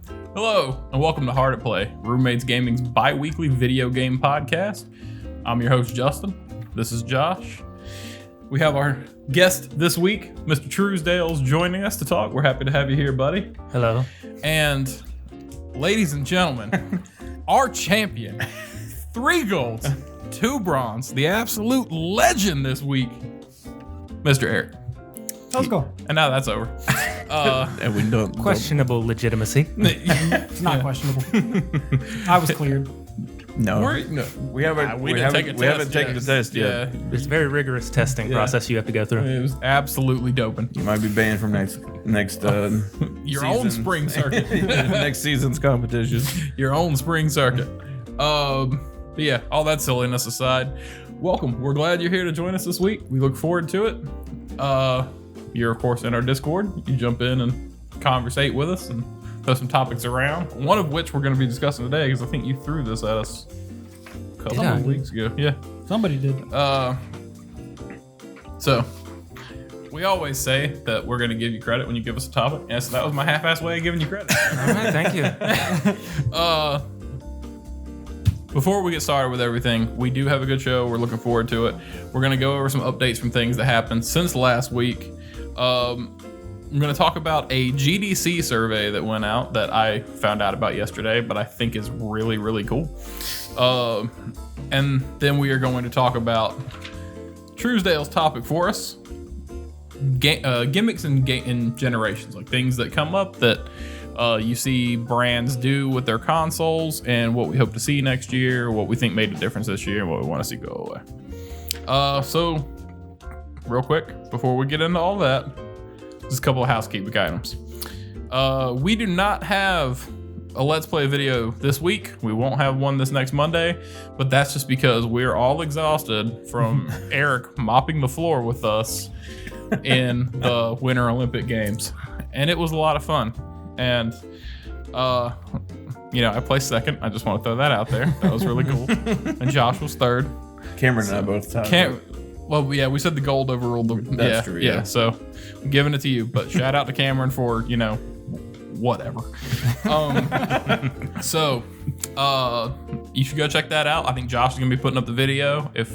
Hello, and welcome to Hard at Play, Roommates Gaming's bi-weekly video game podcast. I'm your host, Justin. This is Josh. We have our guest this week, Mr. Truesdale's joining us to talk. We're happy to have you here, buddy. Hello. And ladies and gentlemen, our champion, 3 golds, 2 bronze, the absolute legend this week, Mr. Eric. Let's go. And now that's over. And we don't Questionable legitimacy. It's not questionable. I was cleared. No, we haven't taken the test yet. Yeah. There's a very rigorous testing process you have to go through. It was absolutely doping. You might be banned from next Your own spring circuit. next season's competition. Your own spring circuit. But yeah, all that silliness aside, welcome. We're glad you're here to join us this week. We look forward to it. You're of course in our Discord. You jump in and conversate with us and throw some topics around. One of which we're going to be discussing today because I think you threw this at us a couple of weeks ago. Yeah, Somebody did. So we always say that we're going to give you credit when you give us a topic. And so that was my half-assed way of giving you credit. All right, thank you. Before we get started with everything, we do have a good show. We're looking forward to it. We're going to go over some updates from things that happened since last week. I'm going to talk about a GDC survey that went out that I found out about yesterday, but I think is really, really cool. And then we are going to talk about Truesdale's topic for us, gimmicks in generations, like things that come up that you see brands do with their consoles and what we hope to see next year, what we think made a difference this year, and what we want to see go away. So real quick, before we get into all that, just a couple of housekeeping items. We do not have a Let's Play video this week. We won't have one this next Monday, but that's just because we're all exhausted from Eric mopping the floor with us in the Winter Olympic Games. And it was a lot of fun. And, I placed second. I just want to throw that out there. That was really cool. And Josh was third. Cameron and I both tied. Well, yeah, we said the gold overruled the. That's true. Yeah, so I'm giving it to you. But shout out to Cameron for whatever. So you should go check that out. I think Josh is gonna be putting up the video if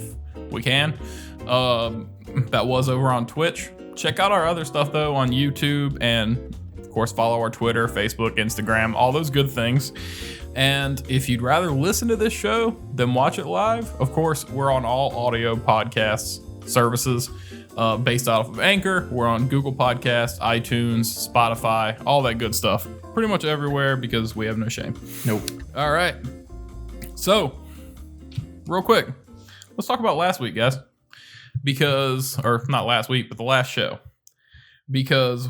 we can. That was over on Twitch. Check out our other stuff though on YouTube, and of course follow our Twitter, Facebook, Instagram, all those good things. And if you'd rather listen to this show than watch it live, of course, we're on all audio podcast services based off of Anchor. We're on Google Podcasts, iTunes, Spotify, all that good stuff. Pretty much everywhere because we have no shame. Nope. All right. So, real quick, let's talk about last week, guys. Or not last week, but the last show. Because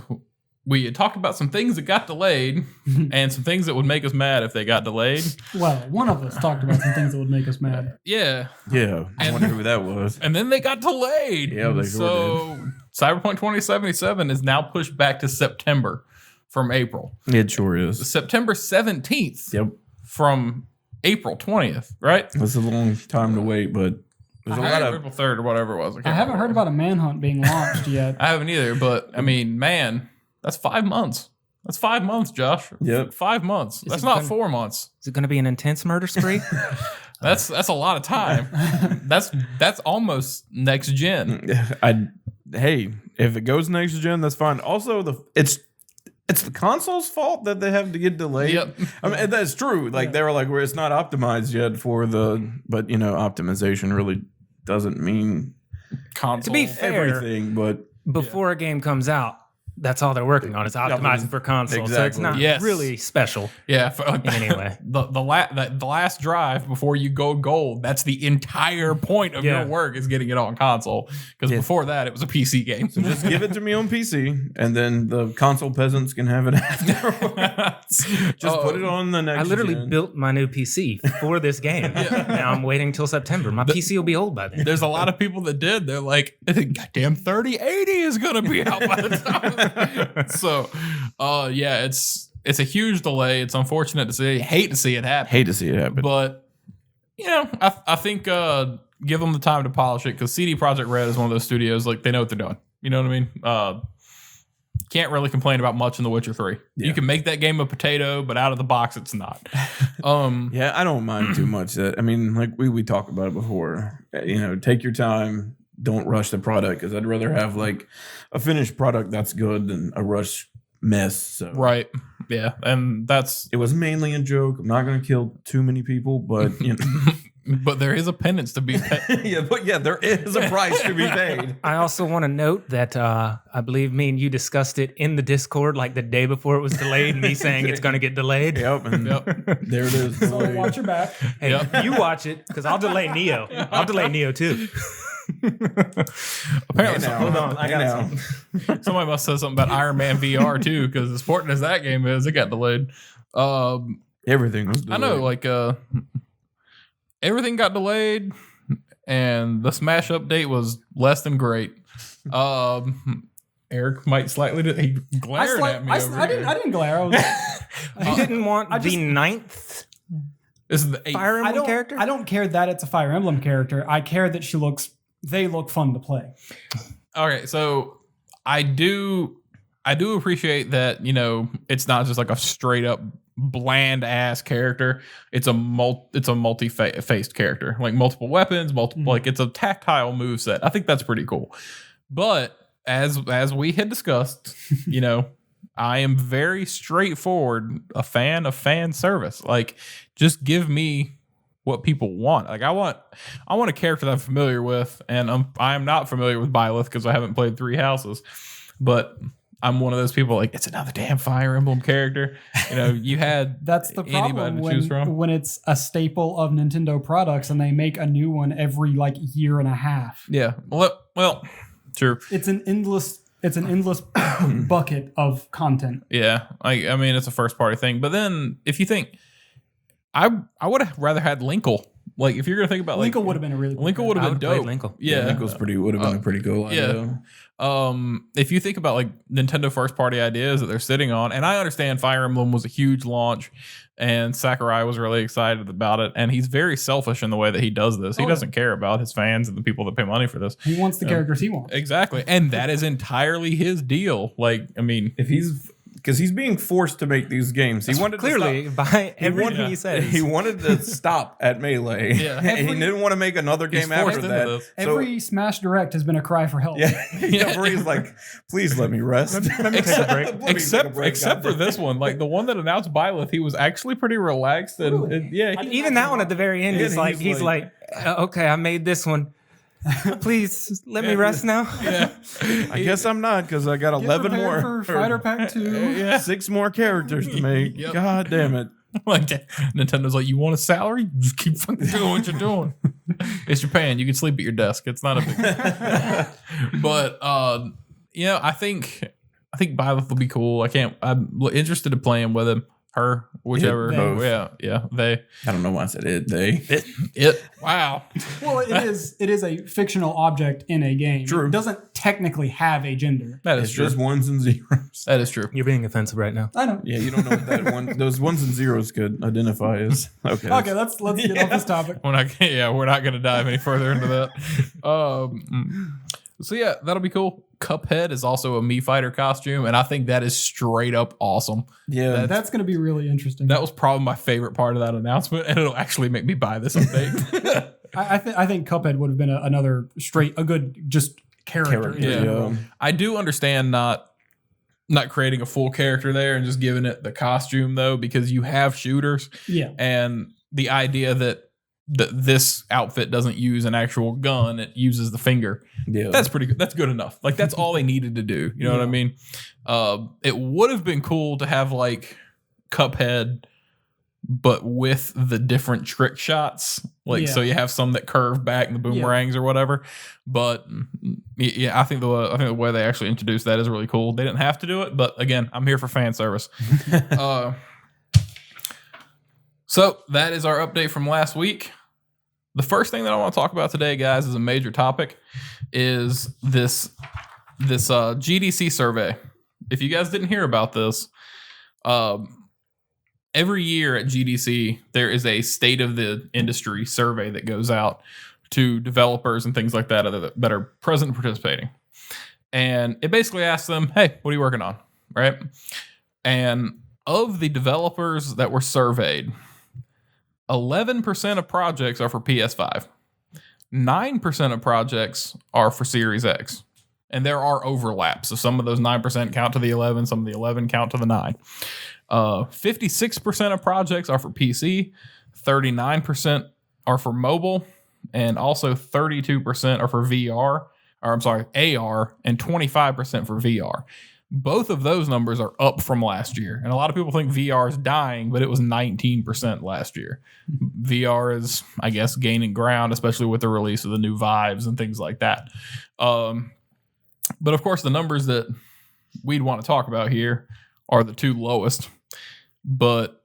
we had talked about some things that got delayed and some things that would make us mad if they got delayed. Well, one of us talked about some things that would make us mad. Yeah. Yeah. I wonder who that was. And then they got delayed. Yeah, they sure did. Cyberpunk 2077 is now pushed back to September from April. It sure is. September 17th. Yep. From April 20th, right? That's a long time to wait, but there's a lot of April 3rd or whatever it was. I haven't heard about a manhunt being launched yet. I haven't either, but I mean, man, that's 5 months. That's 5 months, Josh. Yep. 5 months. That's not 4 months. Is it going to be an intense murder spree? That's a lot of time. That's almost next gen. Hey, if it goes next gen, that's fine. Also, it's the console's fault that they have to get delayed. Yep. I mean, that's true. Like they were like, where it's not optimized yet but optimization really doesn't mean Console. To be fair, everything. But before a game comes out, that's all they're working on is optimizing for console. So it's not really special Yeah, in any way. The last drive before you go gold, that's the entire point of your work is getting it on console. Because before that, it was a PC game. So just give it to me on PC, and then the console peasants can have it afterwards. Just put it on the next I literally gen. built my new PC for this game. Now I'm waiting till September. My PC will be old by then. There's a lot of people that did. They're like, goddamn 3080 is going to be out by the time. So, it's a huge delay. It's unfortunate to see. Hate to see it happen. But, I think give them the time to polish it because CD Projekt Red is one of those studios, like, they know what they're doing. You know what I mean? can't really complain about much in The Witcher 3. Yeah. You can make that game a potato, but out of the box, it's not. Yeah, I don't mind too much. I mean, like we talked about it before. You know, take your time. Don't rush the product, because I'd rather have like a finished product that's good than a rush mess. So. Right. Yeah. And it was mainly a joke. I'm not going to kill too many people, but you know. But there is a penance to be paid. There is a price to be paid. I also want to note that I believe me and you discussed it in the Discord like the day before it was delayed, me saying it's going to get delayed. Yep. There it is. So watch your back. Hey, you watch it, because I'll delay Neo. I'll delay Neo too. Apparently, hold on. I got something. Somebody must have said something about Iron Man VR too, because as important as that game is, it got delayed. Everything was delayed. I know, like everything got delayed, and the Smash update was less than great. Eric might slightly he glared at me. I didn't glare. You didn't want the 9th. This is the 8th Fire Emblem character? I don't care that it's a Fire Emblem character. I care that they look fun to play. Okay, so I do appreciate that, you know, it's not just like a straight up bland ass character. It's a multi-faced character, like multiple weapons, like it's a tactile move set. I think that's pretty cool. But as we had discussed, you know, I am very straightforward, a fan of fan service. Like, just give me what people want. Like, I want a character that I'm familiar with, and I am not familiar with Byleth because I haven't played Three Houses, but I'm one of those people like, it's another damn Fire Emblem character. You know, you had that's the problem when it's a staple of Nintendo products and they make a new one every like year and a half. Yeah. Well, true. It's an endless bucket of content. Yeah. I mean, it's a first party thing. But then if you think, I would have rather had Linkle. Like, if you're gonna think about Linkle would have been a really Linkle would have been dope. Linkle. Yeah, Linkle's would have been a pretty cool idea. Yeah. If you think about like Nintendo first party ideas that they're sitting on, and I understand Fire Emblem was a huge launch, and Sakurai was really excited about it, and he's very selfish in the way that he does this. He doesn't care about his fans and the people that pay money for this. He wants the characters he wants. Exactly, and that is entirely his deal. Like, I mean, because he's being forced to make these games. He wanted clearly to by everything he says. He wanted to stop at Melee. Yeah. He didn't want to make another game after that. Every Smash Direct has been a cry for help. Yeah, where he's like, please let me rest. Let me take a break. Except for this one, like the one that announced Byleth, he was actually pretty relaxed. And even that one at the very end is like, he's like, okay, I made this one. Please let me rest now. Yeah, I guess I'm not, because I got 11 more for Fighter Pack 2. 6 more characters to make. Yep. God damn it! Like, Nintendo's like, you want a salary? Just keep fucking doing what you're doing. It's Japan. You can sleep at your desk. It's not a big deal. But yeah, I think Byleth will be cool. I'm interested in playing with him. Her, whichever. Yeah, they. I don't know why I said it. They. It. Wow. Well, it is a fictional object in a game. True. It doesn't technically have a gender. That is it's true. Just ones and zeros. That is true. You're being offensive right now. I know. Yeah, you don't know what that one. Those ones and zeros could identify as. Okay. Okay, let's get off this topic. We're not gonna dive any further into that. So yeah, that'll be cool. Cuphead is also a Mii Fighter costume, and I think that is straight up awesome. Yeah, that's going to be really interesting. That was probably my favorite part of that announcement, and it'll actually make me buy this update. I think Cuphead would have been a good just character. Yeah. I do understand not creating a full character there and just giving it the costume though, because you have shooters. Yeah, and the idea that this outfit doesn't use an actual gun, it uses the finger. Yeah, that's pretty good. That's good enough. Like, that's all they needed to do. You know what I mean? It would have been cool to have like Cuphead, but with the different trick shots. Like, so you have some that curve back and the boomerangs or whatever. But yeah, I think the way they actually introduced that is really cool. They didn't have to do it, but again, I'm here for fan service. So that is our update from last week. The first thing that I want to talk about today, guys, is a major topic, is this GDC survey. If you guys didn't hear about this, every year at GDC, there is a state of the industry survey that goes out to developers and things like that that are present and participating. And it basically asks them, hey, what are you working on? Right? And of the developers that were surveyed, 11% of projects are for PS5. 9% of projects are for Series X. And there are overlaps. So some of those 9% count to the 11, some of the 11 count to the 9. 56% of projects are for PC, 39% are for mobile, and also 32% are for VR, or I'm sorry, AR, and 25% for VR. Both of those numbers are up from last year. And a lot of people think VR is dying, but it was 19% last year. VR is, I guess, gaining ground, especially with the release of the new Vives and things like that. But of course, the numbers that we'd want to talk about here are the two lowest. But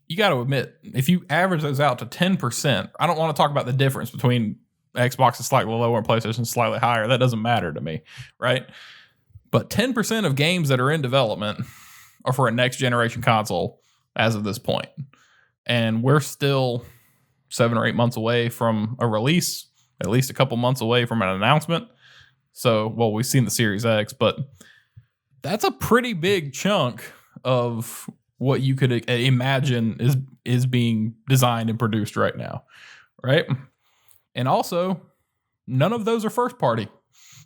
you got to admit, if you average those out to 10%, I don't want to talk about the difference between Xbox is slightly lower and PlayStation slightly higher. That doesn't matter to me, right? But 10% of games that are in development are for a next generation console as of this point. And we're still 7 or 8 months away from a release, at least a couple months away from an announcement. So, well, we've seen the Series X, but that's a pretty big chunk of what you could imagine is being designed and produced right now, right? And also, none of those are first party.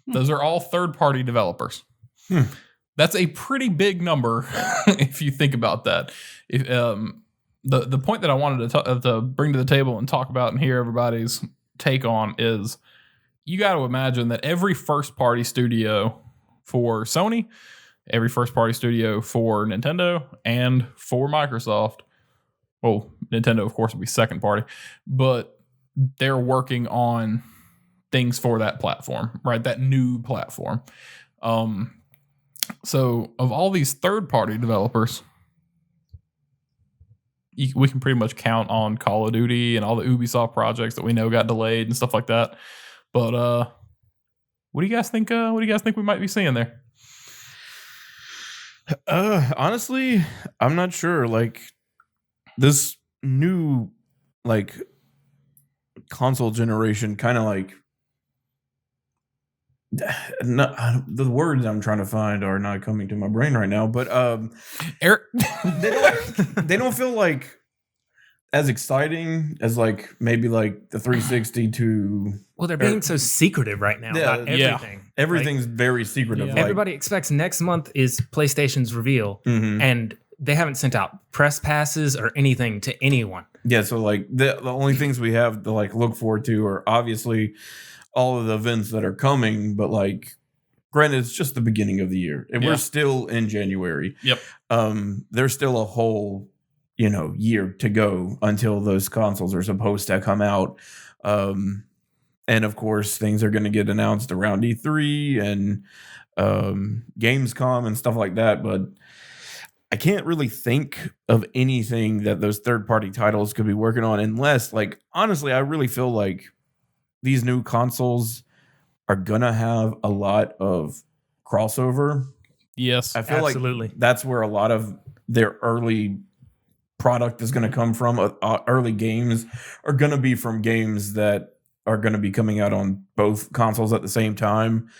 Those are all third party developers. That's a pretty big number if you think about that. If the point that I wanted to bring to the table and talk about and hear everybody's take on is, you got to imagine that every first party studio for Sony, every first party studio for Nintendo and for Microsoft, well, Nintendo of course would be second party, but they're working on things for that platform, right? That new platform. So of all these third party developers, we can pretty much count on Call of Duty and all the Ubisoft projects that we know got delayed and stuff like that. But what do you guys think? What do you guys think we might be seeing there? Honestly, I'm not sure. Like, this new console generation, kind of like, the words I'm trying to find are not coming to my brain right now. But Eric, they don't feel like as exciting as maybe the 360 to. Well, they're being so secretive right now about everything. Yeah. Everything's very secretive. Yeah. Everybody expects next month is PlayStation's reveal, and they haven't sent out press passes or anything to anyone. Yeah, so the only things we have to look forward to are obviously all of the events that are coming, but granted, it's just the beginning of the year, and we're still in January. Yep. There's still a whole year to go until those consoles are supposed to come out. And of course, things are going to get announced around E3 and Gamescom and stuff like that. But I can't really think of anything that those third-party titles could be working on unless, honestly, I really feel like these new consoles are going to have a lot of crossover. Yes, I feel absolutely. like that's where a lot of their early product is going to come from. Early games are going to be from games that are going to be coming out on both consoles at the same time.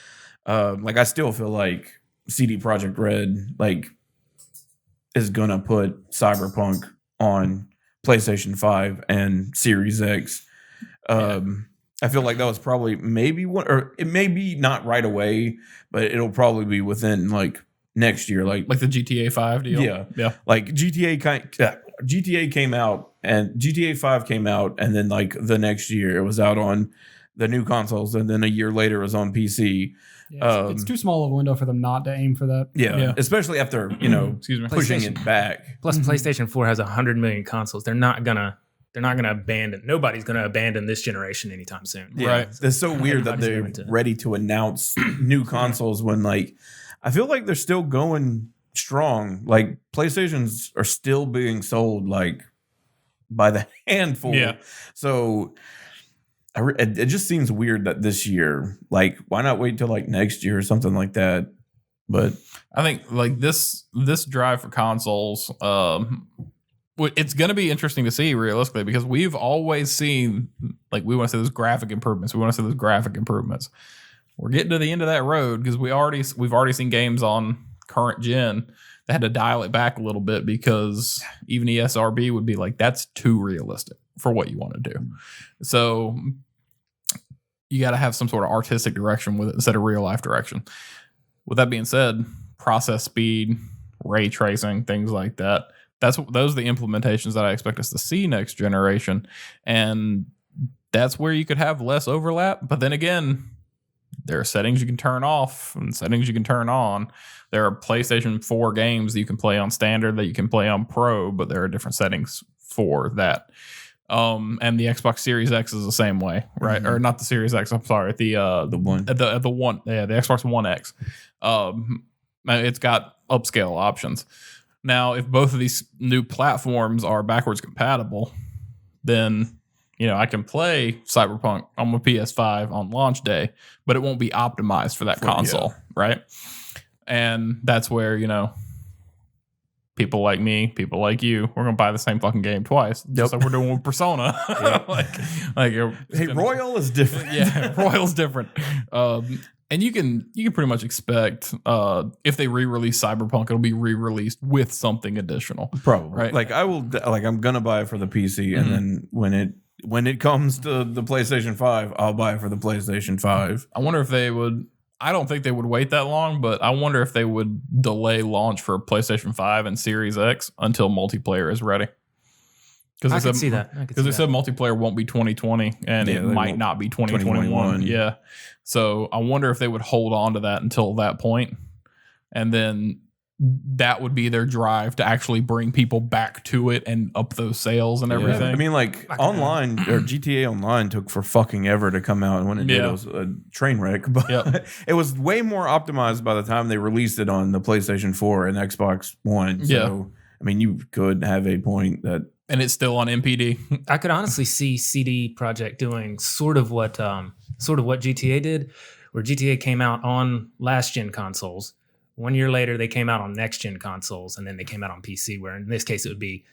I still feel like CD Projekt Red is going to put Cyberpunk on PlayStation 5 and Series X. I feel like that was probably maybe one, or it may be not right away, but it'll probably be within next year, like the GTA 5 deal. Yeah. GTA came out, and GTA 5 came out, and then the next year it was out on the new consoles, and then a year later it was on PC. Yeah, it's too small of a window for them not to aim for that. Yeah. Especially after Excuse me, pushing it back. Plus, PlayStation 4 has 100 million consoles. They're not gonna abandon. Nobody's gonna abandon this generation anytime soon. Yeah. Right. It's so weird that they're ready to announce new consoles when I feel like they're still going strong. PlayStations are still being sold by the handful. Yeah. So it just seems weird that this year, why not wait till next year or something like that? But I think this drive for consoles, it's going to be interesting to see realistically, because we've always seen we want to see those graphic improvements. we're getting to the end of that road because we've already seen games on current gen that had to dial it back a little bit because even ESRB would be like, that's too realistic for what you want to do. So you got to have some sort of artistic direction with it instead of real life direction. With that being said, process speed, ray tracing, things like that. Those are the implementations that I expect us to see next generation. And that's where you could have less overlap. But then again, there are settings you can turn off and settings you can turn on. There are PlayStation 4 games that you can play on standard that you can play on pro, but there are different settings for that. And the Xbox Series X is the same way, right? Or not the Series X, I'm sorry, the Xbox One X. It's got upscale options. Now, if both of these new platforms are backwards compatible, then I can play Cyberpunk on my PS5 on launch day, but it won't be optimized for that console, right? And that's where, people like me, people like you, we're going to buy the same fucking game twice. Just like we're doing with Persona. Royal is different. Yeah, Royal's different. And you can pretty much expect if they re-release Cyberpunk, it'll be re-released with something additional. Probably. Right? Like I'm gonna buy it for the PC, and then when it comes to the PlayStation 5, I'll buy it for the PlayStation 5. I wonder if they would. I don't think they would wait that long, but I wonder if they would delay launch for PlayStation 5 and Series X until multiplayer is ready. I can see that. Because they said multiplayer won't be 2020 and it might not be 2021. Yeah. So I wonder if they would hold on to that until that point. And then that would be their drive to actually bring people back to it and up those sales and everything. I mean, like online or GTA Online took for fucking ever to come out. And when it did, it was a train wreck. But it was way more optimized by the time they released it on the PlayStation 4 and Xbox One. So, I mean, you could have a point that. And it's still on MPD. I could honestly see CD Projekt doing sort of what GTA did, where GTA came out on last gen consoles. 1 year later, they came out on next gen consoles, and then they came out on PC. Where in this case, it would be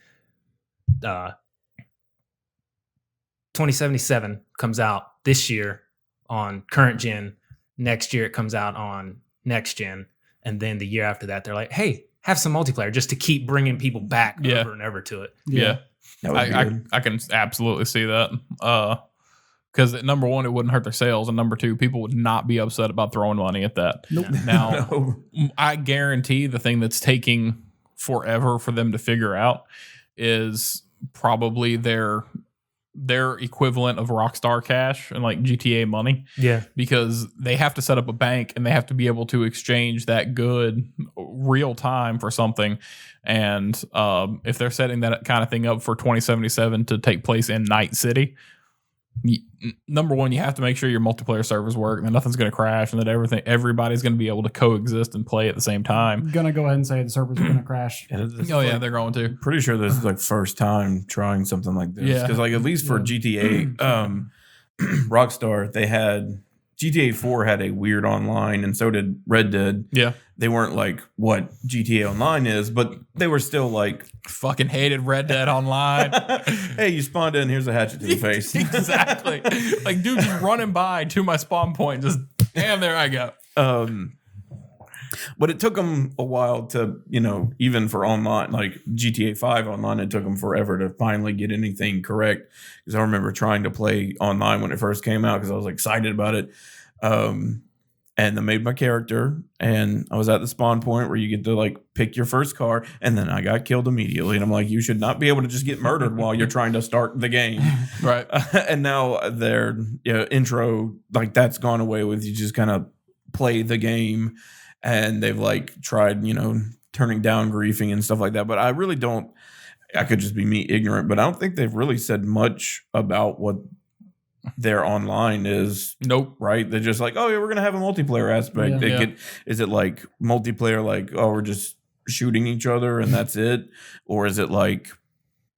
2077 comes out this year on current gen. Next year, it comes out on next gen, and then the year after that, they're like, "Hey, have some multiplayer just to keep bringing people back over and over to it." Yeah. I can absolutely see that. Because number one, it wouldn't hurt their sales. And number two, people would not be upset about throwing money at that. Nope. Now, I guarantee the thing that's taking forever for them to figure out is probably their equivalent of Rockstar cash and like GTA money. Yeah. Because they have to set up a bank and they have to be able to exchange that good real time for something. And if they're setting that kind of thing up for 2077 to take place in Night City, number one, you have to make sure your multiplayer servers work and that nothing's going to crash and that everybody's going to be able to coexist and play at the same time. I'm going to go ahead and say the servers are going to crash. Yeah, they're going to. Pretty sure this is like first time trying something like this. Because like at least for GTA, Rockstar, they had GTA 4 had a weird online, and so did Red Dead. Yeah. They weren't like what GTA Online is, but they were still like... Fucking hated Red Dead Online. Hey, you spawned in, here's a hatchet to the face. Exactly. Like, dude, just running by to my spawn point, just, damn, there I go. But it took them a while to, even for online, like GTA 5 online, it took them forever to finally get anything correct. Because I remember trying to play online when it first came out because I was excited about it. And I made my character, and I was at the spawn point where you get to like pick your first car, and then I got killed immediately. And I'm like, you should not be able to just get murdered while you're trying to start the game. Right. And now their intro, like that's gone away with. You just kind of play the game. And they've like tried, turning down griefing and stuff like that. But I really don't, I could just be me ignorant, but I don't think they've really said much about what their online is. Nope. Right? They're just like, oh, yeah, we're going to have a multiplayer aspect. Yeah. Is it like multiplayer, like, oh, we're just shooting each other and that's it? Or is it like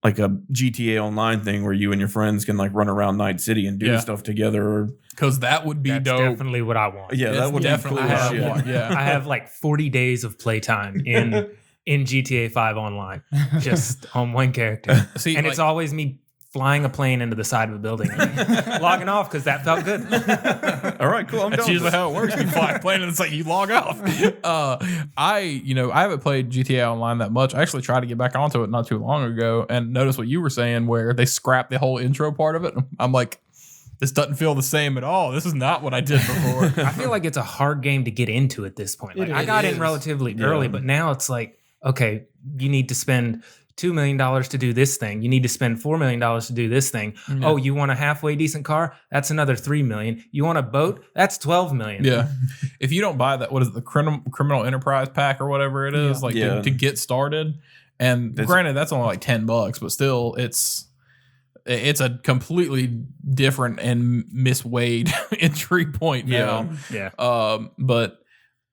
a GTA Online thing where you and your friends can like run around Night City and do stuff together? Because that would be That's dope. definitely what I want. Yeah, that would definitely be cool. what I want. Yeah. I have like 40 days of playtime in GTA 5 Online, just on one character. See, and it's always me flying a plane into the side of a building and logging off because that felt good. All right, cool. That's usually how it works. You fly a plane and it's like you log off. I haven't played GTA Online that much. I actually tried to get back onto it not too long ago and noticed what you were saying where they scrapped the whole intro part of it. I'm like, this doesn't feel the same at all. This is not what I did before. I feel like it's a hard game to get into at this point. Like, I got in relatively early, but now it's like, okay, you need to spend $2 million to do this thing. You need to spend $4 million to do this thing. Yeah. Oh, you want a halfway decent car? That's another $3 million. You want a boat? That's $12 million. Yeah. If you don't buy that, what is it, the criminal enterprise pack or whatever it is, to get started. And granted, that's only like $10, but still, it's a completely different and misweighed entry point now. Yeah. But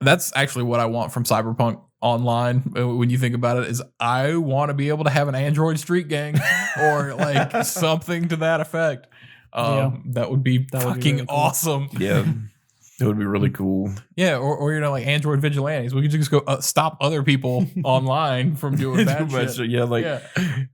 that's actually what I want from Cyberpunk Online. When you think about it, is I want to be able to have an Android street gang or like something to that effect. That would be fucking really cool. Awesome. Yeah. It would be really cool. Yeah, or like Android vigilantes. We could just go stop other people online from doing bad shit. Yeah,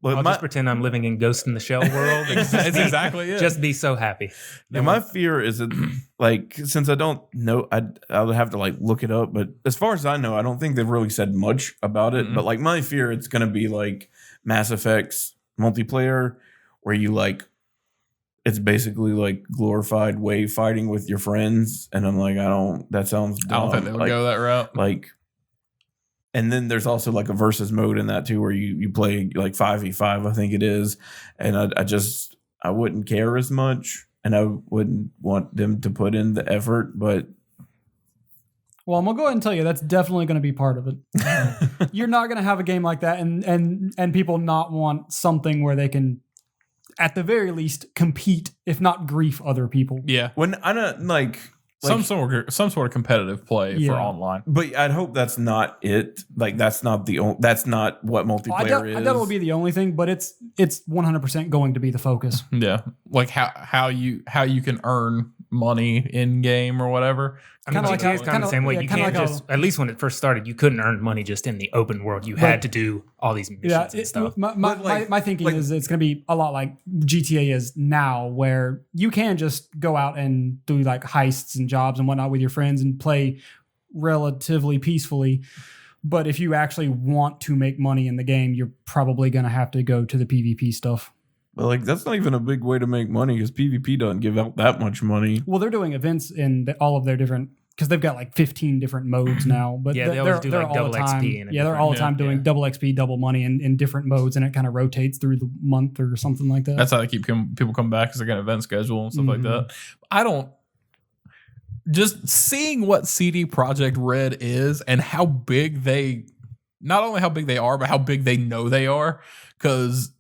I'll just pretend I'm living in Ghost in the Shell world. That's exactly it. Just be so happy. Yeah, my fear is that, like, since I don't know, I'll have to like look it up. But as far as I know, I don't think they've really said much about it. Mm-hmm. But like, my fear, it's gonna be like Mass Effect's multiplayer, where you like. It's basically like glorified wave fighting with your friends. And I'm like, that sounds dumb. I don't think they would go that route. Like, and then there's also like a versus mode in that too, where you play like 5v5, I think it is. And I wouldn't care as much and I wouldn't want them to put in the effort, but. Well, I'm gonna go ahead and tell you that's definitely going to be part of it. You're not going to have a game like that and people not want something where they can, at the very least, compete, if not grief, other people. Yeah, when I don't like some sort of competitive play for online. But I'd hope that's not it. Like that's not what multiplayer is. I doubt it will be the only thing, but it's 100% going to be the focus. Yeah, like how you can earn money in game or whatever. I mean, GTA is kind of the same way. You can't just, at least when it first started, you couldn't earn money just in the open world. You had to do all these missions and stuff. My thinking is it's going to be a lot like GTA is now, where you can just go out and do like heists and jobs and whatnot with your friends and play relatively peacefully. But if you actually want to make money in the game, you're probably going to have to go to the PvP stuff. But like that's not even a big way to make money because PvP doesn't give out that much money. Well, they're doing events in all of their different, because they've got like 15 different modes now. But yeah, they always do like double XP. They're all the time doing double XP, double money in different modes, and it kind of rotates through the month or something like that. That's how they keep people come back, because they got an event schedule and stuff like that. I don't. Just seeing what CD Projekt Red is and how big they, not only how big they are, but how big they know they are. Because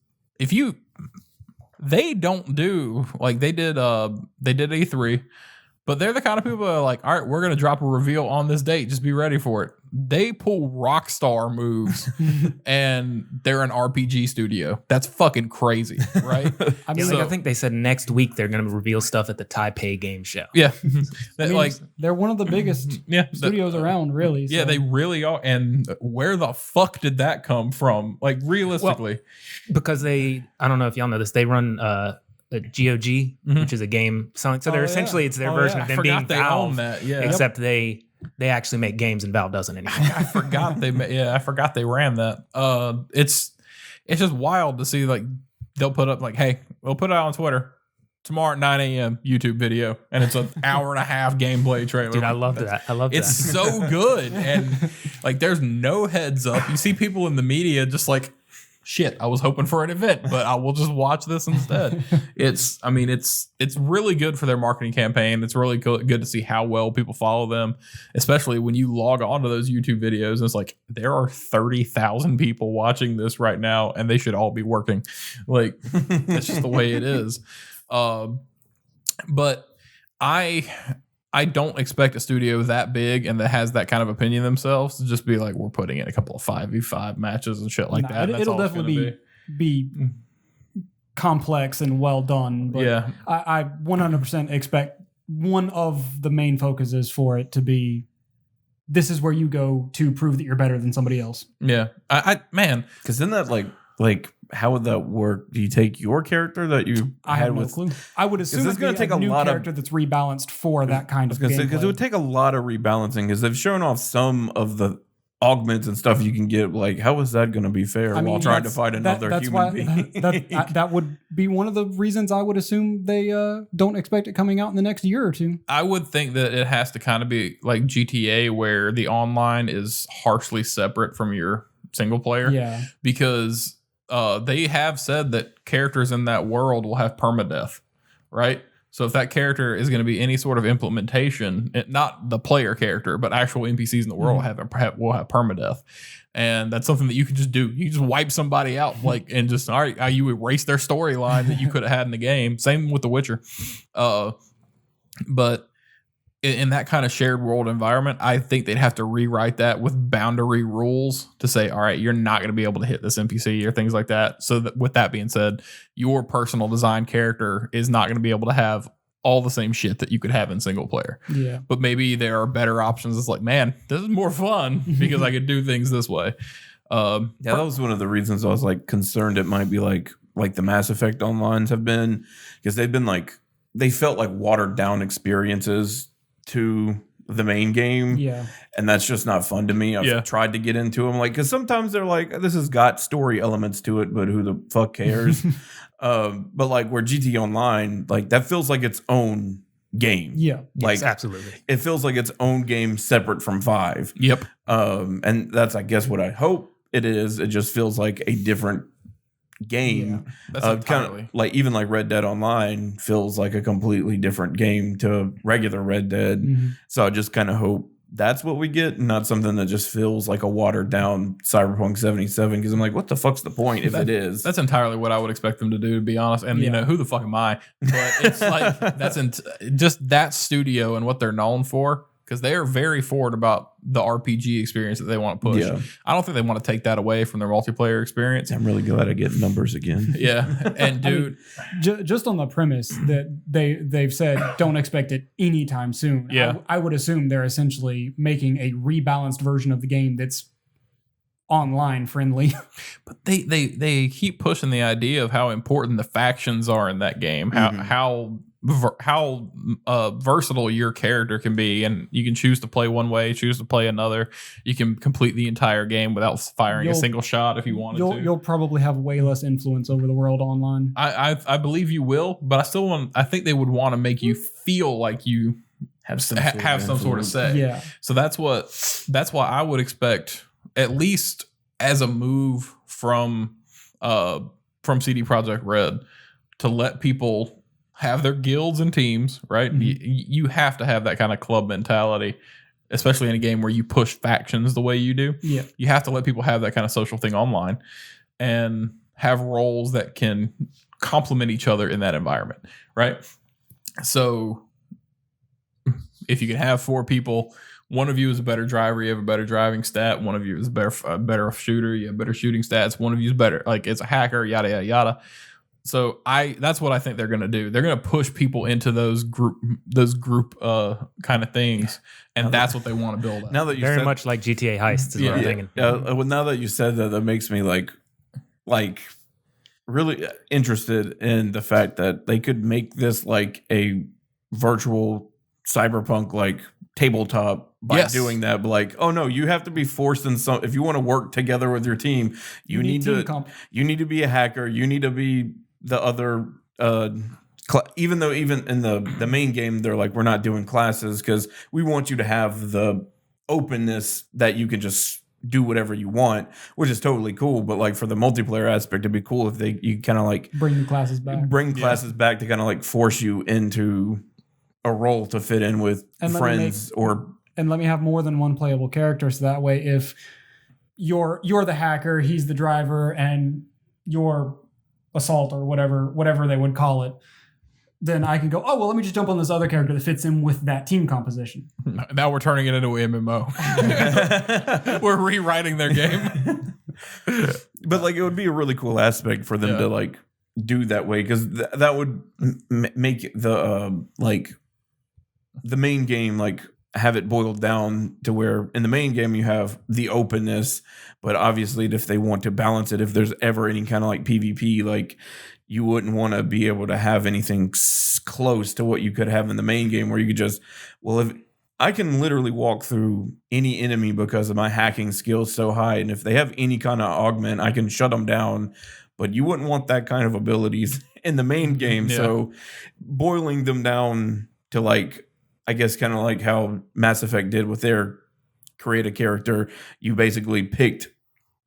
they don't do like they did E3, but they're the kind of people that are like, all right, we're gonna drop a reveal on this date, just be ready for it. They pull Rockstar moves and they're an RPG studio. That's fucking crazy, right? I mean, I think they said next week they're gonna reveal stuff at the Taipei game show. Yeah. They're one of the biggest studios around, really. Yeah, they really are. And where the fuck did that come from? Like, realistically. Well, because I don't know if y'all know this, they run GOG, which is a game selling. So they're essentially, it's their version of them being Valve, except they actually make games and Valve doesn't anymore. I forgot they ran that. It's just wild to see, like, they'll put up like, hey, we'll put it out on Twitter tomorrow at 9 a.m. YouTube video, and it's an hour and a half gameplay trailer. Dude, I love that. It's so good. And like, there's no heads up. You see people in the media just like, shit, I was hoping for an event, but I will just watch this instead. It's really good for their marketing campaign. It's really good to see how well people follow them, especially when you log on to those YouTube videos. And it's like, there are 30,000 people watching this right now, and they should all be working. Like, that's just the way it is. But I don't expect a studio that big and that has that kind of opinion themselves to just be like, we're putting in a couple of 5v5 matches and shit like that. It'll definitely be complex and well done. But yeah. I 100% expect one of the main focuses for it to be, this is where you go to prove that you're better than somebody else. Yeah. Man. Because then that like how would that work? Do you take your character that you I had have no with? clue. I would assume it's it's gonna going to take a new lot of- character that's rebalanced for that kind of Because it gameplay. would take a lot of rebalancing because they've shown off some of the augments and stuff you can get. Like, how is that going to be fair I mean, while trying to that's- fight another that's human why, being? that would be one of the reasons I would assume they don't expect it coming out in the next year or two. I would think that it has to kind of be like GTA, where the online is harshly separate from your single player. Yeah. Because they have said that characters in that world will have permadeath, right? So if that character is going to be any sort of implementation, not the player character, but actual NPCs in the world will have permadeath. And that's something that you can just do. You just wipe somebody out, like, and just, all right, you erase their storyline that you could have had in the game. Same with The Witcher. But in that kind of shared world environment, I think they'd have to rewrite that with boundary rules to say, all right, you're not going to be able to hit this NPC or things like that. So that, with that being said, your personal design character is not going to be able to have all the same shit that you could have in single player. Yeah. But maybe there are better options. It's like, man, this is more fun because I could do things this way. Yeah, that was one of the reasons I was like concerned it might be like the Mass Effect onlines have been, because they've been like, they felt like watered down experiences to the main game. Yeah. And that's just not fun to me. I've tried to get into them, like, because sometimes they're like, this has got story elements to it, but who the fuck cares? But like where GT Online, like that feels like its own game. Yeah. Like Yes, absolutely. it feels like its own game separate from 5. Yep. And that's, I guess, what I hope it is. It just feels like a different game. That's Kind entirely. of like, even like Red Dead Online feels like a completely different game to regular Red Dead. Mhm. So I just kind of hope that's what we get, not something that just feels like a watered down Cyberpunk 77. Because I'm like, what the fuck's the point if it is? That's entirely what I would expect them to do, to be honest. And, you know, who the fuck am I? But it's like, just that studio and what they're known for, because they are very forward about the RPG experience that they want to push. Yeah. I don't think they want to take that away from their multiplayer experience. I'm really glad I get numbers again. Yeah. And dude, Just on the premise that they've said don't expect it anytime soon. Yeah. I would assume they're essentially making a rebalanced version of the game that's online friendly. but they keep pushing the idea of how important the factions are in that game, how versatile your character can be, and you can choose to play one way, choose to play another. You can complete the entire game without firing a single shot if you wanted to. You'll probably have way less influence over the world online. I believe you will, but I think they would want to make you feel like you Have some sort of say. Yeah. So that's why I would expect, at least as a move from CD Projekt Red, to let people have their guilds and teams, right? You have to have that kind of club mentality, especially in a game where you push factions the way you do. Yeah. You have to let people have that kind of social thing online and have roles that can complement each other in that environment, right? So if you can have 4 people, one of you is a better driver, you have a better driving stat. One of you is a better shooter, you have better shooting stats. One of you is better, like, it's a hacker, yada, yada, yada. So that's what I think they're going to do. They're going to push people into those group kind of things, and that's what they want to build. Now that you Very said, much like GTA heists is what I'm thinking. well, now that you said that, that makes me like really interested in the fact that they could make this like a virtual Cyberpunk like tabletop by doing that. But like, oh no, you have to be forced in some. If you want to work together with your team, you need to be a hacker. You need to be the other. Even though even in the main game they're like, we're not doing classes because we want you to have the openness that you can just do whatever you want, which is totally cool. But like for the multiplayer aspect, it'd be cool if you kind of like bring the classes back. Back to kind of like force you into a role to fit in with friends and let me have more than one playable character, so that way if you're the hacker, he's the driver, and you're assault or whatever they would call it, then I can go, oh well, let me just jump on this other character that fits in with that team composition. Now we're turning it into an MMO. We're rewriting their game. But like it would be a really cool aspect for them to like do that way, because that would make the like the main game like have it boiled down to where in the main game you have the openness, but obviously if they want to balance it, if there's ever any kind of like PvP, like you wouldn't want to be able to have anything close to what you could have in the main game where you could just, well, if I can literally walk through any enemy because of my hacking skills so high, and if they have any kind of augment, I can shut them down, but you wouldn't want that kind of abilities in the main game. Yeah. So boiling them down to like, I guess kind of like how Mass Effect did with their create a character, you basically picked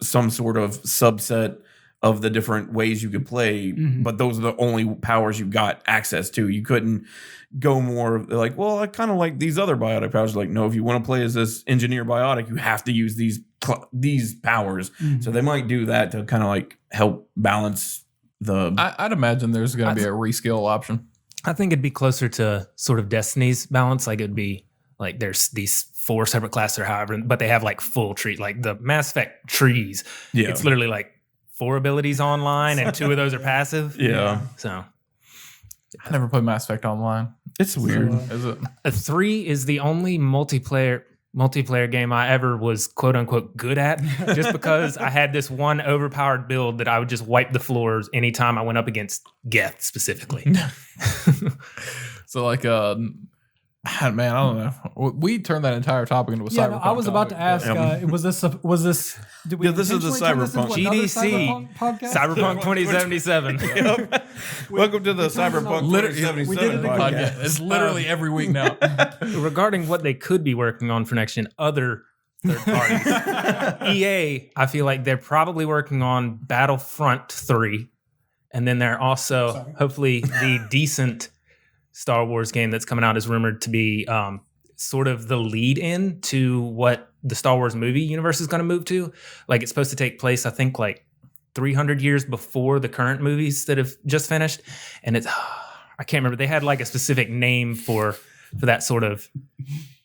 some sort of subset of the different ways you could play, but those are the only powers you got access to. You couldn't go more like, well, I kind of like these other biotic powers. Like, no, if you want to play as this engineer biotic, you have to use these powers. So they might do that to kind of like help balance the. I'd imagine there's going to be a reskill option. I think it'd be closer to sort of Destiny's balance. Like it'd be like there's these 4 separate classes or however, but they have like full tree, like the Mass Effect trees. Yeah. It's literally like 4 abilities online and 2 of those are passive. Yeah. So I never played Mass Effect Online. It's weird. Is it? 3 is the only multiplayer game I ever was quote unquote good at, just because I had this one overpowered build that I would just wipe the floors anytime I went up against Geth specifically. So like, man, I don't know. We turned that entire topic into a Yeah, cyberpunk. no, I was about to topic. ask. Was this? Did we Yeah, this is the intentionally turn this into Cyberpunk. another GDC. Cyberpunk podcast? Cyberpunk 2077. Welcome to the Cyberpunk Literally, 2077 we did it again. podcast. It's literally every week now. Regarding what they could be working on for next gen, other third parties, EA, I feel like they're probably working on Battlefront 3, and then they're also hopefully the decent Star Wars game that's coming out is rumored to be sort of the lead in to what the Star Wars movie universe is going to move to. Like it's supposed to take place, I think, like 300 years before the current movies that have just finished, and it's I can't remember. They had like a specific name for that sort of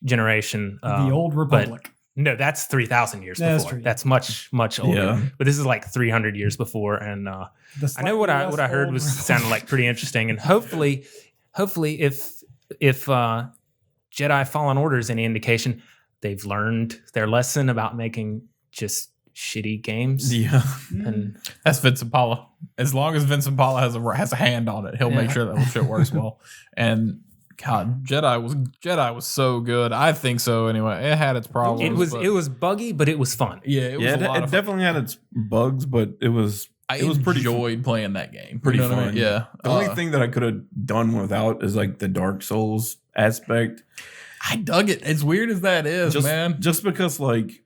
generation. The Old Republic. No, that's 3,000 years That's before. true. That's much older. Yeah. But this is like 300 years before, and I know what I heard was sounded like pretty interesting, and hopefully if Jedi Fallen Order is any indication, they've learned their lesson about making just shitty games. Yeah. And That's Vincent Paula. As long as Vincent Paula has a hand on it, he'll make sure that shit works well. And God, Jedi was so good. I think so. Anyway, it had its problems. it was buggy, but it was fun. Yeah, it was Yeah, a lot it of fun. definitely had its bugs, but it was pretty enjoyed playing that game. pretty You know what I fun. mean? Yeah. The only thing that I could have done without is like the Dark Souls aspect. I dug it. As weird as that is, man. Just because like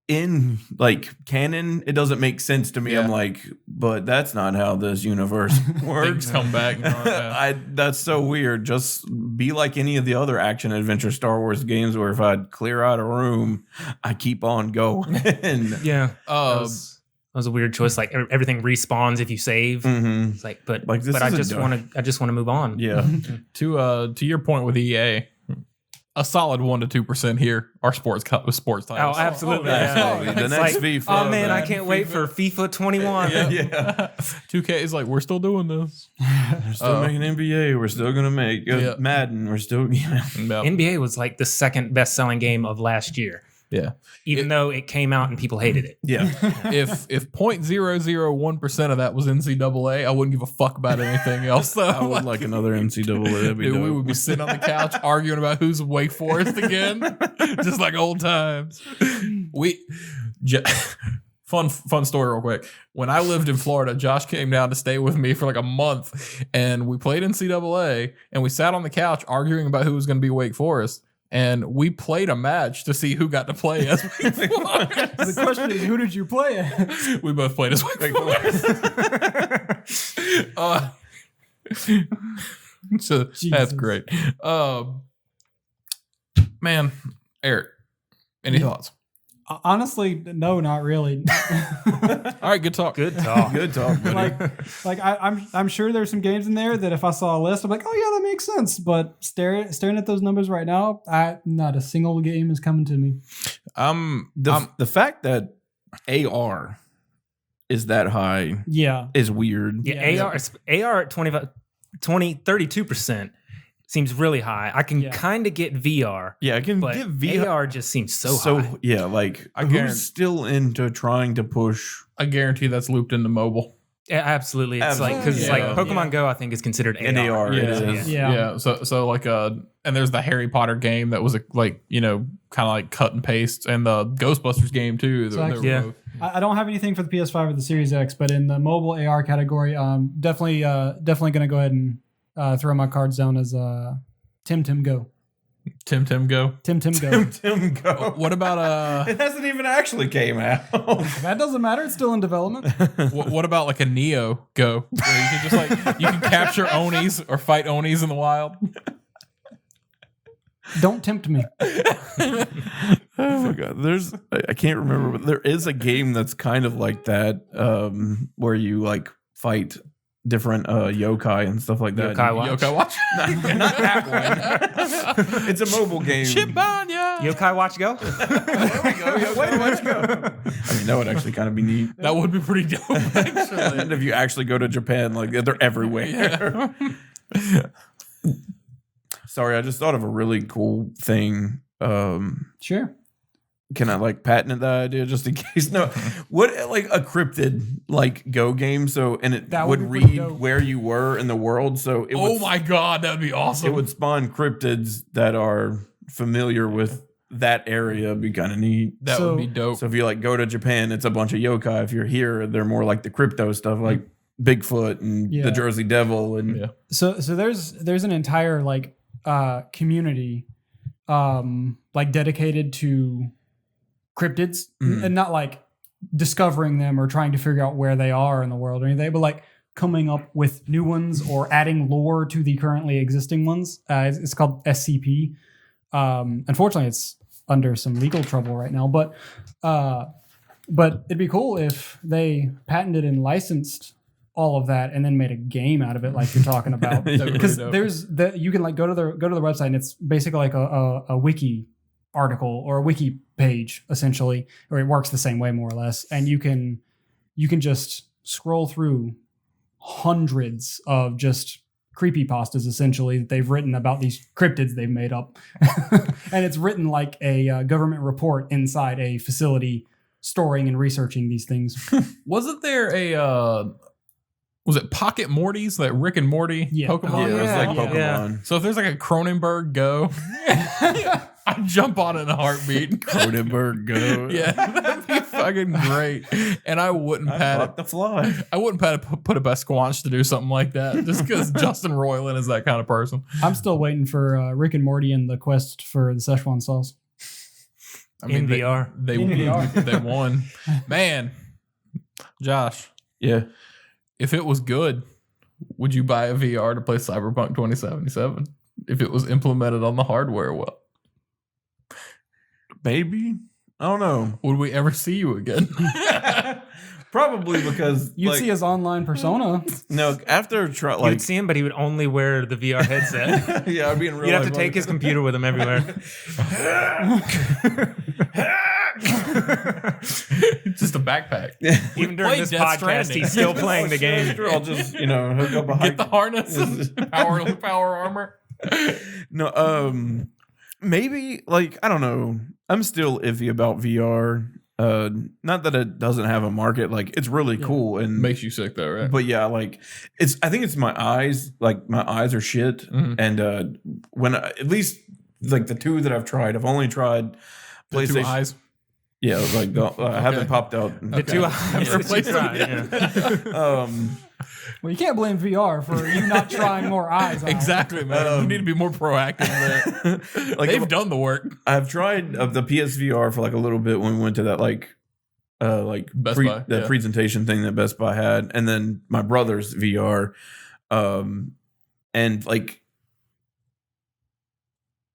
in like canon, it doesn't make sense to me. Yeah. I'm like, but that's not how this universe works. Things come back. That's so weird. Just be like any of the other action adventure Star Wars games where if I'd clear out a room, I keep on going. Yeah. That was a weird choice. Like everything respawns if you save. Mhm. It's like, but Like, this but I isn't just done. want to move on. Yeah. To your point with EA, a solid 1% to 2% here are sports titles. Oh, absolutely. Absolutely. The It's next like, FIFA. oh man, I can't wait for FIFA 21. Yeah. 2K is like, we're still doing this. We're still making NBA. We're still gonna make Yeah. Madden. We're still NBA was like the second best selling game of last year, Yeah. even though it came out and people hated it. yeah. If 0.001% of that was NCAA, I wouldn't give a fuck about anything else. Though. I would like another NCAA. That'd be Dude, we dope. would be sitting on the couch arguing about who's Wake Forest again, just like old times. Fun story, real quick. When I lived in Florida, Josh came down to stay with me for like a month, and we played NCAA, and we sat on the couch arguing about who was going to be Wake Forest. And we played a match to see who got to play as Wake Forest. The question is, who did you play as? We both played as Wake Forest. So that's Jesus. great. Man, Eric, any thoughts? Honestly, no, not really. All right, good talk. Good talk. Good talk, buddy. like I'm sure there's some games in there that if I saw a list, I'm like, oh yeah, that makes sense. But staring at those numbers right now, not a single game is coming to me. The fact that AR is that high Yeah, is weird. Yeah, AR at 32%. seems really high. I can Yeah. kind of get VR, Yeah, I can but get VR. AR just seems so high. Yeah, like I who's guarantee- still into trying to push? I guarantee that's looped into mobile. Yeah, absolutely. It's like because Yeah. like Yeah. Pokemon Go, I think is considered An AR, it is. Yeah. So like and there's the Harry Potter game that was like kind of like cut and paste, and the Ghostbusters game too. So They were actually- Yeah. both- I don't have anything for the PS5 or the Series X, but in the mobile AR category, definitely going to go ahead and throw my cards down as Tim Go. Tim Go. Tim Go. Tim Go. What about It hasn't even actually came out. That doesn't matter. It's still in development. what about like a Neo Go, where you can just like you can capture Onis or fight Onis in the wild? Don't tempt me. Oh my god, I can't remember, but there is a game that's kind of like that, where you like fight different yokai and stuff like that. Yokai Watch. Yokai Watch. Not that one. It's a mobile game. Shibanya. Yokai Watch Go. There we go. Yokai Watch Go. I mean, that would actually kind of be neat. That would be pretty dope, actually. And if you actually go to Japan, like they're everywhere. Yeah. Sorry, I just thought of a really cool thing. Sure. Can I like patent that idea just in case? No, what like a cryptid like Go game? So and it That would would be pretty read dope. where you were in the world. So it Oh would, my god, that'd be awesome. it would spawn cryptids that are familiar with that area. It'd be kind of neat. that So- would be dope. So if you like go to Japan, it's a bunch of yokai. If you're here, they're more like the crypto stuff, like Bigfoot and Yeah. the Jersey Devil and Yeah. So there's an entire like community like dedicated to cryptids and not like discovering them or trying to figure out where they are in the world or anything, but like coming up with new ones or adding lore to the currently existing ones. It's called SCP. Unfortunately, it's under some legal trouble right now, but it'd be cool if they patented and licensed all of that and then made a game out of it, like you're talking about. That'd be Because dope. there's you can like go to the website and it's basically like a wiki article or a wiki page essentially, or it works the same way more or less, and you can just scroll through hundreds of just creepypastas essentially that they've written about these cryptids they've made up. And it's written like a government report inside a facility storing and researching these things. Wasn't there a was it Pocket Morty's, that Rick and Morty Yeah. Pokemon? yeah, it was like yeah. Pokemon. So if there's like a Cronenberg Go, I'd jump on it in a heartbeat. Cronenberg Go. Yeah, that'd be fucking great. And I wouldn't I pat bought it. the fly. I wouldn't put it by Squanch to do something like that, just because Justin Roiland is that kind of person. I'm still waiting for Rick and Morty and the quest for the Szechuan sauce. I In they, VR. they In VR. they won. Man, Josh, Yeah. if it was good, would you buy a VR to play Cyberpunk 2077 if it was implemented on the hardware well? Maybe. I don't know. Would we ever see you again? Probably because You'd like, see his online persona. no, after like You'd see him, but he would only wear the VR headset. yeah, I'd be in real You'd have life to take his computer with him everywhere. Just a backpack. Even during played this Death podcast, Stranding. he's still playing the game. I'll just hook up a Get the harness and power armor. No, maybe like I don't know. I'm still iffy about VR. Not that it doesn't have a market. Like it's really cool and Makes you sick though, right? but yeah, like I think it's my eyes. Like my eyes are shit. Mhm. And at least like the two that I've tried, I've only tried The two PlayStation. eyes. Yeah, like I haven't popped out. The two eyes. Yeah, replace them. Yeah. Well, you can't blame VR for you not trying more eyes out. Exactly, man. We need to be more proactive there. Like They've done the work. I've tried the PSVR for like a little bit when we went to that Best Buy, yeah. presentation thing that Best Buy had, and then my brother's VR, and like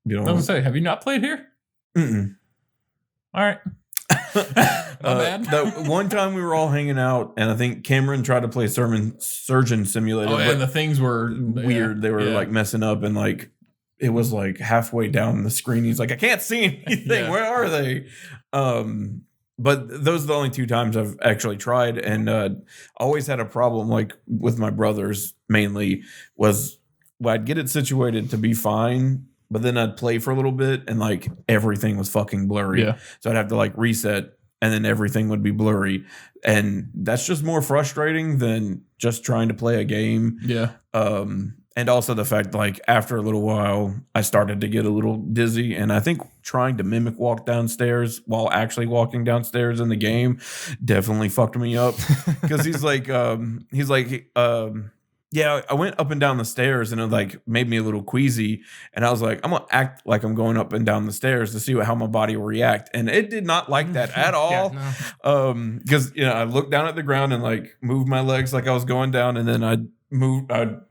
you I was know, gonna say, have you not played here? mm-mm. All right. My bad. The one time we were all hanging out, and I think Cameron tried to play Surgeon Simulator, Oh, but and the things were weird. They were yeah. like messing up, and like it was like halfway down the screen. He's like, I can't see anything. Yeah. Where are they? But those are the only two times I've actually tried, and always had a problem like with my brothers. Mainly was I'd get it situated to be fine, but then I'd play for a little bit and like everything was fucking blurry. Yeah. So I'd have to like reset and then everything would be blurry. And that's just more frustrating than just trying to play a game. Yeah. And also the fact like after a little while, I started to get a little dizzy. And I think trying to mimic walk downstairs while actually walking downstairs in the game definitely fucked me up. Because he's like, yeah, I went up and down the stairs and it like made me a little queasy. And I was like, I'm going to act like I'm going up and down the stairs to see how my body will react. And it did not like that at all. Because, I looked down at the ground and like moved my legs like I was going down. And then I'd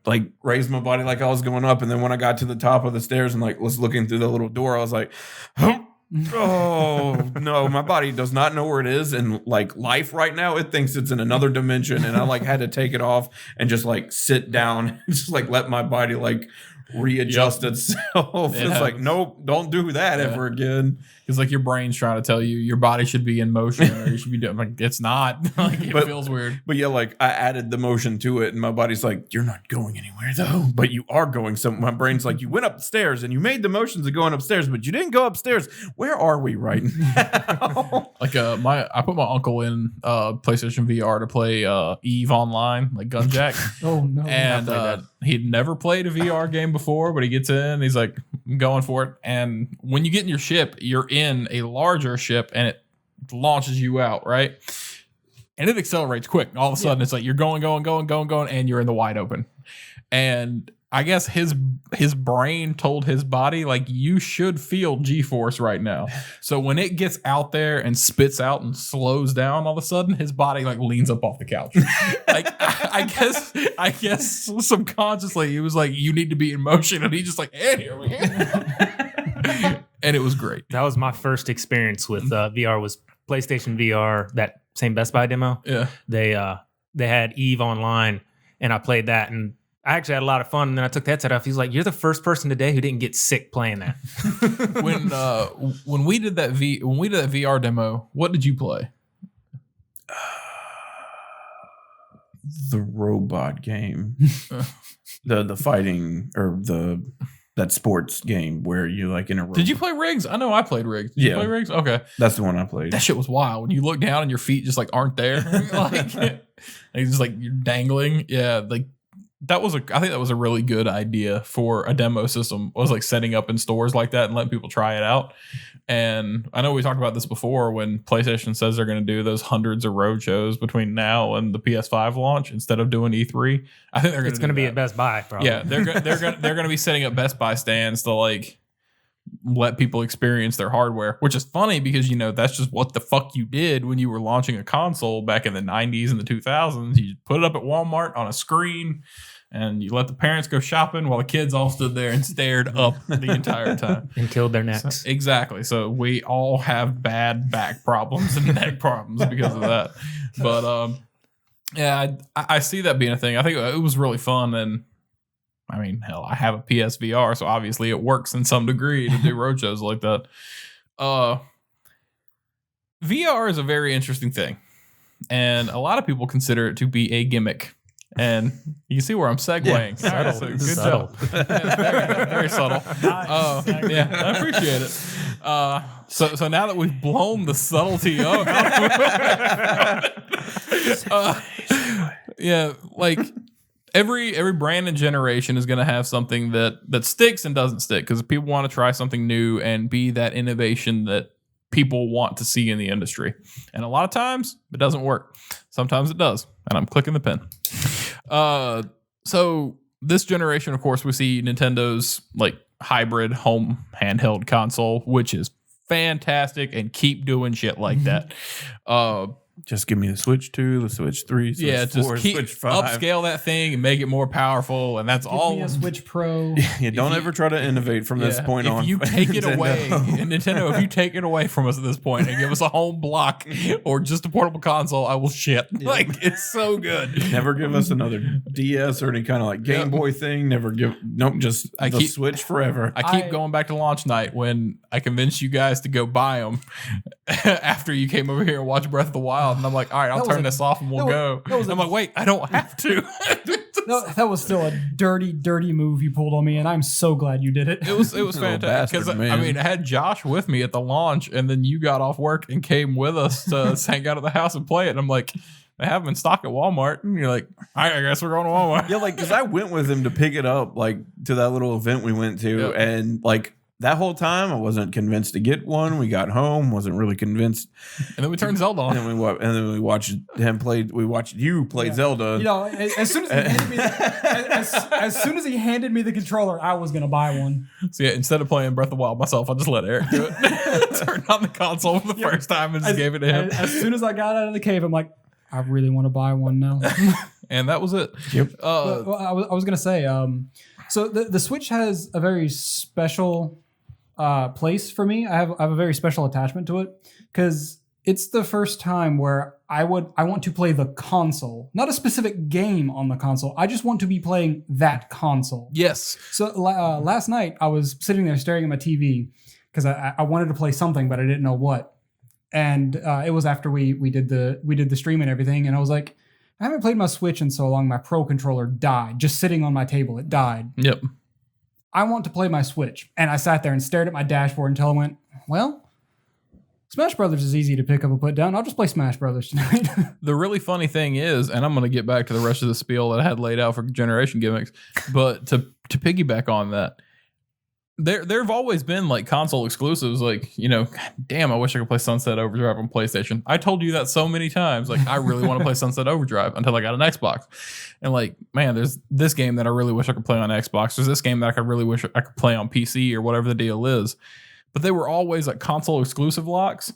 like raise my body like I was going up. And then when I got to the top of the stairs and like was looking through the little door, I was like, oh no, my body does not know where it is in like life right now. It thinks it's in another dimension, and I like had to take it off and just like sit down and just like let my body like readjust itself. It's like, nope, don't do that ever again. It's like your brain's trying to tell you your body should be in motion or you should be doing like it's not. Like it feels weird. But yeah, like I added the motion to it and my body's like, you're not going anywhere though. But you are going my brain's like, you went up the stairs and you made the motions of going upstairs, but you didn't go upstairs. Where are we right now? Like I put my uncle in PlayStation VR to play Eve Online, like Gunjack. Oh no. And he'd never played a VR game before, but he gets in, he's like, I'm going for it. And when you get in your ship, you're in a larger ship and it launches you out, right? And it accelerates quick. All of a sudden, it's like you're going, and you're in the wide open. And I guess his brain told his body, like, you should feel G-force right now. So when it gets out there and spits out and slows down, all of a sudden, his body like leans up off the couch. Like I guess subconsciously he was like, you need to be in motion, and he just like, and here we go. And it was great. That was my first experience with VR. Was PlayStation VR, that same Best Buy demo. Yeah, they had Eve Online, and I played that, and I actually had a lot of fun. And then I took the headset off. He's like, "You're the first person today who didn't get sick playing that." when we did that VR demo, what did you play? The robot game, the fighting or that sports game where you like in a robot. Did you play Riggs? I know I played Riggs. Did you play Riggs? Okay, that's the one I played. That shit was wild. When you look down and your feet just like aren't there, like just like you're dangling. Yeah, like. I think that was a really good idea for a demo system, was like setting up in stores like that and letting people try it out. And I know we talked about this before when PlayStation says they're going to do those hundreds of road shows between now and the PS5 launch instead of doing E3. I think it's going to be at Best Buy. Probably. Yeah, they're going to be setting up Best Buy stands to like let people experience their hardware, which is funny because that's just what the fuck you did when you were launching a console back in the 90s and the 2000s. You put it up at Walmart on a screen and you let the parents go shopping while the kids all stood there and stared up the entire time and killed their necks. Exactly. So we all have bad back problems and neck problems because of that. But yeah, I see that being a thing. I think it was really fun. And I mean, hell, I have a PSVR, so obviously it works in some degree to do roadshows like that. VR is a very interesting thing, and a lot of people consider it to be a gimmick. And you can see where I'm segueing. Yeah, subtle. Good job. Yeah, very subtle. Yeah, I appreciate it. So now that we've blown the subtlety up, yeah, like. Every brand and generation is going to have something that sticks and doesn't stick because people want to try something new and be that innovation that people want to see in the industry. And a lot of times it doesn't work. Sometimes it does. And I'm clicking the pen. So this generation, of course, we see Nintendo's like hybrid home handheld console, which is fantastic, and keep doing shit like that. Just give me the Switch 2, the Switch 3, Switch 4, just keep Switch 5. Upscale that thing and make it more powerful, and that's all. Give me a Switch Pro. Yeah, don't ever try to innovate from this point on. If you take it away, Nintendo, if you take it away from us at this point and give us a home block or just a portable console, I will shit. Yeah. Like, it's so good. Never give us another DS or any kind of like Game Boy thing. Never give, just the Switch forever. I keep going back to launch night when I convinced you guys to go buy them after you came over here and watched Breath of the Wild. And I'm like, all right, I'll turn this off and we'll go. And I'm like, wait, I don't have to. That No, that was still a dirty move you pulled on me, and I'm so glad you did it. It was fantastic because I mean, I had Josh with me at the launch, and then you got off work and came with us to hang out at the house and play it. And I'm like, they have them in stock at Walmart, and you're like, I guess we're going to Walmart. Yeah, like because I went with him to pick it up, like to that little event we went to, and like that whole time I wasn't convinced to get one. We got home, wasn't really convinced, and then we turned Zelda on, and then we watched him play. We watched you play Zelda. You know, as soon as he handed me the controller, I was gonna buy one. So yeah, instead of playing Breath of the Wild myself, I just let Eric do it. Turned on the console for the first time and just gave it to him. As soon as I got out of the cave, I'm like, I really want to buy one now. And that was it. Yep. Well, I was gonna say, so the Switch has a very special place for me. I have a very special attachment to it because it's the first time where I want to play the console, not a specific game on the console. I just want to be playing that console. Yes. So last night I was sitting there staring at my TV because I wanted to play something, but I didn't know what. And it was after we did the stream and everything, and I was like, I haven't played my Switch in so long. My Pro controller died just sitting on my table. It died. Yep. I want to play my Switch. And I sat there and stared at my dashboard until I went, well, Smash Brothers is easy to pick up and put down. I'll just play Smash Brothers tonight. The really funny thing is, and I'm going to get back to the rest of the spiel that I had laid out for Generation Gimmicks, but to piggyback on that, there have always been like console exclusives. Like, you know, God damn, I wish I could play Sunset Overdrive on PlayStation. I told you that so many times. Like, I really want to play Sunset Overdrive until I got an Xbox. And like, man, there's this game that I really wish I could play on Xbox. There's this game that I really wish I could play on PC or whatever the deal is. But they were always like console exclusive locks.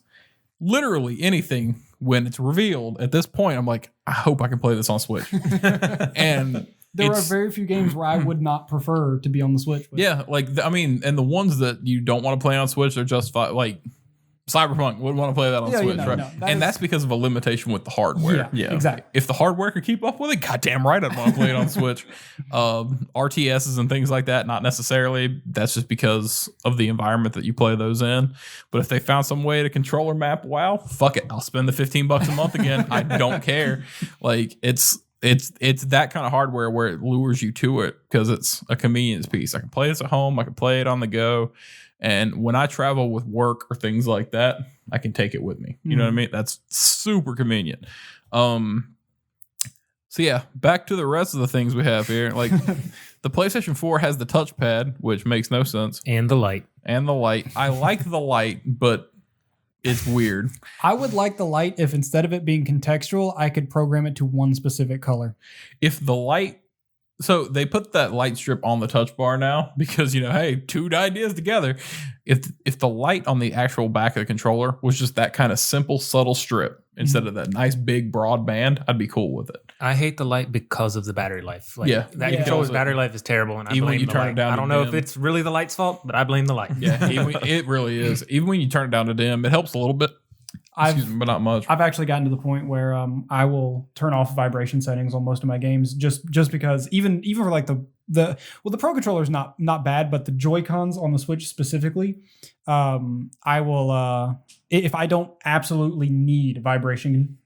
Literally anything when it's revealed at this point, I'm like, I hope I can play this on Switch. And there are very few games where I would not prefer to be on the Switch. But. Yeah, like, I mean, and the ones that you don't want to play on Switch are just like Cyberpunk wouldn't want to play that on Switch, right? No, that's because of a limitation with the hardware. Yeah, exactly. If the hardware could keep up with it, goddamn right I'd want to play it on Switch. RTSs and things like that, not necessarily. That's just because of the environment that you play those in. But if they found some way to controller map WoW, fuck it. I'll spend the $15 a month again. I don't care. Like, it's that kind of hardware where it lures you to it because it's a convenience piece. I can play this at home. I can play it on the go. And when I travel with work or things like that, I can take it with me. You know what I mean? That's super convenient. So yeah, back to the rest of the things we have here. Like the PlayStation 4 has the touchpad, which makes no sense. And the light. I like the light, but it's weird. I would like the light if instead of it being contextual, I could program it to one specific color. If the light, so they put that light strip on the touch bar now because, you know, hey, two ideas together. If the light on the actual back of the controller was just that kind of simple, subtle strip instead of that nice, big, broad band, I'd be cool with it. I hate the light because of the battery life. Like, that controller's battery life is terrible, and I even blame when you the turn light. it down I to don't know dim. if it's really the light's fault, but I blame the light. Yeah, it really is. Even when you turn it down to dim, it helps a little bit. Excuse me, but not much. I've actually gotten to the point where I will turn off vibration settings on most of my games just because even for like the Pro controller is not bad, but the Joy-Cons on the Switch specifically, I will if I don't absolutely need vibration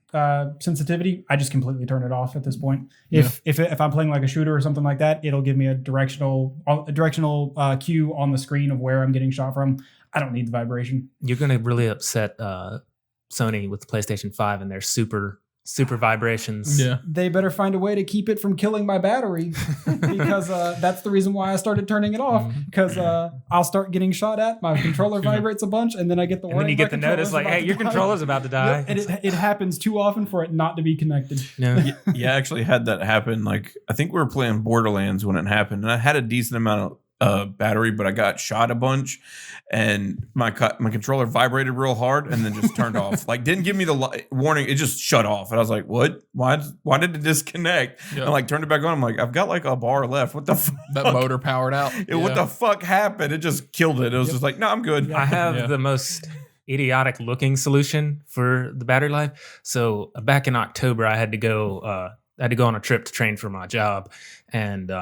sensitivity, I just completely turn it off at this point. If I'm playing like a shooter or something like that, it'll give me a directional cue on the screen of where I'm getting shot from. I don't need the vibration. You're gonna really upset Sony with the PlayStation 5 and their super vibrations. Yeah, they better find a way to keep it from killing my battery because that's the reason why I started turning it off, because I'll start getting shot at, my controller vibrates a bunch, and then I get the warning. And then you get the notice like, hey, your controller's about to die. Yep, and it happens too often for it not to be connected. No. Yeah, I actually had that happen. Like, I think we were playing Borderlands when it happened, and I had a decent amount of battery, but I got shot a bunch, and my controller vibrated real hard and then just turned off. Like, didn't give me the warning, it just shut off, and I was like, what? Why did it disconnect? Yep. And like turned it back on. I'm like, I've got like a bar left. What the fuck? That motor powered out. What the fuck happened? It just killed it. It was just like, no, I'm good. I have the most idiotic looking solution for the battery life. So back in October, I had to go on a trip to train for my job, and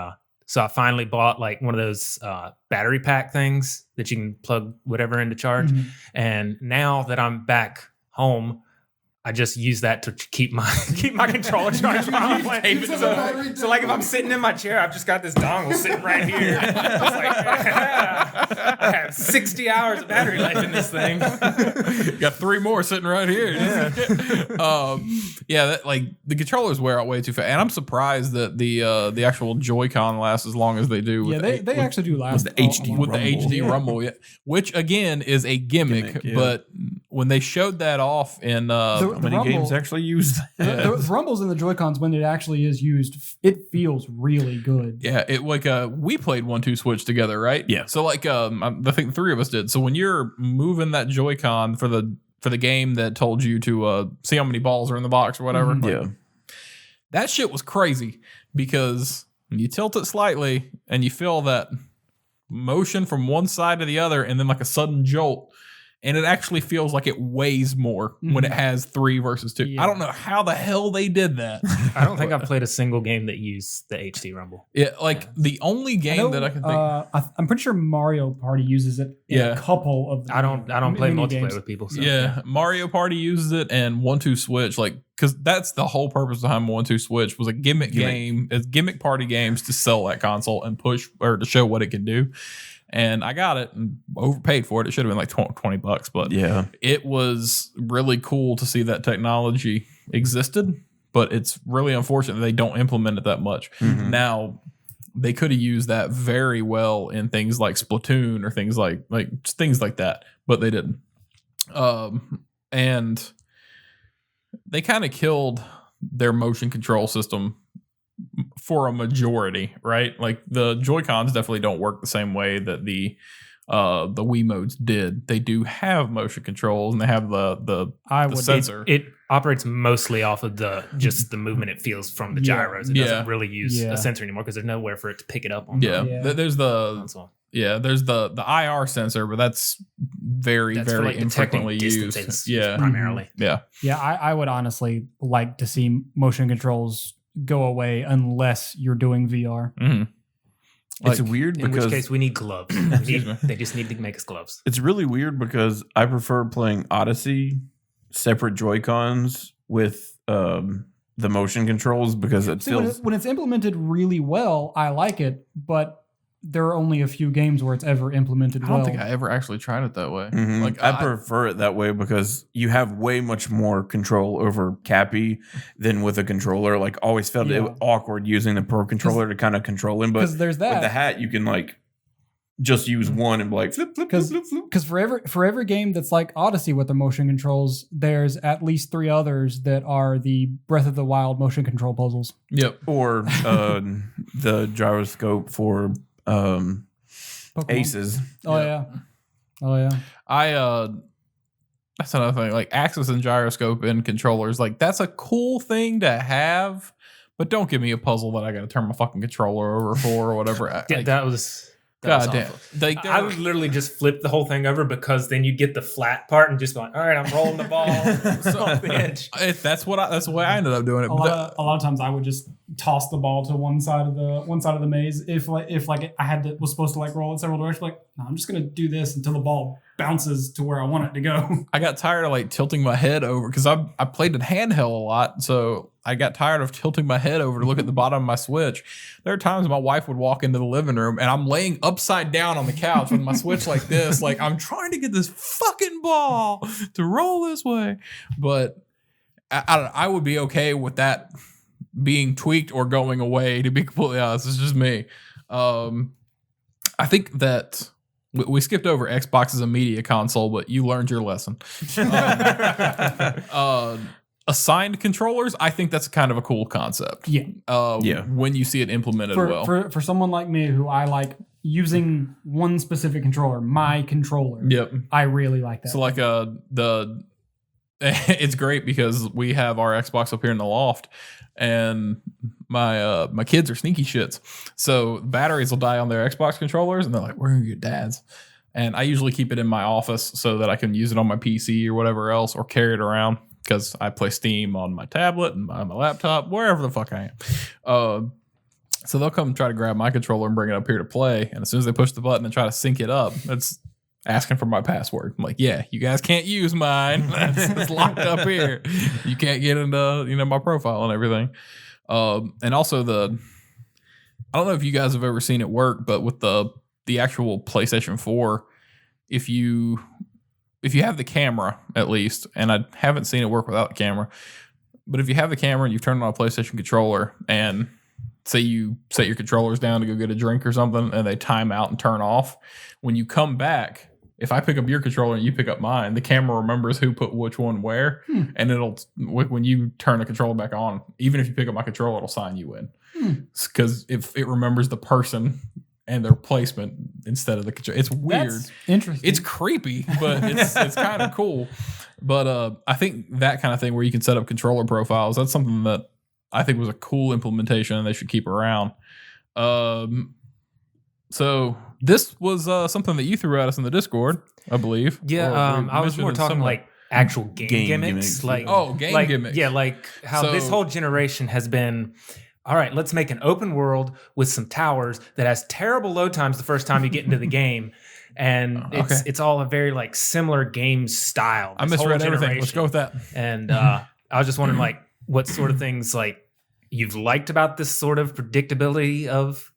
so I finally bought like one of those battery pack things that you can plug whatever into charge. Mm-hmm. And now that I'm back home, I just use that to keep my controller charged while I'm playing. So like if I'm sitting in my chair, I've just got this dongle sitting right here. It's I have 60 hours of battery life in this thing. Got 3 more sitting right here. That, like the controllers wear out way too fast, and I'm surprised that the actual Joy-Con lasts as long as they do. Yeah, they actually do last with the HD with the Rumble. HD Rumble, yeah. Which again is a gimmick, Yeah. but when they showed that off in The Many Rumble- games actually use that. the rumbles and the Joy-Cons, when it actually is used, it feels really good. yeah, it like we played 1-2 Switch together, right? Yeah. So like I think the 3 of us did. So when you're moving that Joy-Con for the game that told you to see how many balls are in the box or whatever, Mhm. like, that shit was crazy because when you tilt it slightly and you feel that motion from one side to the other and then like a sudden jolt. And it actually feels like it weighs more when it has 3 versus 2. Yeah. I don't know how the hell they did that. I don't think I've played a single game that used the HD Rumble. Yeah, like the only game that I can think. I'm pretty sure Mario Party uses it in Yeah. a couple of the I don't play mini multiplayer games. with people. So. Yeah, Mario Party uses it and 1-2 Switch, like because that's the whole purpose behind 1-2 Switch was a gimmick game, it's gimmick party games to sell that console and push or to show what it can do. And I got it and overpaid for it. It should have been like $20, but it was really cool to see that technology existed. But it's really unfortunate they don't implement it that much. Mhm. Now, they could have used that very well in things like Splatoon or things like things like that, but they didn't. And they kind of killed their motion control system for a majority, right? Like the Joy-Cons definitely don't work the same way that the Wiimotes did. They do have motion controls and they have the sensor. It operates mostly off of just the movement it feels from the gyros. It doesn't really use a sensor anymore because there's nowhere for it to pick it up on. There's the console. There's the IR sensor, but that's very That's for, very like, detecting infrequently used. distances primarily. Yeah. Yeah, I would honestly like to see motion controls go away unless you're doing VR. Mm-hmm. It's weird In because which case we need gloves. They just need to make us gloves. it's really weird because I prefer playing Odyssey separate Joy-Cons with the motion controls because it See, feels when it's implemented really well, I like it, but there are only a few games where it's ever implemented I well. don't think I ever actually tried it that way. Mhm. Like I prefer it that way because you have way much more control over Cappy than with a controller. Like always felt it awkward using the Pro controller to kind of control him, but because there's that. with the hat you can like just use one and be like flip flip flip flip flip. Because for every game that's like Odyssey with the motion controls, there's at least 3 others that are the Breath of the Wild motion control puzzles. Yep. Or the gyroscope for Pokemon. Aces. Oh yeah. Oh yeah. That's another thing. Like axis and gyroscope in controllers, like that's a cool thing to have, but don't give me a puzzle that I got to turn my fucking controller over for or whatever. That was God damn. awful. Like, I would literally just flip the whole thing over because then you get the flat part and just going, all right, I'm rolling the ball off the edge. that's the way I ended up doing it. A lot of times I would just toss the ball to one side of the maze if I was supposed to like roll it several directions. Like, no, I'm just gonna do this until the ball bounces to where I want it to go. I got tired of like tilting my head over because I played in handheld a lot, so I got tired of tilting my head over to look at the bottom of my Switch. There are times my wife would walk into the living room and I'm laying upside down on the couch with my Switch like this, like I'm trying to get this fucking ball to roll this way. But I don't know, I would be okay with that being tweaked or going away, to be completely honest. It's just me. I think that we skipped over Xbox as a media console, but you learned your lesson. Assigned controllers, I think that's kind of a cool concept. Yeah. When you see it implemented well. For someone like me who I like using one specific controller, my controller. Yep. I really like that. So like it's great because we have our Xbox up here in the loft, and my kids are sneaky shits. So batteries will die on their Xbox controllers, and they're like, "Where are your dads?" And I usually keep it in my office so that I can use it on my PC or whatever else, or carry it around because I play Steam on my tablet and on my laptop, wherever the fuck I am. So they'll come try to grab my controller and bring it up here to play, and as soon as they push the button and try to sync it up, asking for my password. I'm like, yeah, you guys can't use mine. It's locked up here. You can't get into my profile and everything. And also I don't know if you guys have ever seen it work, but with the actual PlayStation 4, if you have the camera at least, and I haven't seen it work without the camera, but if you have the camera and you've turned on a PlayStation controller and say you set your controllers down to go get a drink or something and they time out and turn off, when you come back, if I pick up your controller and you pick up mine, the camera remembers who put which one where, and it'll, when you turn the controller back on, even if you pick up my controller, it'll sign you in. Because if it remembers the person and their placement instead of the controller. It's weird. That's interesting. It's creepy, but it's kind of cool. But I think that kind of thing where you can set up controller profiles, that's something that I think was a cool implementation and they should keep around. So this was something that you threw at us in the Discord, I believe. Yeah, I was more talking like actual game gimmicks. Like gimmicks. Yeah, like how this whole generation has been, all right, let's make an open world with some towers that has terrible load times the first time you get into the game. And it's all a very like similar game style. I misread everything. Let's go with that. And I was just wondering like what sort of things like you've liked about this sort of predictability of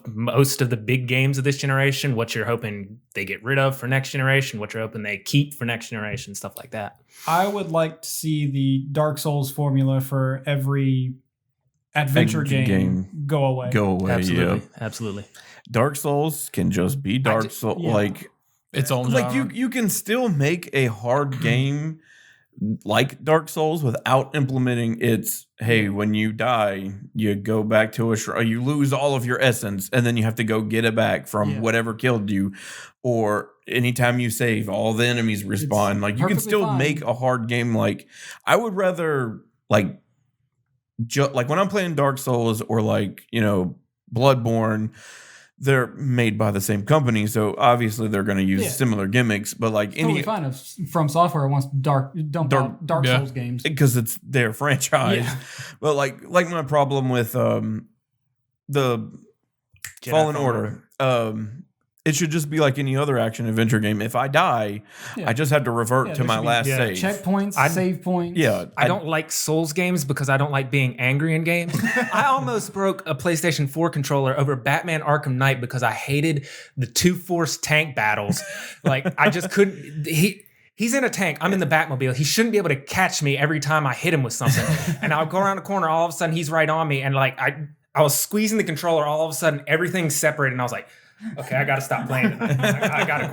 most of the big games of this generation, what you're hoping they get rid of for next generation, what you're hoping they keep for next generation, stuff like that. I would like to see the Dark Souls formula for every adventure game go away. Absolutely. Dark Souls can just be Dark Souls. Yeah. Like its own like genre. you can still make a hard game like Dark Souls without implementing its, hey, when you die, you go back to you lose all of your essence and then you have to go get it back from whatever killed you. Or anytime you save, all the enemies respawn. It's like you can still fine. make a hard game. Like I would rather like when I'm playing Dark Souls or like, Bloodborne, they're made by the same company, so obviously they're going to use similar gimmicks. But like totally fine if From Software wants Dark Souls games because it's their franchise. Yeah. But like my problem with the Fallen Order, it should just be like any other action adventure game. If I die, I just have to revert to my last save. Checkpoints, save points. Yeah. I don't like Souls games because I don't like being angry in games. I almost broke a PlayStation 4 controller over Batman Arkham Knight because I hated the 2-force tank battles. Like, I just couldn't... He's in a tank. I'm in the Batmobile. He shouldn't be able to catch me every time I hit him with something. And I'll go around the corner. All of a sudden, he's right on me. And like I was squeezing the controller. All of a sudden, everything's separated. And I was like... Okay, I gotta stop playing. I gotta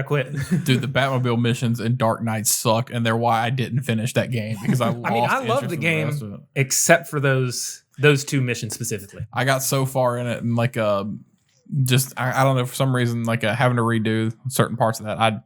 quit. Dude, the Batmobile missions in Dark Knight suck, and they're why I didn't finish that game because I love the game except for those two missions specifically. I got so far in it and like I don't know, for some reason like having to redo certain parts of that I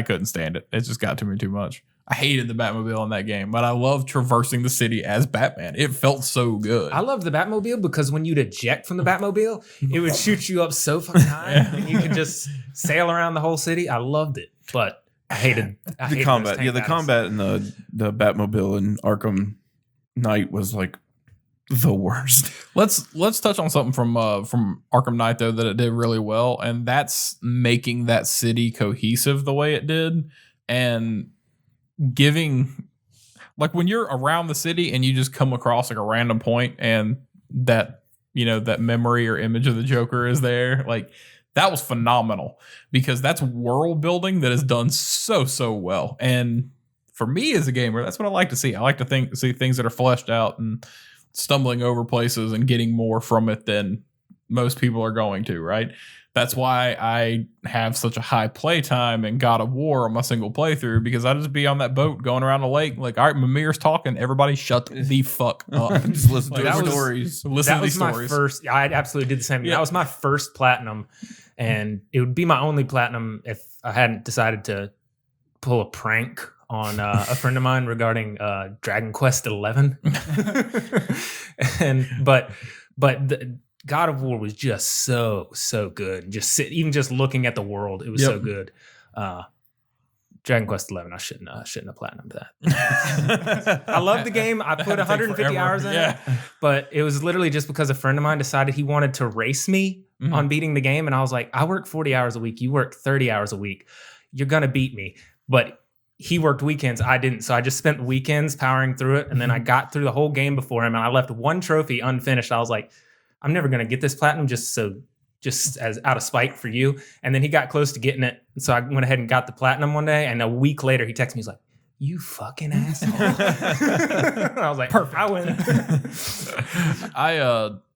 couldn't stand it. It just got to me too much. I hated the Batmobile in that game, but I love traversing the city as Batman. It felt so good. I love the Batmobile because when you'd eject from the Batmobile, it would shoot you up so fucking high and you could just sail around the whole city. I loved it, but I hated the combat. Yeah, the combat in the Batmobile in Arkham Knight was like the worst. Let's touch on something from Arkham Knight though that it did really well, and that's making that city cohesive the way it did and giving, like when you're around the city and you just come across like a random point and that that memory or image of the Joker is there, like that was phenomenal because that's world building that is done so well. And for me as a gamer, that's what I like to see. I like to see things that are fleshed out and stumbling over places and getting more from it than most people are going to, right? That's why I have such a high playtime in God of War on my single playthrough, because I just be on that boat going around the lake. Like, all right, Mimir's talking. Everybody shut the fuck up. Just listen to the stories. Listen to these stories. That was my first. I absolutely did the same. Yeah. That was my first platinum, and it would be my only platinum if I hadn't decided to pull a prank on a friend of mine regarding Dragon Quest XI. But the God of War was just so good. Even just looking at the world, it was so good. Dragon Quest XI, I shouldn't have platinumed that. I love the game. I put 150 hours in it, but it was literally just because a friend of mine decided he wanted to race me on beating the game. And I was like, I work 40 hours a week. You work 30 hours a week. You're going to beat me. But he worked weekends. I didn't. So I just spent the weekends powering through it. And then I got through the whole game before him. And I left one trophy unfinished. I was like, I'm never going to get this platinum just as out of spite for you. And then he got close to getting it. So I went ahead and got the platinum one day. And a week later, he texted me. He's like, you fucking asshole. I was like, perfect. I win.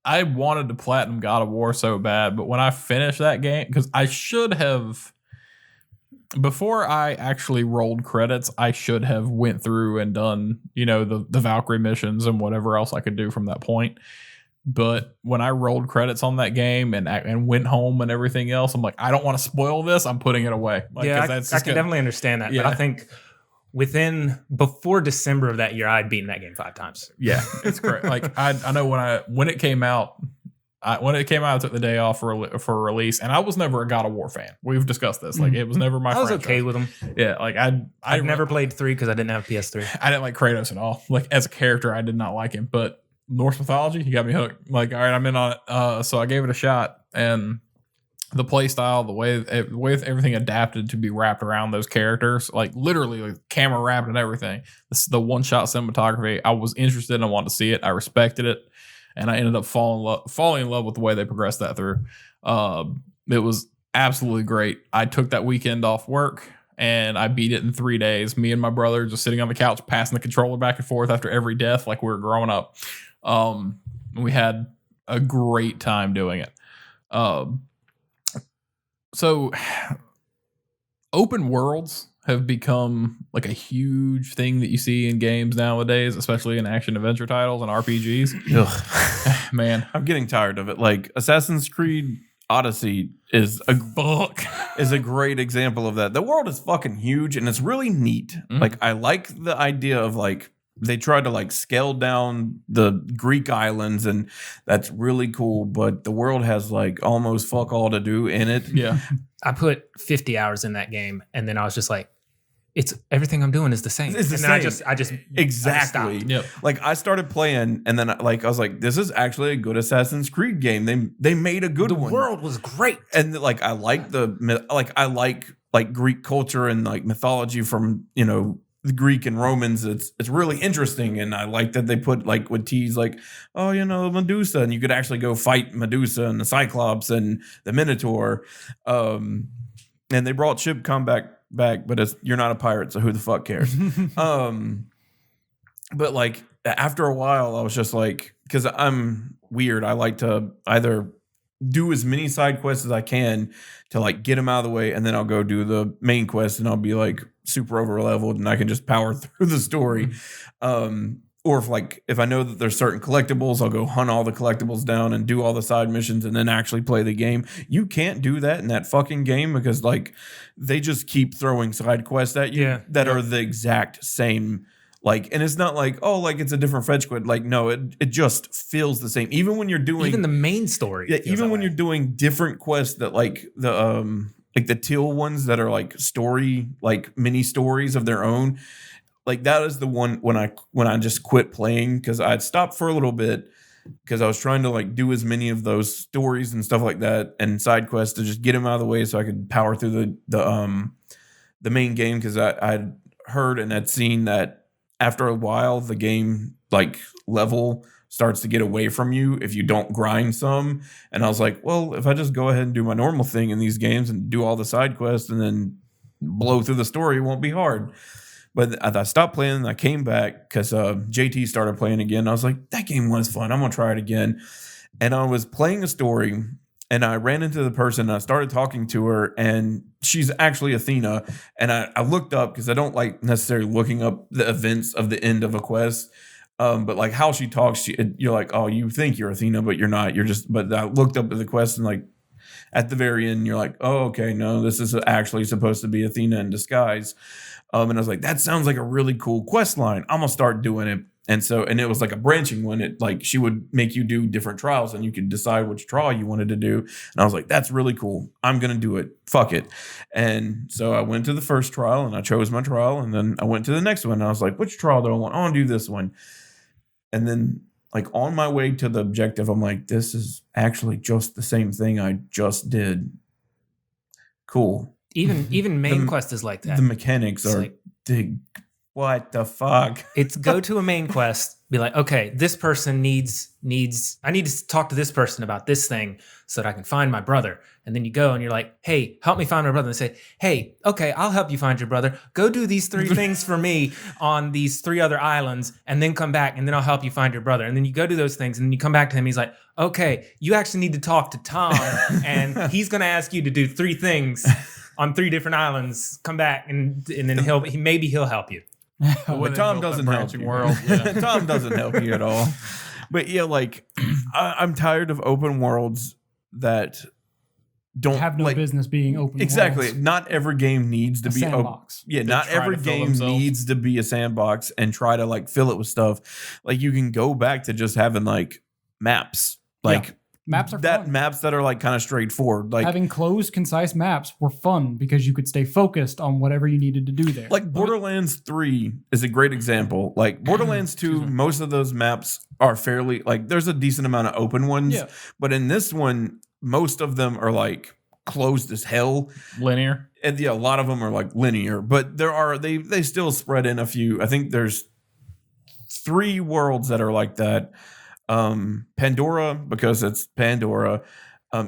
I wanted to platinum God of War so bad, but when I finished that game, because I should have, before I actually rolled credits, I should have went through and done, the Valkyrie missions and whatever else I could do from that point. But when I rolled credits on that game and went home and everything else, I'm like, I don't want to spoil this. I'm putting it away. Like, yeah, I can definitely understand that. Yeah. But I think before December of that year, I'd beaten that game 5 times. Yeah, it's great. Like I know when it came out, I took the day off for release, and I was never a God of War fan. We've discussed this. Like it was never my. I was franchise. Okay with them. Yeah, like I never played 3 because I didn't have a PS3. I didn't like Kratos at all. Like as a character, I did not like him. But Norse mythology, he got me hooked. Like all right, I'm in on it. So I gave it a shot, and the play style, the way everything adapted to be wrapped around those characters, like literally like camera wrapped and everything. This is the one-shot cinematography. I was interested and I wanted to see it. I respected it, and I ended up falling in love with the way they progressed that through. It was absolutely great. I took that weekend off work and I beat it in 3 days. Me and my brother just sitting on the couch, passing the controller back and forth after every death, like we were growing up. We had a great time doing it. So open worlds have become like a huge thing that you see in games nowadays, especially in action adventure titles and RPGs. Man, I'm getting tired of it. Like Assassin's Creed Odyssey is a great example of that. The world is fucking huge and it's really neat. Mm-hmm. Like I like the idea of like they tried to like scale down the Greek islands, and that's really cool. But the world has like almost fuck all to do in it. Yeah, I put 50 hours in that game, and then I was just like, "It's everything I'm doing is the same." It's the same. I just exactly. Yep. Like I started playing, and then like I was like, "This is actually a good Assassin's Creed game." They made a good one. The world was great, and like I like I like Greek culture and like mythology from the Greek and Romans. It's really interesting, and I like that they put like with tease like, oh, Medusa, and you could actually go fight Medusa and the Cyclops and the Minotaur, and they brought ship combat back, but you're not a pirate, so who the fuck cares? But like after a while, I was just like, because I'm weird, I like to either do as many side quests as I can to like get them out of the way, and then I'll go do the main quest, and I'll be like super over leveled, and I can just power through the story. Or if I know that there's certain collectibles, I'll go hunt all the collectibles down and do all the side missions, and then actually play the game. You can't do that in that fucking game because like they just keep throwing side quests at you that are the exact same. Like, and it's not like, oh, like it's a different fetch quest. Like, no, it just feels the same. Even when you're doing the main story. Yeah, even when you're doing different quests that like the teal ones that are like story, like mini stories of their own. Like that is the one when I just quit playing because I'd stopped for a little bit because I was trying to like do as many of those stories and stuff like that and side quests to just get them out of the way so I could power through the main game because I'd heard and had seen that after a while the game like level starts to get away from you if you don't grind some. And I was like, well, if I just go ahead and do my normal thing in these games and do all the side quests and then blow through the story, it won't be hard. But I stopped playing and I came back because JT started playing again. I was like, that game was fun. I'm going to try it again. And I was playing a story and I ran into the person and I started talking to her, and she's actually Athena. And I looked up because I don't like necessarily looking up the events of the end of a quest. But like how she talks, you're like, oh, you think you're Athena, but you're not. But I looked up at the quest and like at the very end, you're like, oh, okay, no, this is actually supposed to be Athena in disguise. And I was like, that sounds like a really cool quest line. I'm gonna start doing it. And it was like a branching one. It like she would make you do different trials and you could decide which trial you wanted to do. And I was like, that's really cool. I'm gonna do it. Fuck it. And so I went to the first trial and I chose my trial, and then I went to the next one and I was like, which trial do I want? I want to do this one. And then like on my way to the objective, I'm like, this is actually just the same thing I just did. Cool. Even main quest is like that. The mechanics It's are like- what the fuck? It's go to a main quest, be like, okay, this person needs I need to talk to this person about this thing so that I can find my brother. And then you go and you're like, hey, help me find my brother. And they say, hey, okay, I'll help you find your brother. Go do these 3 things for me on these 3 other islands and then come back and then I'll help you find your brother. And then you go do those things and then you come back to him. He's like, okay, you actually need to talk to Tom and he's going to ask you to do 3 things on 3 different islands. Come back and then maybe he'll help you. But Tom doesn't help you. World. Yeah. Tom doesn't help you at all. But yeah, like I'm tired of open worlds that don't have no business being open. Exactly. worlds. Not every game needs to A be sandbox. Yeah, They not try every to fill game themselves. needs to be a sandbox and try to like fill it with stuff. Like you can go back to just having like maps. Like Maps are that fun. maps that are like kind of straightforward. Like Having closed, concise maps were fun because you could stay focused on whatever you needed to do there. Like Borderlands 3 is a great example. Like Borderlands 2, most of those maps are fairly like there's a decent amount of open ones, Yeah. but in this one, most of them are like closed as hell. Linear. And yeah, a lot of them are like linear, but there are they still spread in a few. I think there's 3 worlds that are like that. Pandora, because it's Pandora,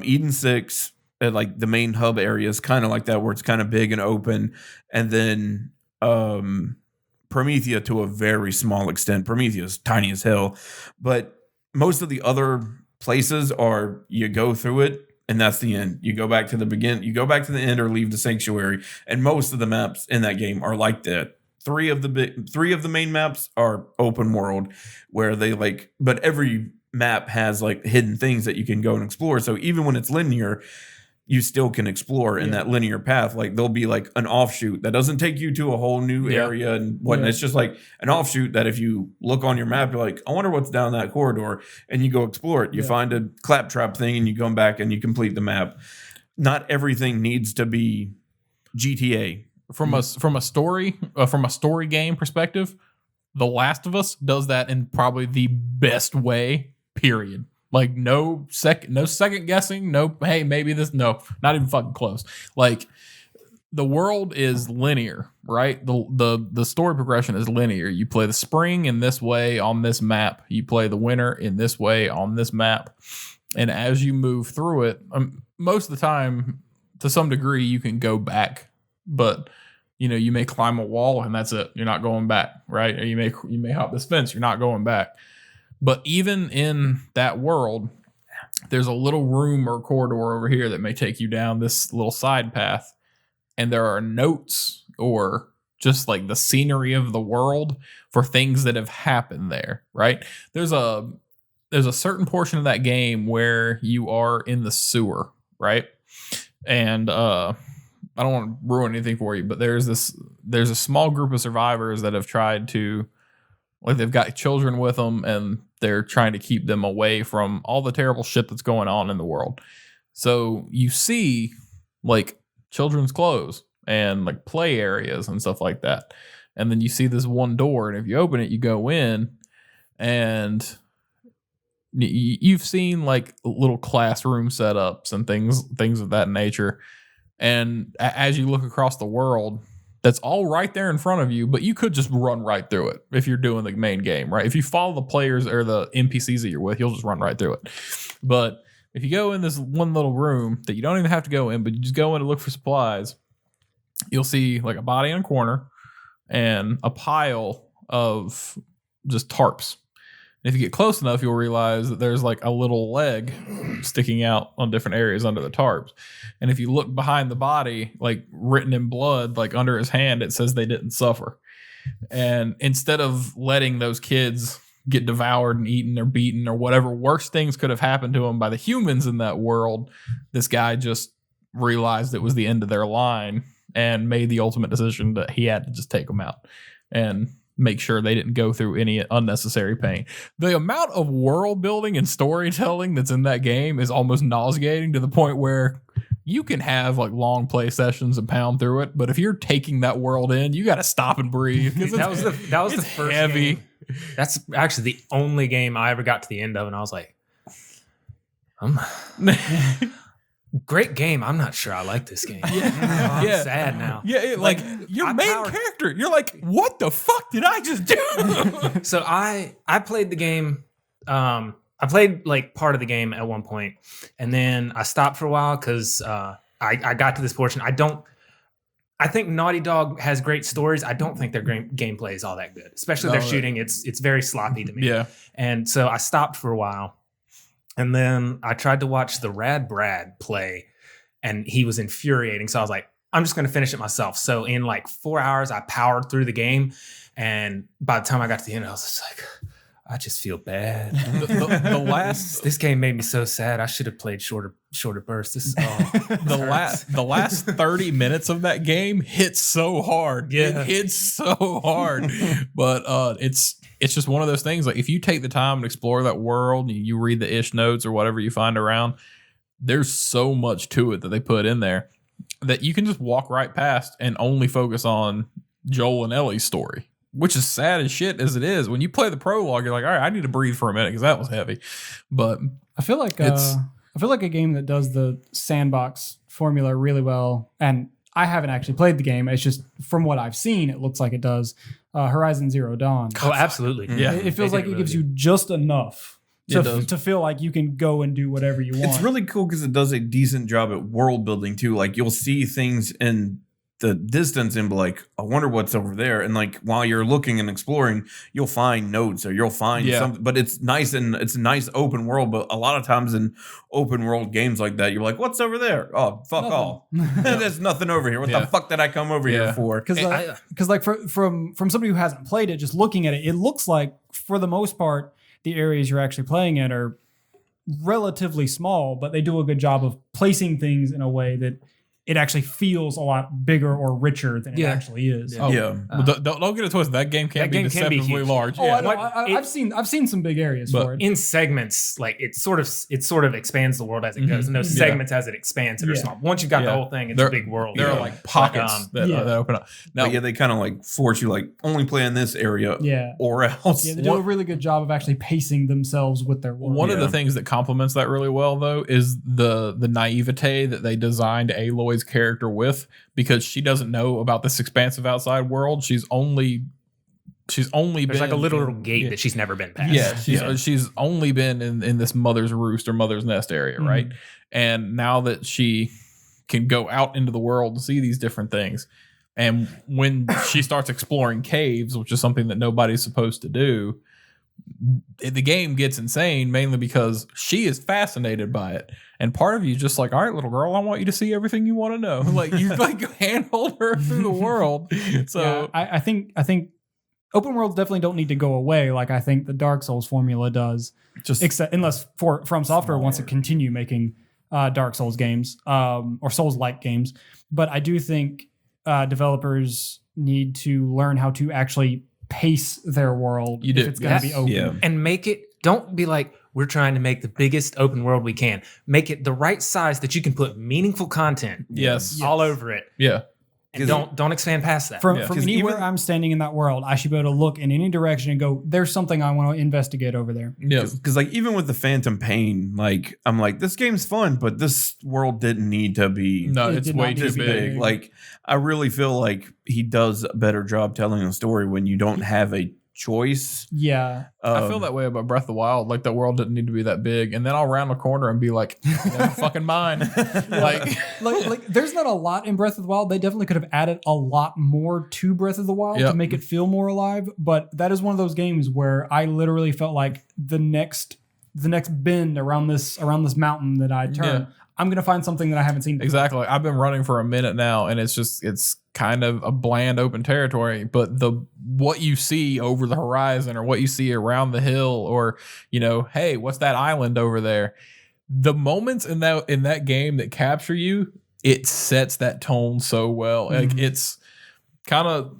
Eden 6, like the main hub area is kind of like that where it's kind of big and open, and then Promethea to a very small extent. Promethea is tiny as hell, but most of the other places are you go through it and that's the end. You go back to the begin, you go back to the end or leave the sanctuary, and most of the maps in that game are like that. 3 of the main maps are open world where they like, but every map has like hidden things that you can go and explore. So even when it's linear, you still can explore in that linear path. Like there'll be like an offshoot that doesn't take you to a whole new area and whatnot. Yeah. It's just like an offshoot that if you look on your map, you're like, I wonder what's down that corridor, and you go explore it. You find a claptrap thing and you go back and you complete the map. Not everything needs to be GTA. From a story game perspective, The Last of Us does that in probably the best way. Period. Like no second guessing. No, hey, maybe this. No, not even fucking close. Like the world is linear, right? The story progression is linear. You play the spring in this way on this map. You play the winter in this way on this map, and as you move through it, most of the time, to some degree, you can go back, but you may climb a wall and that's it. You're not going back, right? Or you may hop this fence. You're not going back. But even in that world, there's a little room or corridor over here that may take you down this little side path, and there are notes or just like the scenery of the world for things that have happened there, right? There's a certain portion of that game where you are in the sewer, right? And I don't want to ruin anything for you, but there's a small group of survivors that have tried to, like, they've got children with them and they're trying to keep them away from all the terrible shit that's going on in the world. So you see like children's clothes and like play areas and stuff like that. And then you see this one door, and if you open it, you go in, and you've seen like little classroom setups and things of that nature. And as you look across the world, that's all right there in front of you, but you could just run right through it if you're doing the main game, right? If you follow the players or the NPCs that you're with, you'll just run right through it. But if you go in this one little room that you don't even have to go in, but you just go in to look for supplies, you'll see like a body in a corner and a pile of just tarps. And if you get close enough, you'll realize that there's like a little leg sticking out on different areas under the tarps. And if you look behind the body, like written in blood, like under his hand, it says they didn't suffer. And instead of letting those kids get devoured and eaten or beaten or whatever worse things could have happened to them by the humans in that world, this guy just realized it was the end of their line and made the ultimate decision that he had to just take them out and make sure they didn't go through any unnecessary pain. The amount of world building and storytelling that's in that game is almost nauseating, to the point where you can have like long play sessions and pound through it, but if you're taking that world in, you got to stop and breathe. That was the first heavy. game. That's actually the only game I ever got to the end of, and I was like, great game. I'm not sure I like this game. I'm sad now. Yeah, like your main character. You're like, what the fuck did I just do? So I played the game. I played like part of the game at one point, and then I stopped for a while because I got to this portion. I think Naughty Dog has great stories. I don't think their gameplay is all that good, especially their shooting. It's very sloppy to me. Yeah. And so I stopped for a while, and then I tried to watch the Rad Brad play, and he was infuriating. So I was like, I'm just going to finish it myself. So in like 4 hours, I powered through the game, and by the time I got to the end, I was just like, I just feel bad. This game made me so sad. I should have played shorter bursts. The last 30 minutes of that game hits so hard. Yeah. It hits so hard. But it's just one of those things. Like if you take the time to explore that world, you read the ish notes or whatever you find around, there's so much to it that they put in there that you can just walk right past and only focus on Joel and Ellie's story. Which is sad as shit as it is. When you play the prologue, you're like, all right, I need to breathe for a minute because that was heavy. But I feel like a game that does the sandbox formula really well. And I haven't actually played the game. It's just from what I've seen, it looks like it does. Horizon Zero Dawn. Oh, absolutely. Yeah. It feels like it gives you just enough to feel like you can go and do whatever you want. It's really cool because it does a decent job at world building too. Like you'll see things in the distance and be like, I wonder what's over there. And like while you're looking and exploring, you'll find notes or you'll find something. But it's nice and it's a nice open world. But a lot of times in open world games like that, you're like, what's over there? Oh, fuck all. There's nothing over here. What the fuck did I come over here for? Because like from somebody who hasn't played it, just looking at it, it looks like for the most part, the areas you're actually playing in are relatively small, but they do a good job of placing things in a way that it actually feels a lot bigger or richer than it actually is. Don't get it twisted. That game can be deceptively large. I've seen some big areas for it. In segments, like it sort of expands the world as it goes, and those segments as it expands that are small. Once you've got the whole thing, it's a big world. There are like pockets that open up. Now, they kind of like force you like only play in this area, or else. Yeah, they do a really good job of actually pacing themselves with their world. One of the things that complements that really well, though, is the naivete that they designed Aloy's character with, because she doesn't know about this expansive outside world. She's only There's been like a little gate that she's never been past. Yeah, she's only been in this mother's roost or mother's nest area, right? And now that she can go out into the world and see these different things, and when she starts exploring caves, which is something that nobody's supposed to do, the game gets insane, mainly because she is fascinated by it. And part of you is just like, all right, little girl, I want you to see everything you want to know. Like you like handhold her through the world. So I think open worlds definitely don't need to go away. Like I think the Dark Souls formula does, except unless From Software wants to continue making Dark Souls games or Souls-like games. But I do think developers need to learn how to actually pace their world if it's going to be open. And make it, don't be like, we're trying to make the biggest open world we can. Make it the right size that you can put meaningful content all over it. Yeah. And don't expand past that. From anywhere I'm standing in that world, I should be able to look in any direction and go, there's something I want to investigate over there. Yeah. Because like even with the Phantom Pain, like I'm like, this game's fun, but this world didn't need to be it's way too big. Like I really feel like he does a better job telling a story when you don't have a choice. Yeah. I feel that way about Breath of the Wild. Like the world didn't need to be that big. And then I'll round the corner and be like, never fucking mine. like there's not a lot in Breath of the Wild. They definitely could have added a lot more to Breath of the Wild to make it feel more alive. But that is one of those games where I literally felt like the next bend around this mountain that I turn, I'm gonna find something that I haven't seen before. Exactly. I've been running for a minute now, and it's kind of a bland open territory. But what you see over the horizon, or what you see around the hill, or hey, what's that island over there? The moments in that game that capture you, it sets that tone so well. Like it's kind of.